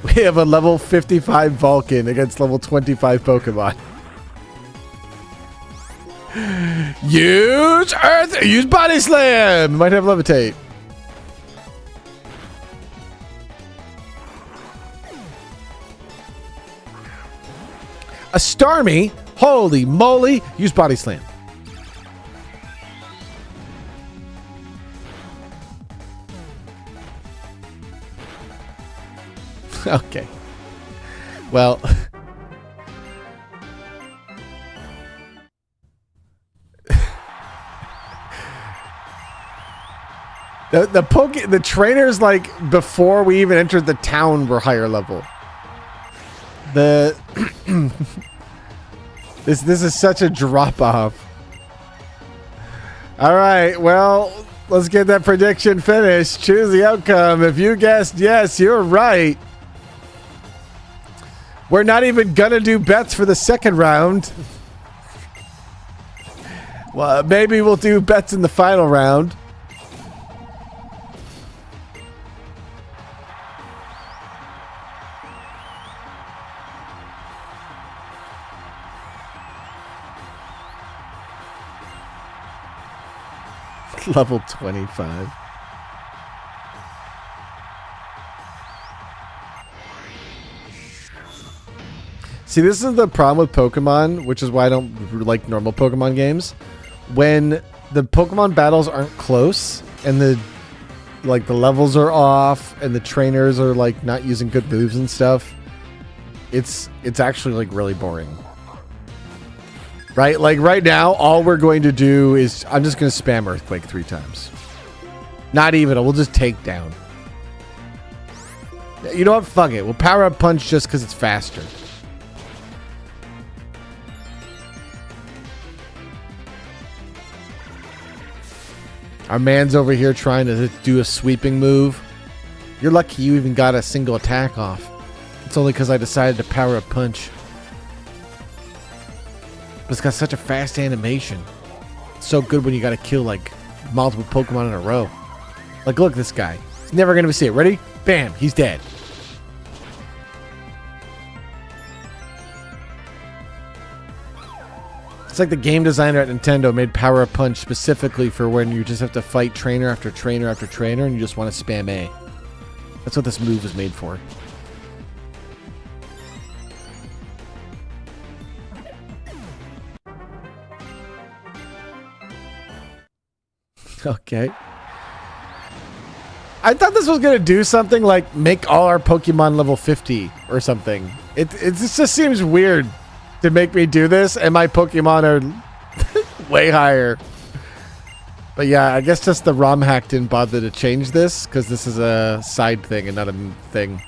We have a level 55 Vulcan against level 25 Pokemon. Use Earth! Use Body Slam! Might have Levitate. A Starmie? Holy moly! Use Body Slam. Okay. Well... The trainers, like, before we even entered the town were higher level. This is such a drop off. All right, well, let's get that prediction finished. Choose the outcome. If you guessed yes, you're right. We're not even gonna do bets for the second round. Well, maybe we'll do bets in the final round. Level 25. See, this is the problem with Pokemon, which is why I don't like normal Pokemon games. When the Pokemon battles aren't close and the levels are off and the trainers are like not using good moves and stuff, it's actually like really boring. Right? Like right now, all we're going to do is I'm just going to spam Earthquake 3 times. Not even. We'll just take down. You know what? Fuck it. We'll power up Punch just because it's faster. Our man's over here trying to do a sweeping move. You're lucky you even got a single attack off. It's only because I decided to power up Punch. But it's got such a fast animation. It's so good when you got to kill like multiple Pokemon in a row. Like, look at this guy. He's never going to see it. Ready? Bam. He's dead. It's like the game designer at Nintendo made Power Up Punch specifically for when you just have to fight trainer after trainer after trainer and you just want to spam A. That's what this move was made for. Okay. I thought this was going to do something like make all our Pokemon level 50 or something. It just seems weird to make me do this, and my Pokemon are way higher. But yeah, I guess just the ROM hack didn't bother to change this, because this is a side thing and not a thing.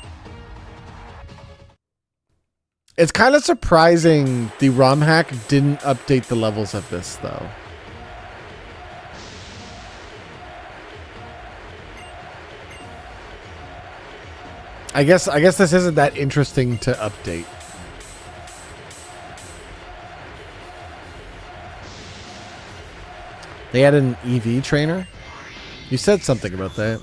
It's kind of surprising the ROM hack didn't update the levels of this, though. I guess this isn't that interesting to update. They had an EV trainer? You said something about that.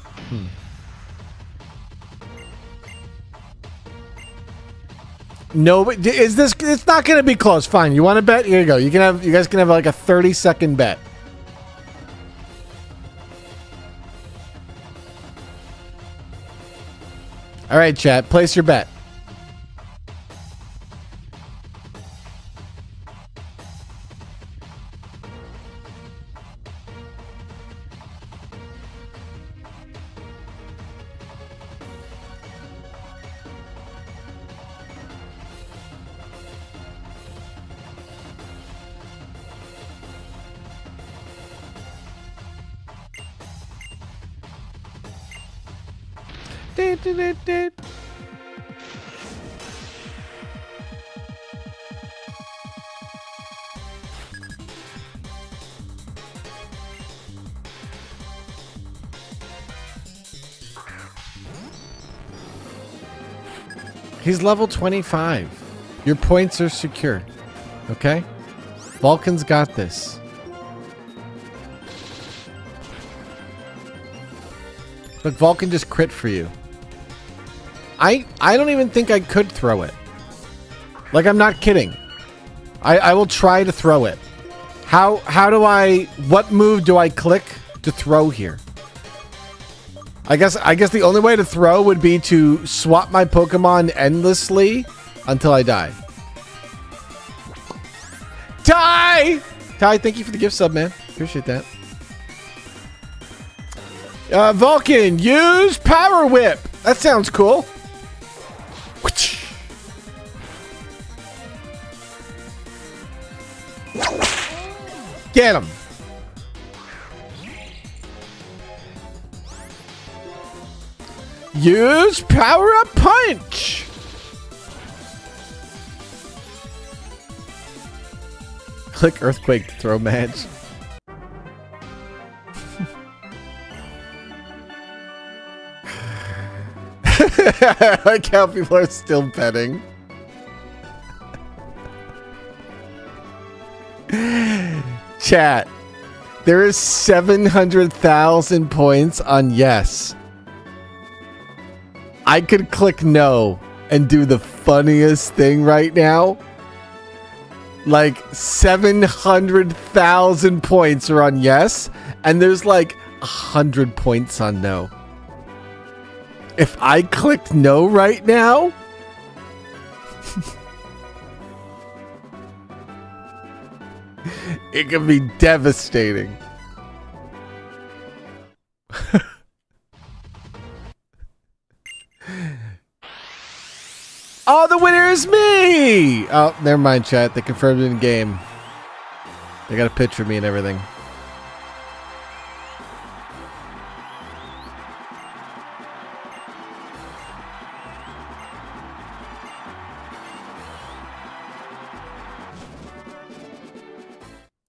No, but is this? It's not going to be close. Fine. You want to bet? Here you go. You guys can have like a 30-second bet. All right, chat. Place your bet. He's level 25. Your points are secure. Okay? Vulcan's got this. Look, Vulcan just crit for you. I don't even think I could throw it. Like, I'm not kidding. I will try to throw it. How do what move do I click to throw here? I guess the only way to throw would be to swap my Pokemon endlessly until I die. Ty, thank you for the gift sub, man. Appreciate that. Vulcan, use Power Whip. That sounds cool. Get him. Use Power Up Punch. Click Earthquake to throw match. I like how people are still betting. Chat. There is 700,000 points on yes. I could click no and do the funniest thing right now. Like 700,000 points are on yes, and there's like 100 points on no. If I clicked no right now, it could be devastating. Oh, the winner is me! Oh, never mind, chat. They confirmed it in game. They got a picture of me and everything.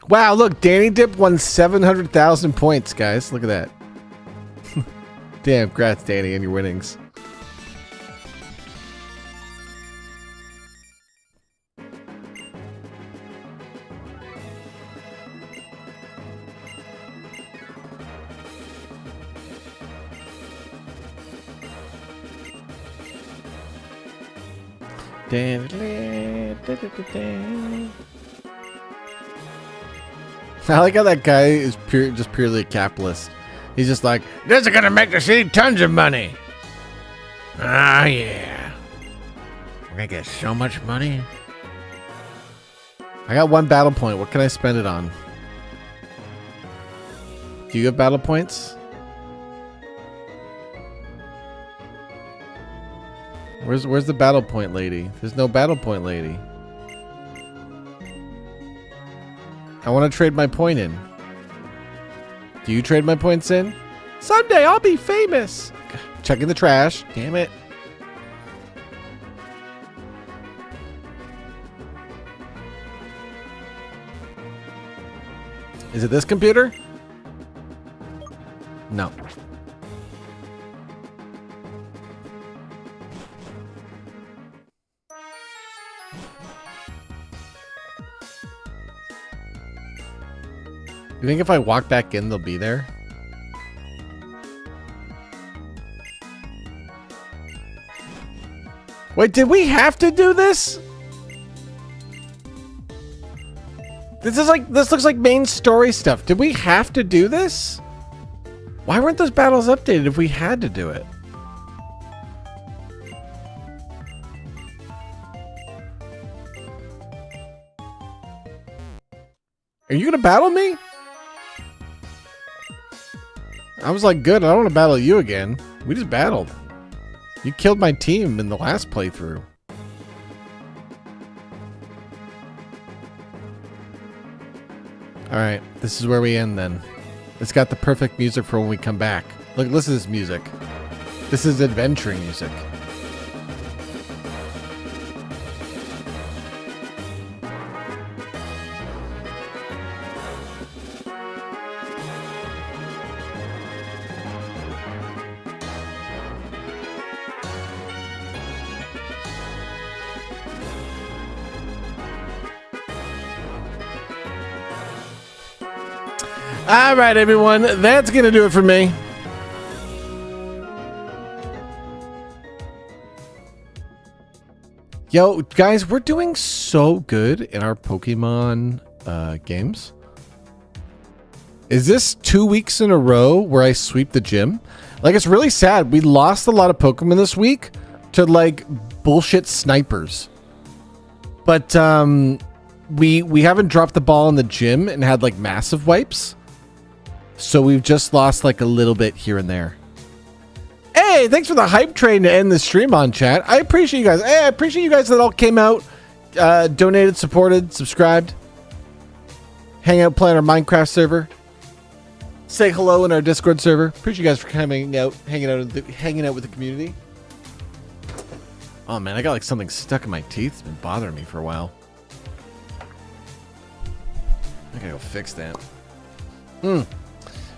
Wow, look, Danny Dip won 700,000 points, guys. Look at that. Damn, congrats, Danny, on your winnings. I like how that guy is just purely a capitalist. He's just like, This is gonna make the city tons of money. Ah, yeah. We're gonna get so much money. I got 1 battle point. What can I spend it on? Do you have battle points? Where's the battle point lady? There's no battle point lady. I want to trade my point in. Do you trade my points in? Someday I'll be famous. Checking the trash. Damn it. Is it this computer? No. You think if I walk back in, they'll be there? Wait, did we have to do this? This looks like main story stuff. Did we have to do this? Why weren't those battles updated if we had to do it? Are you gonna battle me? I was like, good, I don't want to battle you again. We just battled. You killed my team in the last playthrough. Alright, this is where we end then. It's got the perfect music for when we come back. Look, listen to this music. This is adventuring music. All right, everyone, that's going to do it for me. Yo, guys, we're doing so good in our Pokemon games. Is this 2 weeks in a row where I sweep the gym? Like, it's really sad. We lost a lot of Pokemon this week to, like, bullshit snipers. But we haven't dropped the ball in the gym and had, like, massive wipes. So we've just lost like a little bit here and there. Hey, thanks for the hype train to end the stream on, chat. I appreciate you guys. Hey, I appreciate you guys that all came out, donated, supported, subscribed, hang out, play on our Minecraft server, say hello in our Discord server. Appreciate you guys for coming out, hanging out with the community. Oh man, I got like something stuck in my teeth. It's been bothering me for a while. I gotta go fix that.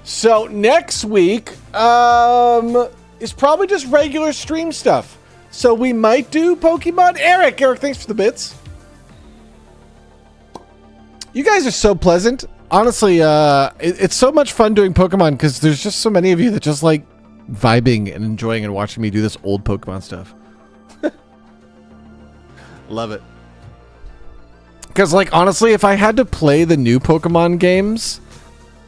So next week is probably just regular stream stuff. So we might do Pokemon. Eric, thanks for the bits. You guys are so pleasant. Honestly, it's so much fun doing Pokemon because there's just so many of you that just like vibing and enjoying and watching me do this old Pokemon stuff. Love it. Because, like, honestly, if I had to play the new Pokemon games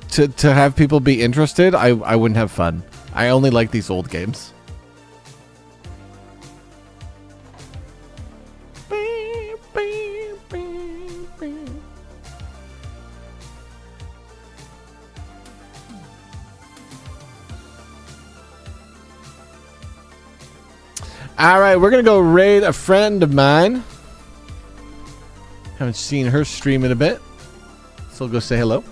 to have people be interested, I wouldn't have fun. I only like these old games. All right, we're going to go raid a friend of mine. Haven't seen her stream in a bit. So I'll go say hello.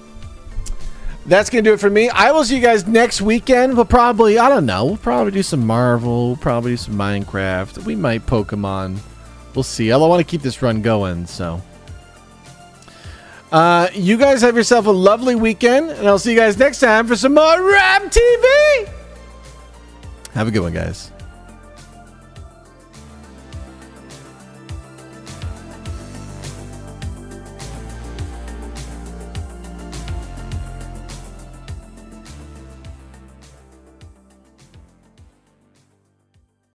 That's going to do it for me. I will see you guys next weekend. We'll probably, I don't know, we'll probably do some Marvel. We'll probably do some Minecraft. We might Pokemon. We'll see. I want to keep this run going, so. You guys have yourself a lovely weekend. And I'll see you guys next time for some more Rawb TV. Have a good one, guys.